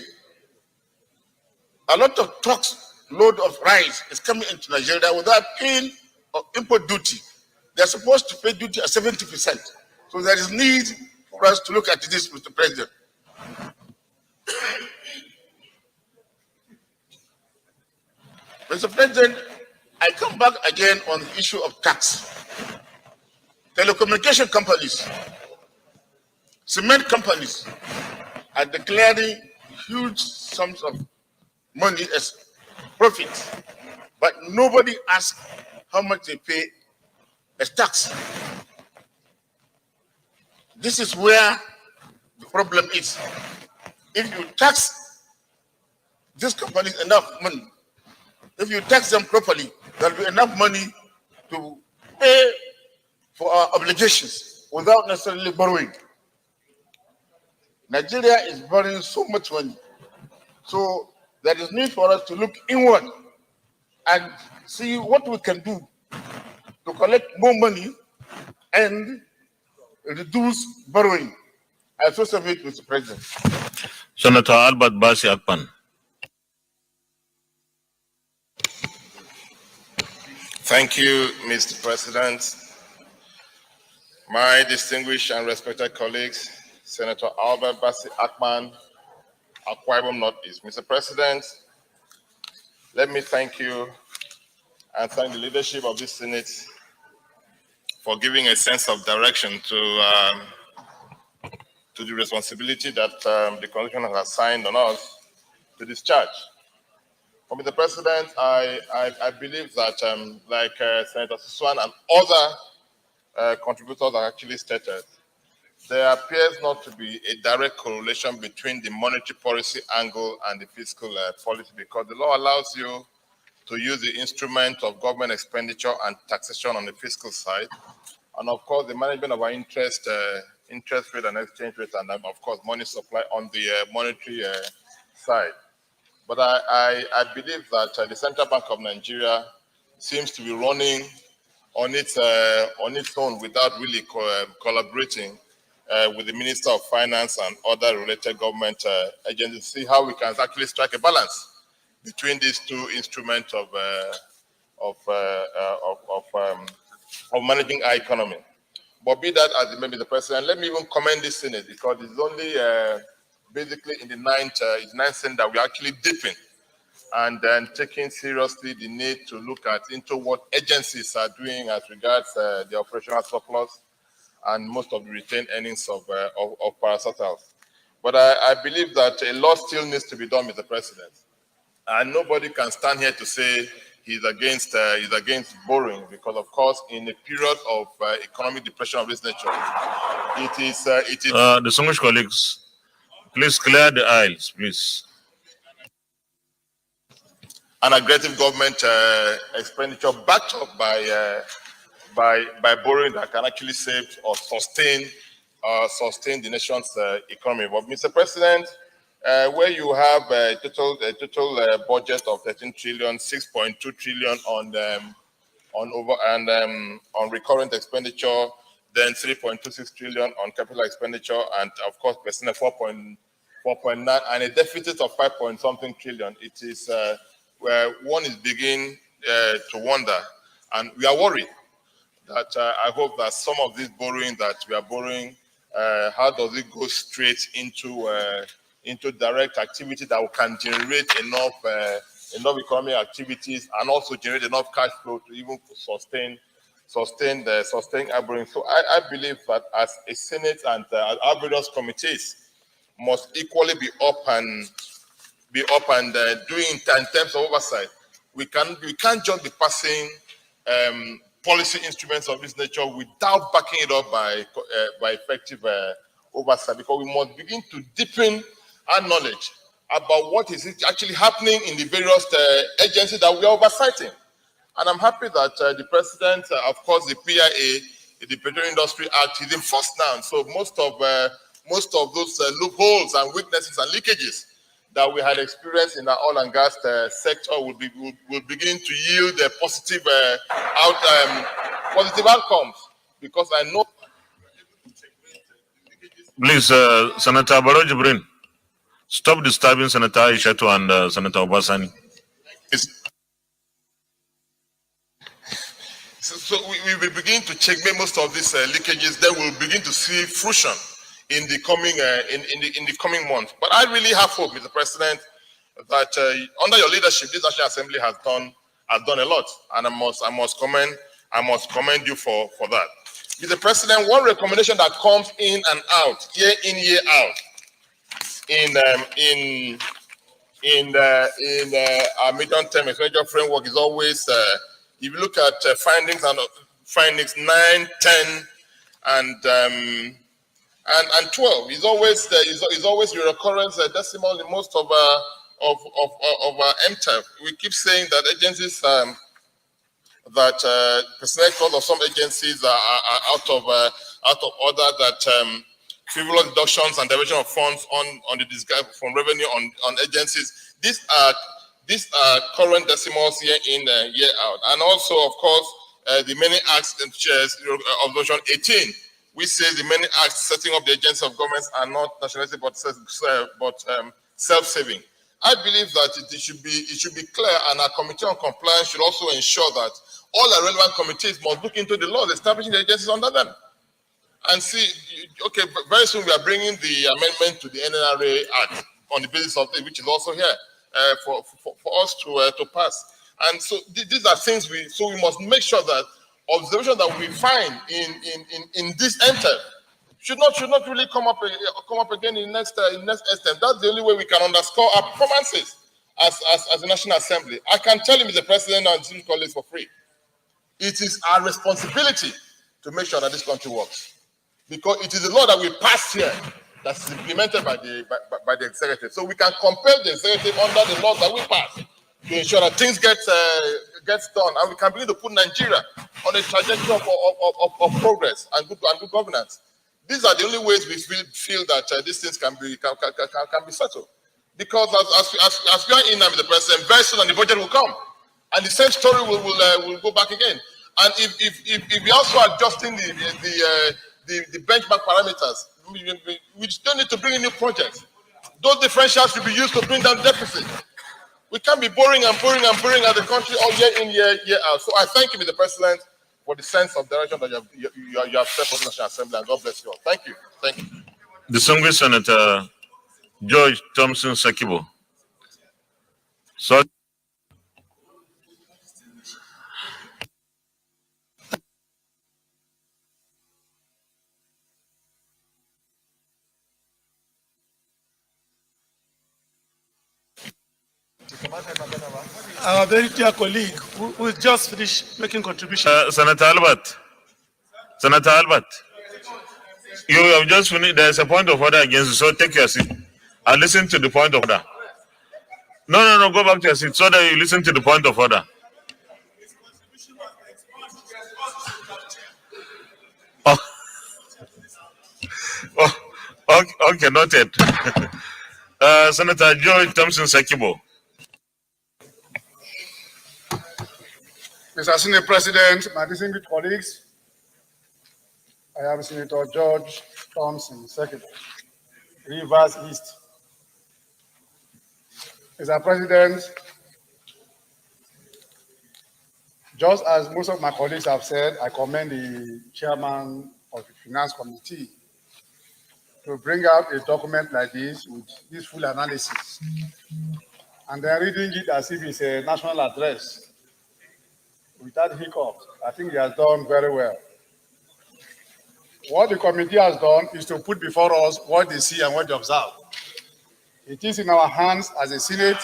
a lot of trucks load of rice is coming into Nigeria without paying import duty. They're supposed to pay duty at 70%. So there is need for us to look at this, Mr. President. Mr. President, I come back again on the issue of tax. Telecommunication companies, cement companies are declaring huge sums of money as profits, but nobody asks how much they pay as tax. This is where the problem is. If you tax these companies enough money, if you tax them properly, there'll be enough money to pay for our obligations without necessarily borrowing. Nigeria is borrowing so much money. So there is need for us to look inward and see what we can do to collect more money and reduce borrowing. I so submit, Mr. President. Senator Albert Basi Akpan. Thank you, Mr. President. My distinguished and respected colleagues, Senator Albert Basi Akpan, Akwa Ibom Northeast. Mr. President, let me thank you and thank the leadership of this Senate for giving a sense of direction to the responsibility that the Constitution has assigned on us to discharge. For Mr. President, I believe that, like Senator Suswan and other contributors have actually stated, there appears not to be a direct correlation between the monetary policy angle and the fiscal policy, because the law allows you to use the instrument of government expenditure and taxation on the fiscal side, and of course the management of our interest rate and exchange rate, and of course money supply on the monetary side. But I believe that the Central Bank of Nigeria seems to be running on its own without really collaborating with the Minister of Finance and other related government agencies to see how we can actually strike a balance between these two instruments of managing our economy. But be that as it may be, the President, let me even commend this Senate, because it's only basically in the ninth Senate that we're actually dipping and then taking seriously the need to look into what agencies are doing as regards the operational surplus and most of the retained earnings of parastatals. But I believe that a lot still needs to be done, Mr. President. And nobody can stand here to say he's against borrowing, because of course in a period of economic depression of this nature, it is Distinguished colleagues, please clear the aisles, please. An aggressive government expenditure backed up by borrowing that can actually save or sustain the nation's economy. But Mr. President, where you have a total budget of 13 trillion, 6.2 trillion on recurrent expenditure, then 3.26 trillion on capital expenditure, and of course, personnel 4.9, and a deficit of 5-point-something trillion. It is where one is beginning to wonder, and we are worried that I hope that some of this borrowing that we are borrowing, how does it go straight into direct activity that can generate enough economic activities and also generate enough cash flow to even sustain our borrowing. So I believe that as a Senate and our various committees must equally be up and doing in terms of oversight. We can't just be passing policy instruments of this nature without backing it up by effective oversight, because we must begin to deepen our knowledge about what is actually happening in the various agencies that we are oversighting. And I'm happy that the President, of course, the PIA, the Petroleum Industry Act, is in force now. So most of those loopholes and weaknesses and leakages that we had experienced in our oil and gas sector will begin to yield positive outcomes, because I know. Please, Senator Baro Jibrin, stop disturbing Senator Ishatu and Senator Obasani. So we will begin to checkmate most of these leakages. Then we'll begin to see fruition in the coming months. But I really have hope, Mr. President, that under your leadership, this National Assembly has done a lot, and I must commend you for that. Mr. President, one recommendation that comes in and out, year in, year out, in our medium-term expenditure framework is always, if you look at findings 9, 10, and 12, is always the recurrence decimal in most of our MTEF. We keep saying that agencies that personnel costs of some agencies are out of order, that frivolous deductions and diversion of funds on the disguise from revenue on agencies. These are current decimals year in, year out. And also, of course, the many acts and shares of version 18, we say the many acts setting up the agencies of governments are not nationalistic but self-saving. I believe that it should be clear, and our Committee on Compliance should also ensure that all our relevant committees must look into the laws establishing the agencies under them. And see, okay, very soon we are bringing the amendment to the NNRA Act on the basis of it, which is also here for us to pass. And so these are things we must make sure that observation that we find in this enter should not really come up again in next extent. That's the only way we can underscore our performances as a National Assembly. I can tell you, Mr. President and Chief colleagues, for free. It is our responsibility to make sure that this country works, because it is the law that we passed here that's implemented by the executive. So we can compel the executive under the laws that we pass to ensure that things gets done, and we can begin to put Nigeria on a trajectory of progress and good governance. These are the only ways we feel that these things can be settled. Because as we are in now with the president, very soon the budget will come, and the same story will go back again. And if we also are adjusting the benchmark parameters, we still need to bring in new projects. Those differentials should be used to bring down deficit. We can't be borrowing at the country all year in, year out. So I thank you, Mr. President, for the sense of direction that you have set for the National Assembly, and God bless you all. Thank you. Thank you. Distinguished Senator George Thompson Sakibo. So, our very dear colleague who just finished making contribution. Senator Albert, you have just finished. There is a point of order against you, so take your seat and listen to the point of order. No, go back to your seat so that you listen to the point of order. Okay, noted. Senator George Thompson Sakibo. Mr. Senate President, my distinguished colleagues, I am Senator George Thompson Sakibo, Rivers East. Mr. President, just as most of my colleagues have said, I commend the chairman of the Finance Committee to bring out a document like this with this full analysis, and then reading it as if it's a national address without hiccups. I think he has done very well. What the committee has done is to put before us what they see and what they observe. It is in our hands as a Senate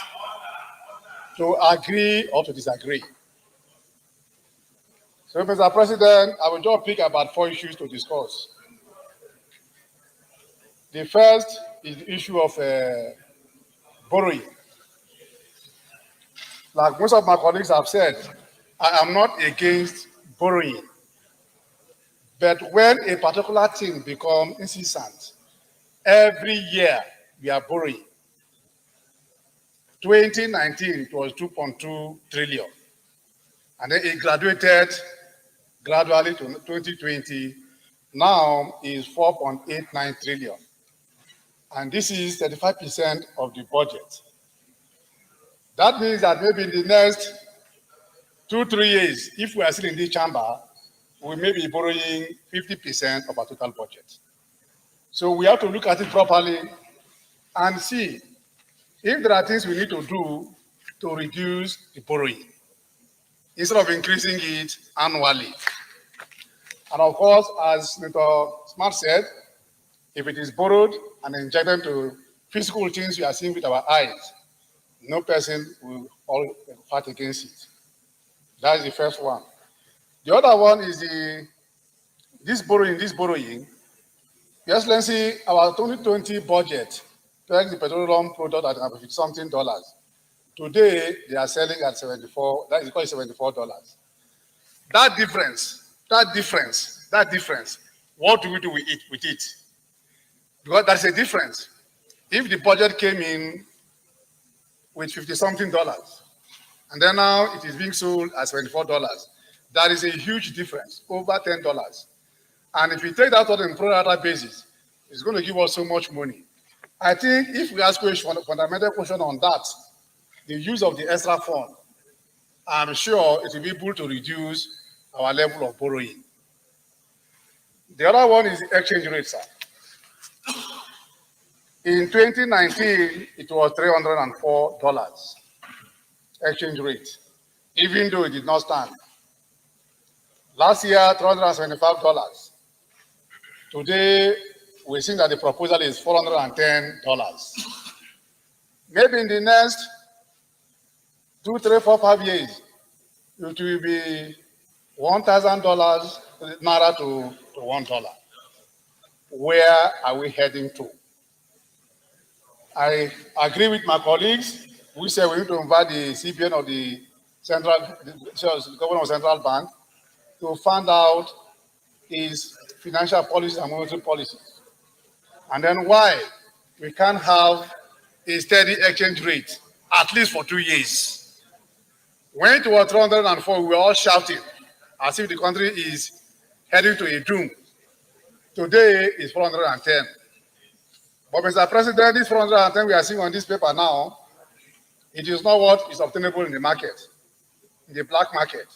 to agree or to disagree. So, Mr. President, I will just pick about 4 issues to discuss. The first is the issue of borrowing. Like most of my colleagues have said, I am not against borrowing. But when a particular thing becomes incessant, every year we are borrowing. 2019, it was 2.2 trillion. And then it graduated gradually to 2020. Now is 4.89 trillion. And this is 35% of the budget. That means that maybe in the next 2-3 years, if we are still in this chamber, we may be borrowing 50% of our total budget. So we have to look at it properly and see if there are things we need to do to reduce the borrowing instead of increasing it annually. And of course, as Senator Smart said, if it is borrowed and injected into physical things we are seeing with our eyes, no person will fight against it. That is the first one. The other one is this borrowing. Your Excellency, our 2020 budget pegs the petroleum product at about $50-something. Today, they are selling at $74. That is called $74. That difference, what do we do with it? Because that's a difference. If the budget came in with $50-something, and then now it is being sold at $74, that is a huge difference, over $10. And if we take that on a pro rata basis, it's going to give us so much money. I think if we ask a fundamental question on that, the use of the extra fund, I'm sure it will be able to reduce our level of borrowing. The other one is the exchange rate, sir. In 2019, it was $304 exchange rate, even though it did not stand. Last year, $375. Today, we're seeing that the proposal is $410. Maybe in the next 2, 3, 4, 5 years, it will be $1,000 naira to $1. Where are we heading to? I agree with my colleagues. We say we need to invite the CBN or the governor of Central Bank to find out his financial policies and monetary policies. And then why we can't have a steady exchange rate, at least for 2 years. When it was 304, we were all shouting as if the country is heading to a doom. Today is 410. But Mr. President, this 410 we are seeing on this paper now, it is not what is obtainable in the market, in the black market.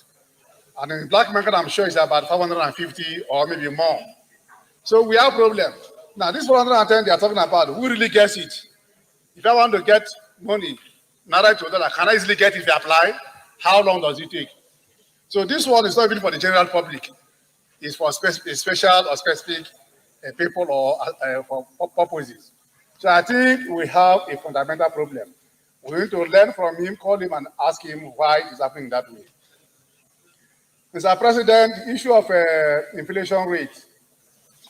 And in the black market, I'm sure it's about 550 or maybe more. So we have problems. Now, this 410 they are talking about, who really gets it? If I want to get money, naira to dollar, can I easily get it if I apply? How long does it take? So this one is not even for the general public. It's for special or specific people or for purposes. So I think we have a fundamental problem. We need to learn from him, call him and ask him why it is happening that way. Mr. President, the issue of inflation rate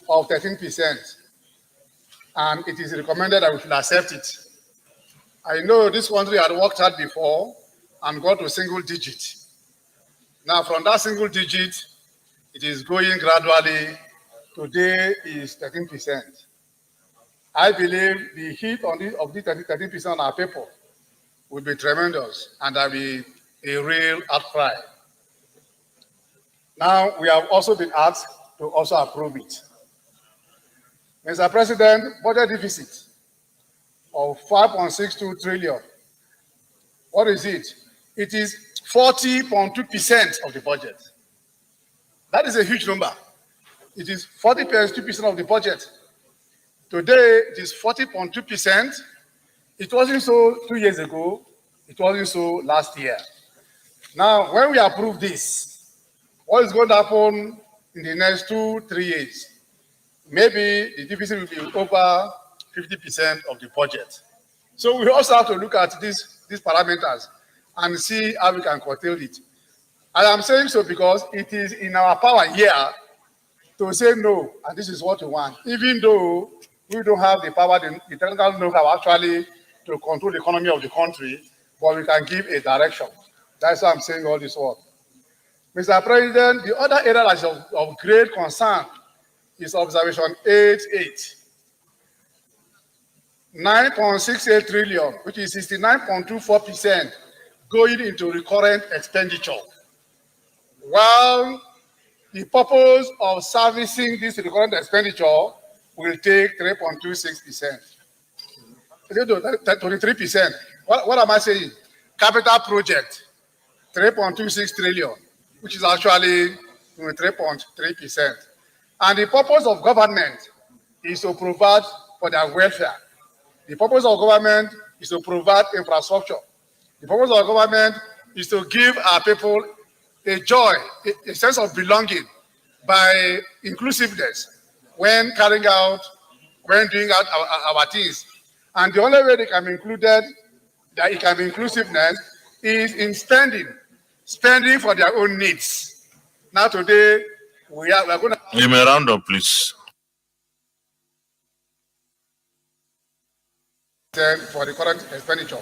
of 13%, and it is recommended that we should accept it. I know this country had worked hard before and got to single digit. Now from that single digit, it is going gradually. Today is 13%. I believe the hit on this, of this 13% on our people will be tremendous, and there will be a real outcry. Now, we have also been asked to also approve it. Mr. President, budget deficit of 5.62 trillion. What is it? It is 40.2% of the budget. That is a huge number. It is 40.2% of the budget. Today, it is 40.2%. It wasn't so 2 years ago. It wasn't so last year. Now, when we approve this, what is going to happen in the next 2-3 years? Maybe the deficit will be over 50% of the budget. So we also have to look at these parameters and see how we can curtail it. And I'm saying so because it is in our power here to say no, and this is what we want, even though we don't have the power, the technical know-how actually to control the economy of the country, but we can give a direction. That's why I'm saying all this work. Mr. President, the other area that is of great concern is observation 8.8. 9.68 trillion, which is 69.24% going into recurrent expenditure. While the purpose of servicing this recurrent expenditure will take 3.26%. 23%. What am I saying? Capital project, 3.26 trillion, which is actually 3.3%. And the purpose of government is to provide for their welfare. The purpose of government is to provide infrastructure. The purpose of government is to give our people a joy, a sense of belonging by inclusiveness when carrying out, when doing out our things. And the only way they can be included, that it can be inclusiveness, is in spending for their own needs. Now today, we are going to... You may round up, please. For the current expenditure.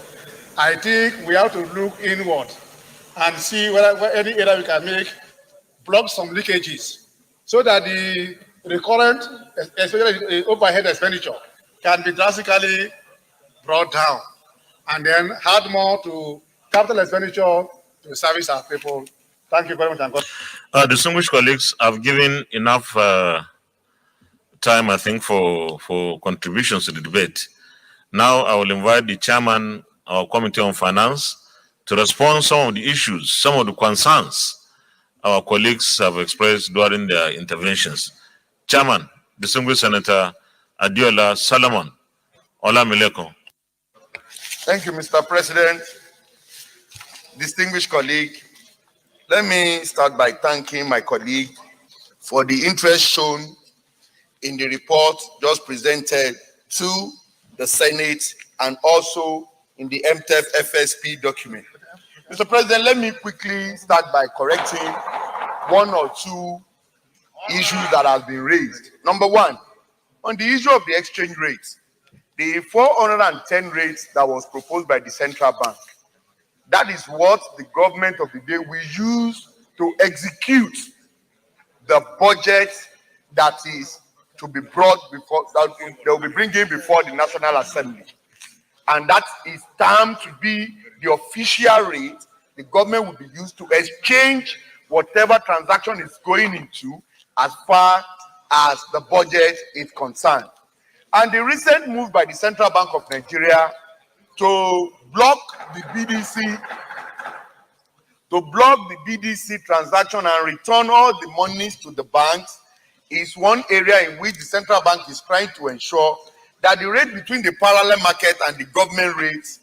I think we have to look inward and see whether any area we can make, block some leakages, so that the recurrent, especially the overhead expenditure, can be drastically brought down, and then add more to capital expenditure to service our people. Thank you very much. Distinguished colleagues, I've given enough time, I think, for contributions to the debate. Now I will invite the chairman of our Committee on Finance to respond to some of the issues, some of the concerns our colleagues have expressed during their interventions. Chairman, distinguished Senator Adiola Solomon Olamileko. Thank you, Mr. President. Distinguished colleague, let me start by thanking my colleague for the interest shown in the report just presented to the Senate and also in the MTF FSP document. Mr. President, let me quickly start by correcting one or two issues that have been raised. Number one, on the issue of the exchange rates, the 410 rates that was proposed by the central bank, that is what the government of the day will use to execute the budget that is to be brought before, that they will be bringing before the National Assembly. And that is termed to be the official rate the government will be used to exchange whatever transaction is going into as far as the budget is concerned. And the recent move by the Central Bank of Nigeria to block the BDC transaction and return all the monies to the banks is one area in which the central bank is trying to ensure that the rate between the parallel market and the government rates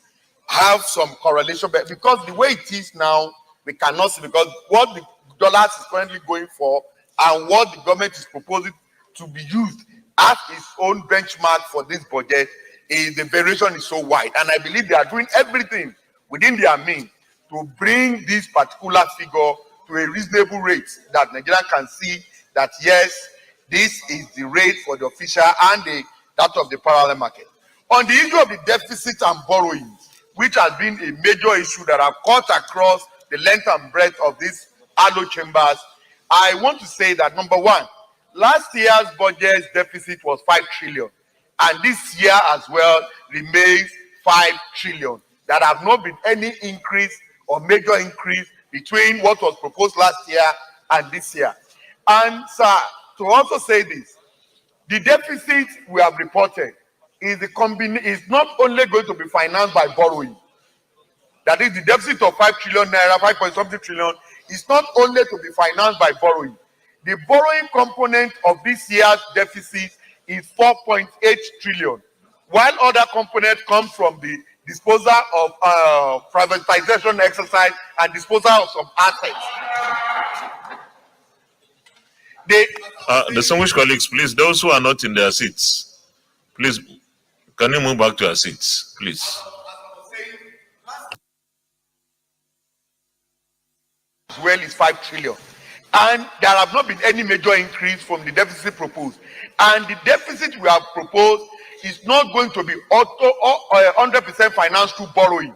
have some correlation, but because the way it is now, we cannot see, because what the dollars is currently going for and what the government is proposing to be used as its own benchmark for this budget, is the variation is so wide. And I believe they are doing everything within their means to bring this particular figure to a reasonable rate that Nigeria can see that yes, this is the rate for the official and that of the parallel market. On the issue of the deficit and borrowing, which has been a major issue that have cut across the length and breadth of these ALO chambers, I want to say that number one, last year's budget deficit was 5 trillion, and this year as well remains 5 trillion. There have not been any increase or major increase between what was proposed last year and this year. And sir, to also say this, the deficit we have reported is not only going to be financed by borrowing. That is, the deficit of 5 trillion naira, 5.something trillion, is not only to be financed by borrowing. The borrowing component of this year's deficit is 4.8 trillion, while other component comes from the disposal of privatization exercise and disposal of some assets. Distinguished colleagues, please, those who are not in their seats, please, can you move back to your seats, please? Well, is 5 trillion. And there have not been any major increase from the deficit proposed. And the deficit we have proposed is not going to be 100% financed through borrowing.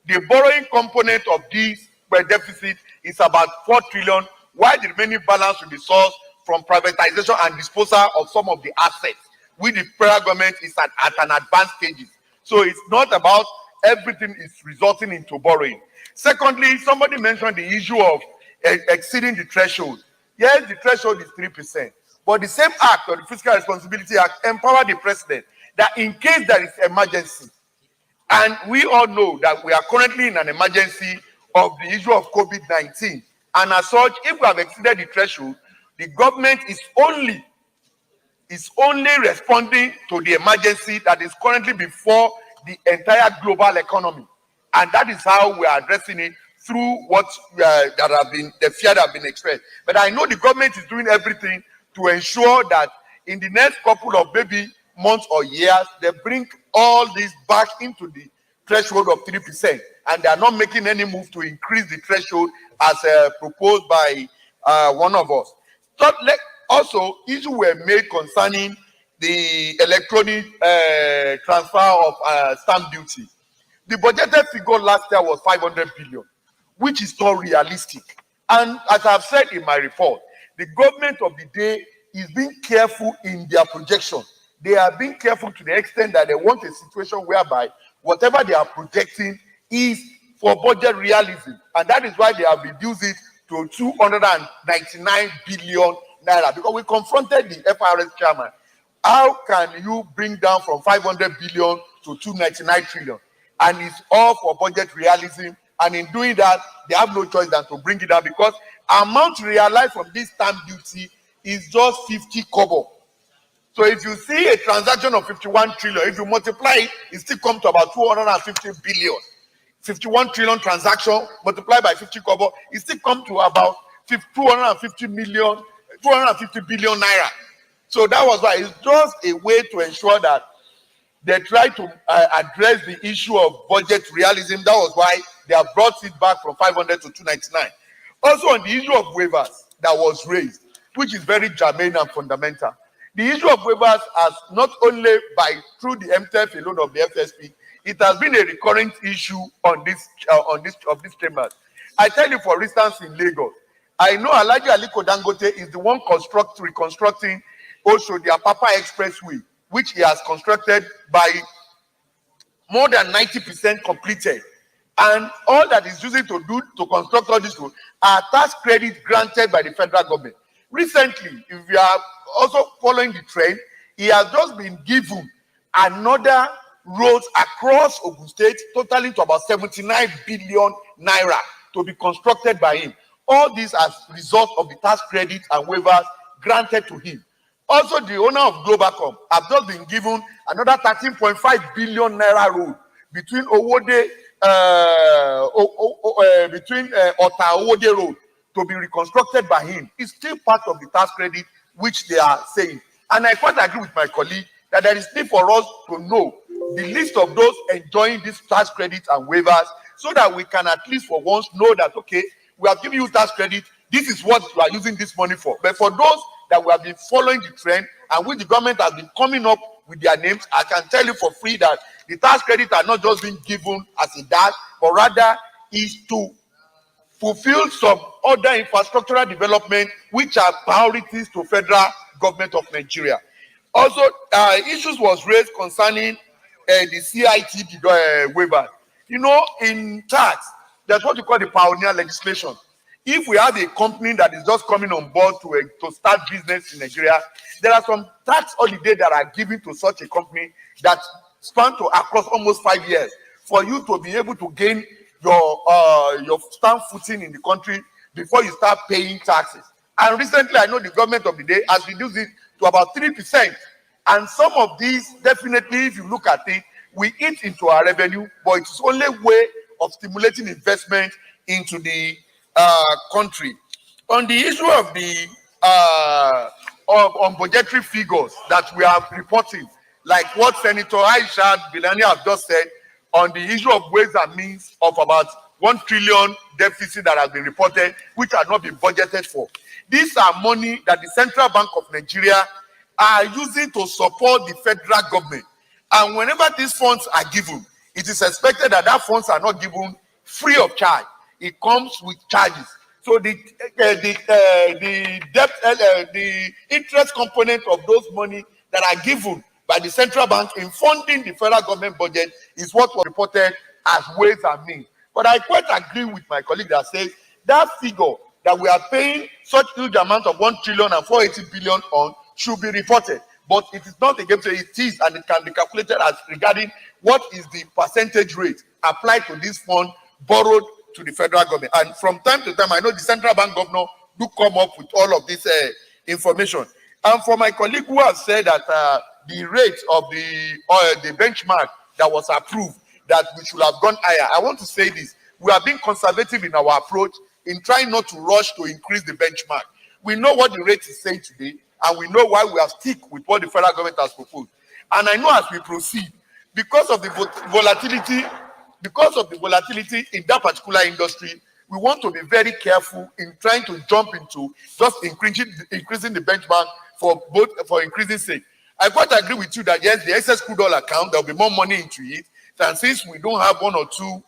The borrowing component of this deficit is about 4 trillion, while the remaining balance will be sourced from privatization and disposal of some of the assets, which the federal government is at an advanced stage. So it's not about everything is resulting into borrowing. Secondly, somebody mentioned the issue of exceeding the threshold. Yes, the threshold is 3%, but the same act, or the Fiscal Responsibility Act, empower the president that in case there is emergency, and we all know that we are currently in an emergency of the issue of COVID-19, and as such, if we have exceeded the threshold, the government is only responding to the emergency that is currently before the entire global economy. And that is how we are addressing it through what the fear that have been expressed. But I know the government is doing everything to ensure that in the next couple of maybe months or years, they bring all this back into the threshold of 3%. And they are not making any move to increase the threshold as proposed by one of us. So, also, issues were made concerning the electronic transfer of stamp duty. The budgeted figure last year was 500 billion, which is not realistic. And as I've said in my report, the government of the day is being careful in their projection. They are being careful to the extent that they want a situation whereby whatever they are projecting is for budget realism. And that is why they have reduced it to 299 billion naira. Because we confronted the FRS chairman How can you bring down from 500 billion to 299 trillion? And it's all for budget realism. And in doing that, they have no choice than to bring it down because amount realized from this stamp duty is just 50 kobo. So if you see a transaction of 51 trillion, if you multiply it, it still comes to about 250 billion. 51 trillion transaction multiplied by 50 kobo, it still comes to about 250 billion naira. So that was why it's just a way to ensure that they try to address the issue of budget realism. That was why they have brought it back from 500 to 299. Also on the issue of waivers that was raised, which is very germane and fundamental. The issue of waivers has not only through the MTF alone of the FSP, it has been a recurrent issue on this chambers. I tell you, for instance, in Lagos, I know Alhaji Aliko Dangote is the one reconstructing also the Apapa Expressway, which he has constructed by more than 90% completed. And all that is using to construct all this road are tax credits granted by the federal government. Recently, if you are also following the trend, he has just been given another roads across Ogun State, totaling to about 79 billion naira to be constructed by him. All these as result of the tax credits and waivers granted to him. Also, the owner of Globacom have just been given another 13.5 billion naira road between Owode, Ota Owode Road to be reconstructed by him. It's still part of the tax credit which they are saying. And I quite agree with my colleague that there is need for us to know the list of those enjoying these tax credits and waivers so that we can at least for once know that, okay, we have given you tax credit, this is what you are using this money for. But for those that we have been following the trend and which the government has been coming up with their names, I can tell you for free that the tax credits are not just being given as a that, but rather is to fulfill some other infrastructural development which are priorities to federal government of Nigeria. Also, issues was raised concerning the CIT waiver. You know, in tax, that's what you call the pioneer legislation. If we have a company that is just coming on board to start business in Nigeria, there are some tax holidays that are given to such a company that span to across almost 5 years for you to be able to gain your stand footing in the country before you start paying taxes. And recently, I know the government of the day has reduced it to about 3%. And some of these, definitely, if you look at it, we eat into our revenue, but it's only way of stimulating investment into the country. On the issue of the on budgetary figures that we are reporting, like what Senator Aisha Bilani have just said on the issue of ways and means of about 1 trillion deficit that has been reported, which has not been budgeted for. These are money that the Central Bank of Nigeria are using to support the federal government. And whenever these funds are given, it is expected that funds are not given free of charge. It comes with charges. So the interest component of those money that are given by the central bank in funding the federal government budget is what was reported as ways and means. But I quite agree with my colleague that says that figure that we are paying such huge amount of 1 trillion and 480 billion on should be reported. But it is not a game, it is, and it can be calculated as regarding what is the percentage rate applied to this fund borrowed to the federal government. And from time to time, I know the central bank governor do come up with all of this information. And for my colleague who has said that the rate of the benchmark that was approved, that we should have gone higher, I want to say this. We are being conservative in our approach in trying not to rush to increase the benchmark. We know what the rate is saying today, and we know why we have stick with what the federal government has proposed. And I know as we proceed, because of the volatility in that particular industry, we want to be very careful in trying to jump into just increasing the benchmark for increasing sake. I quite agree with you that yes, the excess crude oil account, there will be more money into it, and since we don't have one or two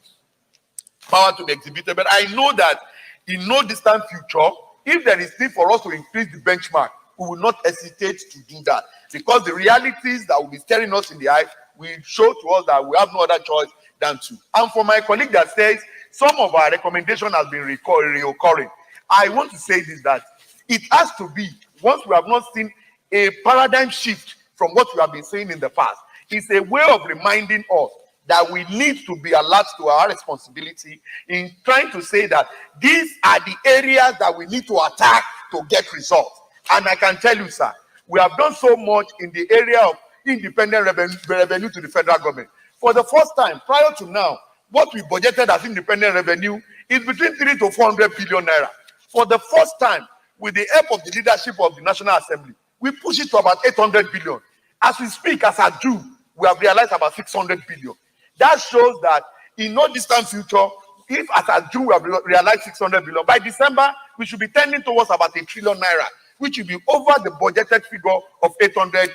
power to be exhibited, but I know that in no distant future, if there is need for us to increase the benchmark, we will not hesitate to do that, because the realities that will be staring us in the eyes will show to us that we have no other choice than to. And for my colleague that says some of our recommendation has been reoccurring, I want to say this, that it has to be, once we have not seen a paradigm shift from what we have been saying in the past. It's a way of reminding us that we need to be alert to our responsibility in trying to say that these are the areas that we need to attack to get results. And I can tell you, sir, we have done so much in the area of independent revenue to the federal government. For the first time, prior to now, what we budgeted as independent revenue is between 300 to 400 billion naira. For the first time, with the help of the leadership of the National Assembly, we push it to about 800 billion. As we speak, as at June, we have realized about 600 billion. That shows that in no distant future, if as at June we have realized 600 billion, by December, we should be tending towards about 1 trillion naira, which will be over the budgeted figure of 800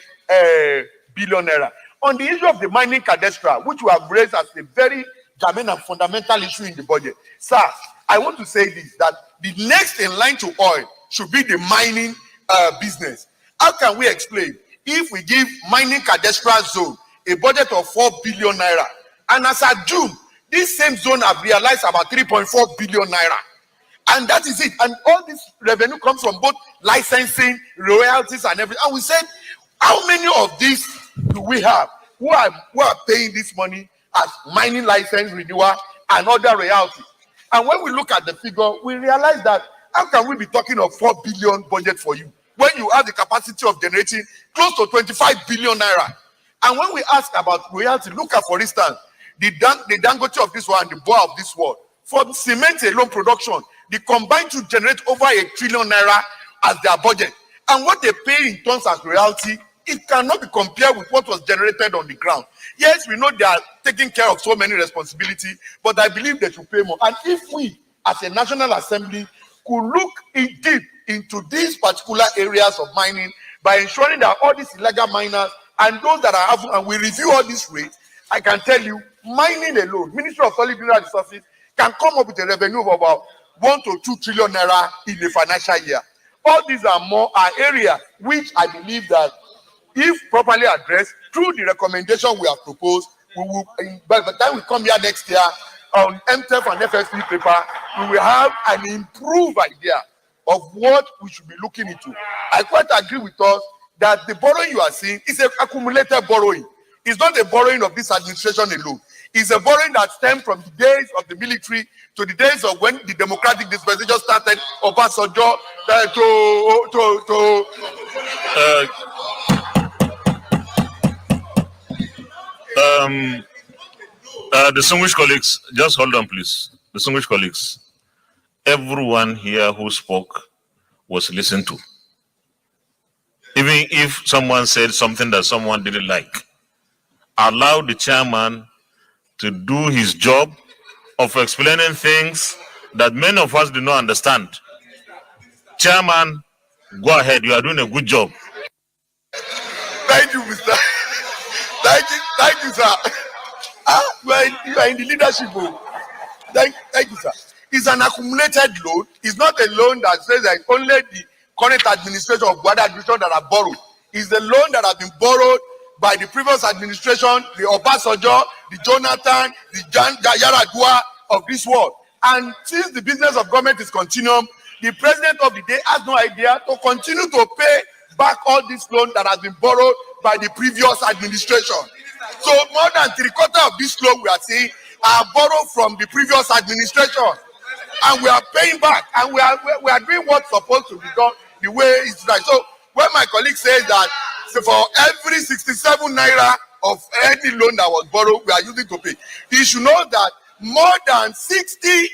billion naira. On the issue of the mining cadastre, which we have raised as a very germane and fundamental issue in the budget, sir, I want to say this, that the next in line to oil should be the mining business. How can we explain if we give mining cadastral zone a budget of 4 billion naira, and as at June, this same zone have realized about 3.4 billion naira? And that is it. And all this revenue comes from both licensing, royalties, and everything. And we said, how many of these do we have who are paying this money as mining license renewal and other royalties? And when we look at the figure, we realize that how can we be talking of 4 billion budget for you when you have the capacity of generating close to 25 billion naira? And when we ask about royalty, look at, for instance, the Dangote of this world and the Boa of this world. For cement alone production, they combine to generate over 1 trillion naira as their budget. And what they pay in terms of royalty, it cannot be compared with what was generated on the ground. Yes, we know they are taking care of so many responsibilities, but I believe they should pay more. And if we, as a National Assembly, could look in deep into these particular areas of mining by ensuring that all these illegal miners and those that are having, and we review all these rates, I can tell you, mining alone, Ministry of Solid Mineral Resources can come up with a revenue of about 1 to 2 trillion naira in a financial year. All these are areas which I believe that if properly addressed through the recommendation we have proposed, we will, by the time we come here next year on MTF and FSP paper, we will have an improved idea of what we should be looking into. I quite agree with us that the borrowing you are seeing is an accumulated borrowing. It's not a borrowing of this administration alone. It's a borrowing that stems from the days of the military to the days of when the democratic dispensation started, Obasanjo distinguished colleagues, just hold on, please. Distinguished colleagues, everyone here who spoke was listened to. Even if someone said something that someone didn't like, allow the chairman to do his job of explaining things that many of us do not understand. Chairman, go ahead. You are doing a good job. Thank you, Mr. Thank you, sir. You are in the leadership. Thank you, sir. It's an accumulated loan. It's not a loan that says that only the current administration of Guada administration that have borrowed. It's the loan that has been borrowed by the previous administration, the Obasanjo, the Jonathan, the Yaradua of this world. And since the business of government is continuum, the president of the day has no idea to continue to pay back all this loan that has been borrowed by the previous administration. So more than 3/4 of this loan we are seeing are borrowed from the previous administration, and we are paying back, and we are doing what's supposed to be done the way it's right. So when my colleague says that for every 67 naira of any loan that was borrowed, we are using to pay, you should know that more than 60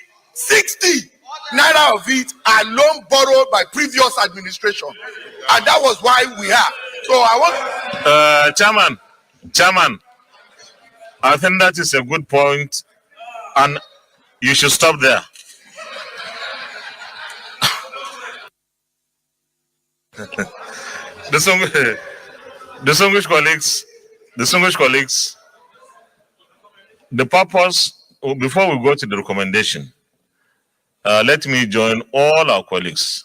naira of it are loan borrowed by previous administration, and that was why we are. So I want Chairman, I think that is a good point, and you should stop there. Distinguished colleagues, the purpose, before we go to the recommendation, let me join all our colleagues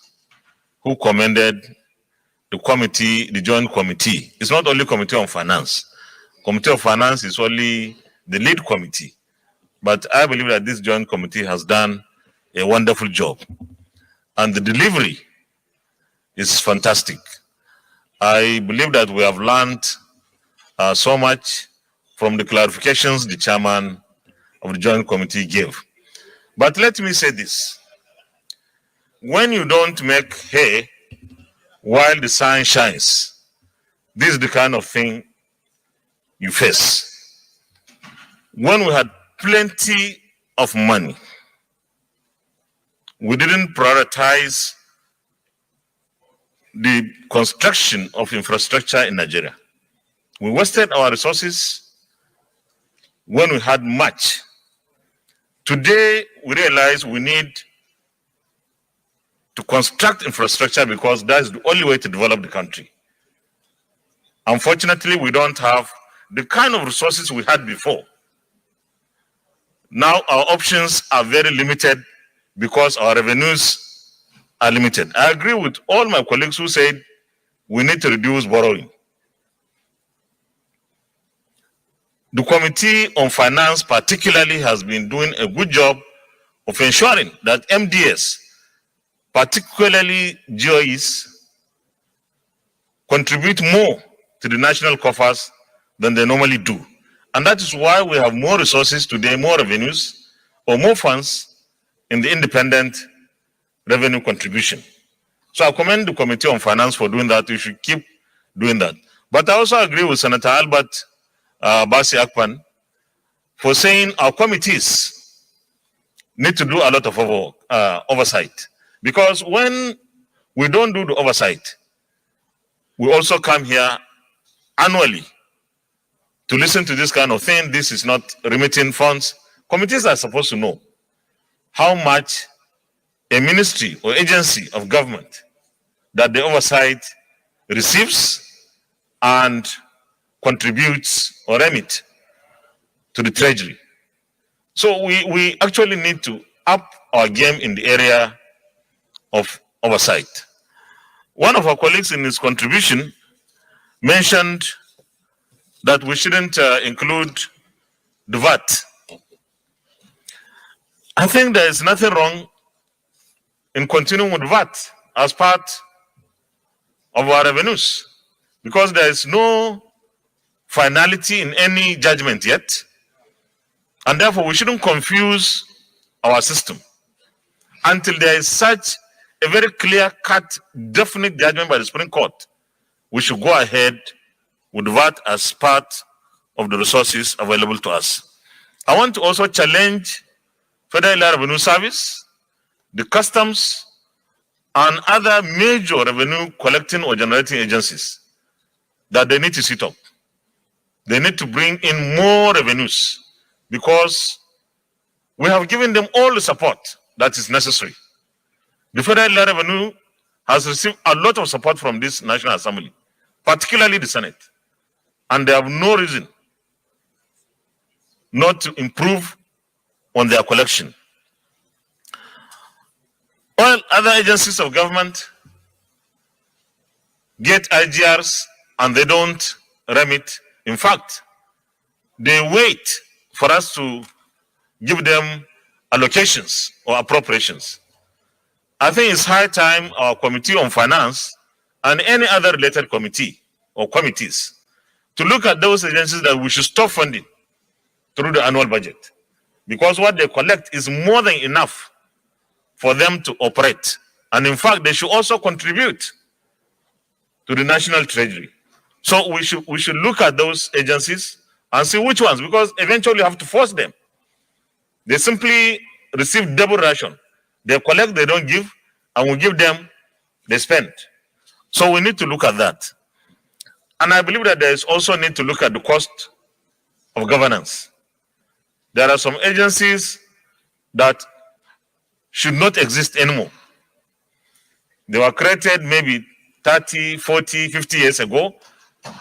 who commended the committee, the joint committee. It's not only Committee on Finance. Committee of Finance is only the lead committee. But I believe that this joint committee has done a wonderful job. And the delivery is fantastic. I believe that we have learned so much from the clarifications the chairman of the Joint Committee gave. But let me say this. When you don't make hay while the sun shines, this is the kind of thing you face. When we had plenty of money, we didn't prioritize the construction of infrastructure in Nigeria. We wasted our resources when we had much. Today, we realize we need to construct infrastructure because that's the only way to develop the country. Unfortunately, we don't have the kind of resources we had before. Now our options are very limited because our revenues are limited. I agree with all my colleagues who said we need to reduce borrowing. The Committee on Finance particularly has been doing a good job of ensuring that MDS, particularly GOEs, contribute more to the national coffers than they normally do. And that is why we have more resources today, more revenues, or more funds in the independent revenue contribution. So I commend the Committee on Finance for doing that. We should keep doing that. But I also agree with Senator Albert Basi Akpan for saying our committees need to do a lot of oversight. Because when we don't do the oversight, we also come here annually to listen to this kind of thing. This is not remitting funds. Committees are supposed to know how much a ministry or agency of government that the oversight receives and contributes or remit to the treasury. So we actually need to up our game in the area of oversight. One of our colleagues in his contribution mentioned that we shouldn't include the VAT. I think there is nothing wrong in continuing with VAT as part of our revenues because there is no finality in any judgment yet, and therefore we shouldn't confuse our system until there is such a very clear-cut, definite judgment by the Supreme Court. We should go ahead with VAT as part of the resources available to us. I want to also challenge Federal Revenue Service, the customs, and other major revenue collecting or generating agencies that they need to sit up. They need to bring in more revenues because we have given them all the support that is necessary. The Federal Revenue has received a lot of support from this National Assembly, particularly the Senate, and they have no reason not to improve on their collection. While other agencies of government get IGRs and they don't remit, in fact, they wait for us to give them allocations or appropriations. I think it's high time our Committee on Finance and any other related committee or committees to look at those agencies that we should stop funding through the annual budget. Because what they collect is more than enough for them to operate. And in fact, they should also contribute to the national treasury. So we should look at those agencies and see which ones, because eventually you have to force them. They simply receive double ration. They collect, they don't give, and we give them, they spend. So we need to look at that. And I believe that there is also need to look at the cost of governance. There are some agencies that should not exist anymore. They were created maybe 30, 40, 50 years ago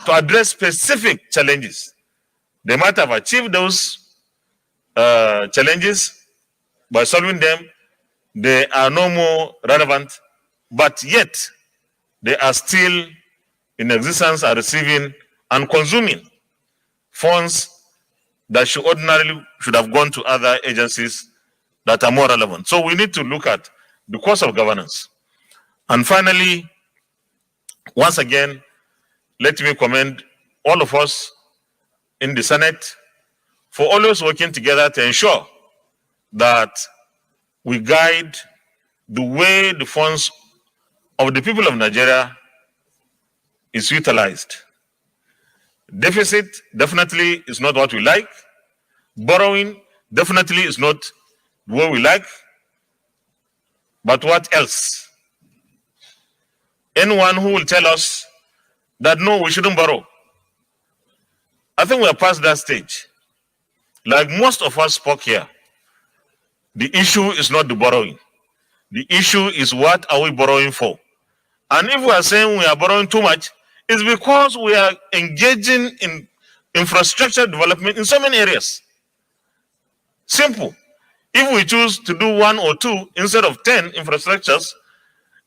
to address specific challenges. They might have achieved those challenges by solving them. They are no more relevant, but yet they are still in existence, are receiving and consuming funds that should ordinarily have gone to other agencies that are more relevant. So we need to look at the cost of governance. And finally, once again, let me commend all of us in the Senate for always working together to ensure that we guide the way the funds of the people of Nigeria is utilized. Deficit definitely is not what we like. Borrowing definitely is not what we like. But what else? Anyone who will tell us that no, we shouldn't borrow, I think we are past that stage. Like most of us spoke here, the issue is not the borrowing. The issue is what are we borrowing for? And if we are saying we are borrowing too much, it's because we are engaging in infrastructure development in so many areas. Simple. If we choose to do 1 or 2 instead of 10 infrastructures,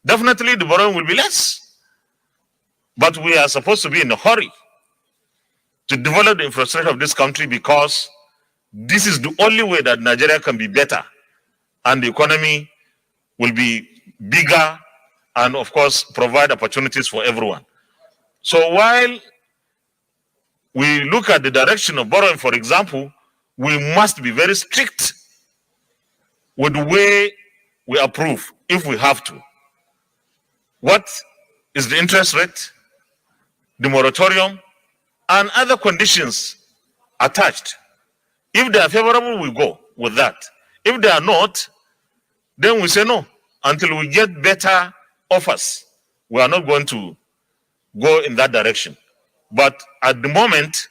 definitely the borrowing will be less. But we are supposed to be in a hurry to develop the infrastructure of this country because this is the only way that Nigeria can be better and the economy will be bigger and, of course, provide opportunities for everyone. So while we look at the direction of borrowing, for example, we must be very strict with the way we approve if we have to. What is the interest rate, the moratorium, and other conditions attached? If they are favorable, we go with that. If they are not, then we say no. Until we get better offers, we are not going to go in that direction. But at the moment,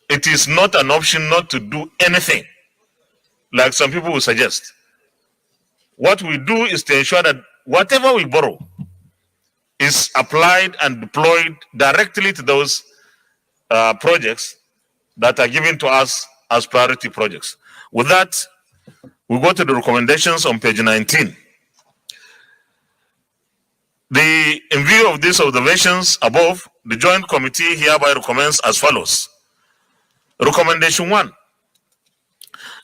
it is not an option not to do anything, like some people will suggest. What we do is to ensure that whatever we borrow is applied and deployed directly to those projects that are given to us as priority projects. With that, we go to the recommendations on page 19. In view of these observations above, the Joint Committee hereby recommends as follows. Recommendation 1,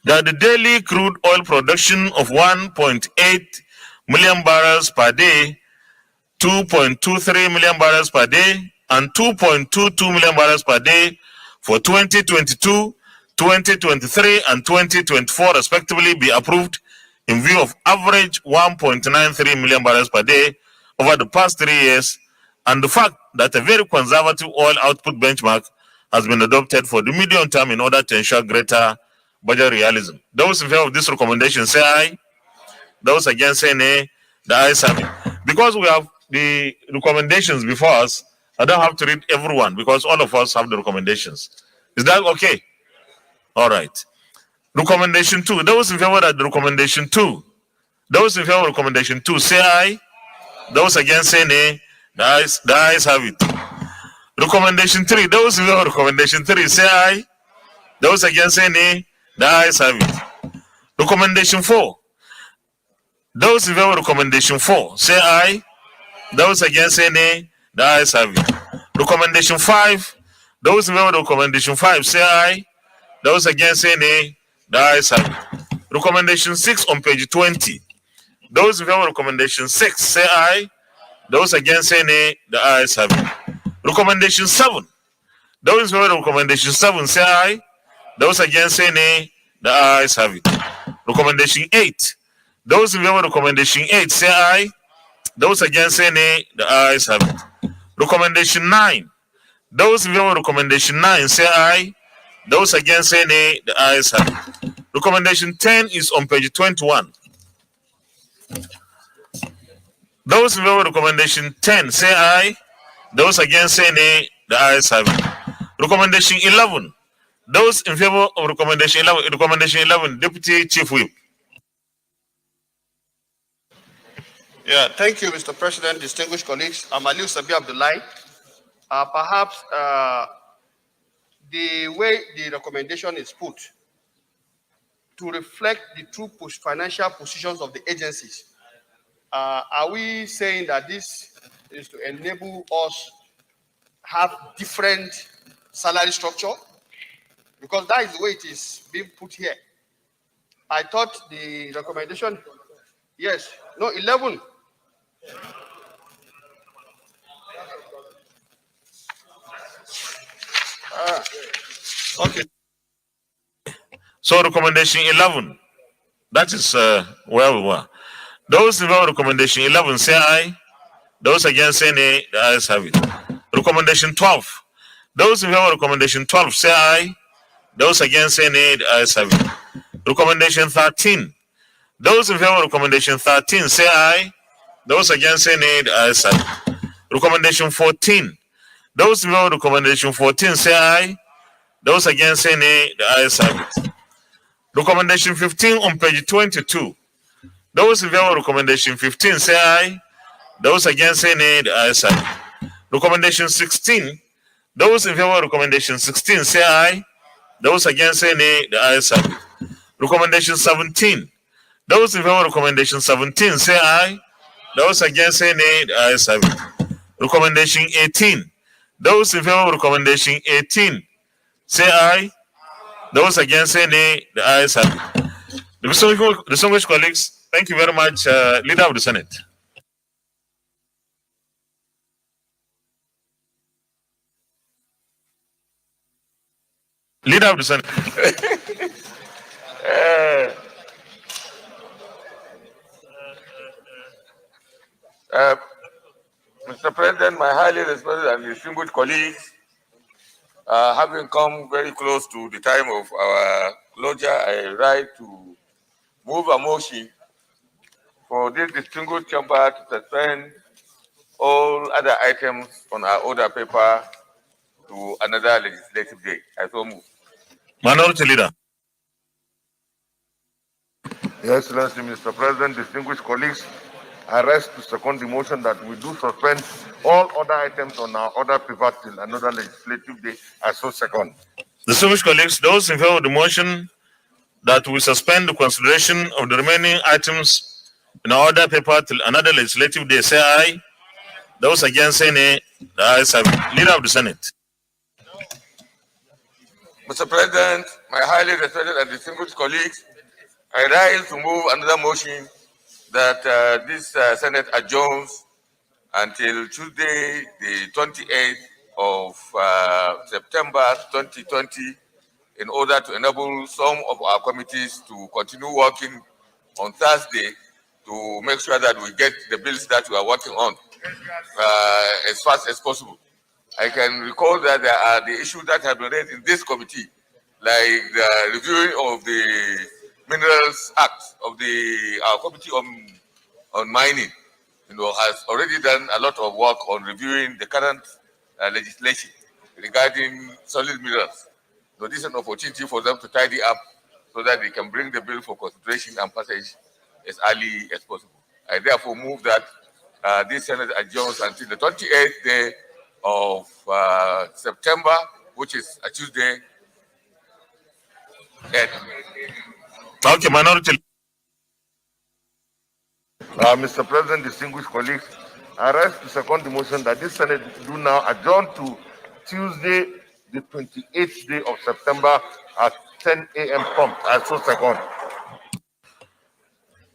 that the daily crude oil production of 1.8 million barrels per day, 2.23 million barrels per day, and 2.22 million barrels per day for 2022, 2023, and 2024 respectively be approved in view of average 1.93 million barrels per day over the past 3 years, and the fact that a very conservative oil output benchmark has been adopted for the medium term in order to ensure greater budget realism. Those in favor of this recommendation say aye. Those against say nay. The ayes have it. Because we have the recommendations before us, I don't have to read everyone because all of us have the recommendations. Is that okay? All right. Recommendation 2. Those in favor of the recommendation 2. Those in favor of recommendation 2 say aye. Those against say nay. The ayes have it. Recommendation 3. Those in favor of recommendation 3 say aye. Those against say nay. The ayes have it. Recommendation 4. Those in favor of recommendation 4 say aye. Those against say nay. The ayes have it. Recommendation 5. Those in favor of recommendation 5 say aye. Those against say nay. The ayes have it. Recommendation 6 on page 20. Those in favor of recommendation 6 say aye. Those against say nay. The ayes have it. Recommendation 7. Those in favor of recommendation 7 say aye. Those against say nay. The ayes have it. Recommendation 8. Those in favor of recommendation 8 say aye. Those against say nay. The ayes have it. Recommendation 9. Those in favor of recommendation 9 say aye. Those against say nay. The ayes have it. Recommendation 10 is on page 21. Those in favor of recommendation 10 say aye. Those against say nay. The ayes have it. Recommendation 11. Those in favor of recommendation 11. Recommendation 11, Deputy Chief Whip. Yeah, thank you, Mr. President, distinguished colleagues. I'm Aliu Sabi Abdullahi. Perhaps the way the recommendation is put to reflect the true financial positions of the agencies, are we saying that this is to enable us have different salary structure? Because that is the way it is being put here. I thought the recommendation, yes, no, 11. So recommendation 11, that is where we were. Those in favor of recommendation 11 say aye. Those against say nay. The ayes have it. Recommendation 12. Those in favor of recommendation 12 say aye. Those against say nay. The ayes have it. Recommendation 13. Those in favor of recommendation 13 say aye. Those against say nay. The ayes have it. Recommendation 14. Those in favor of recommendation 14 say aye. Those against say nay. The ayes have it. Recommendation 15 on page 22. Those in favor of recommendation 15 say aye. Those against say nay. The ayes have it. Recommendation 16. Those in favor of recommendation 16 say aye. Those against say nay. The ayes have it. Recommendation 17. Those in favor of recommendation 17 say aye. Those against say nay. The ayes have it. Recommendation 18. Those in favor of recommendation 18 say aye. Those against say nay. The ayes have it. Distinguished colleagues, thank you very much. Leader of the Senate. Leader of the Senate. Mr. President, my highly respected and distinguished colleagues, having come very close to the time of our closure, I rise to move a motion for this distinguished chamber to suspend all other items on our order paper to another legislative day. I so move. Minority Leader. Your Excellency, Mr. President, distinguished colleagues, I rise to second the motion that we do suspend all other items on our order paper till another legislative day. I so second. Distinguished colleagues, those in favor of the motion that we suspend the consideration of the remaining items in our order paper till another legislative day say aye. Those against say nay. The ayes have it. Leader of the Senate. Mr. President, my highly respected and distinguished colleagues, I rise to move another motion that this Senate adjourns until Tuesday, the 28th of September 2020, in order to enable some of our committees to continue working on Thursday to make sure that we get the bills that we are working on as fast as possible. I can recall that there are the issues that have been raised in this committee, like the reviewing of the Minerals Act of our committee on mining. Has already done a lot of work on reviewing the current legislation regarding solid minerals. So this is an opportunity for them to tidy up so that they can bring the bill for consideration and passage as early as possible. I therefore move that this Senate adjourns until the 28th day of September, which is a Tuesday. Okay, Minority. Mr. President, distinguished colleagues, I rise to second the motion that this Senate do now adjourn to Tuesday, the 28th day of September at 10 a.m. prompt. I so second.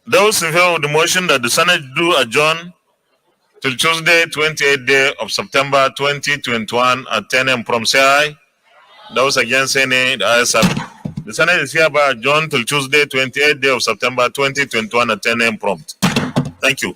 Those in favor of the motion that the Senate do adjourn till Tuesday, 28th day of September 2021 at 10 a.m. prompt say aye. Those against say nay. The ayes have it. The Senate is hereby adjourned till Tuesday, 28th day of September 2021 at 10 a.m. prompt. Thank you.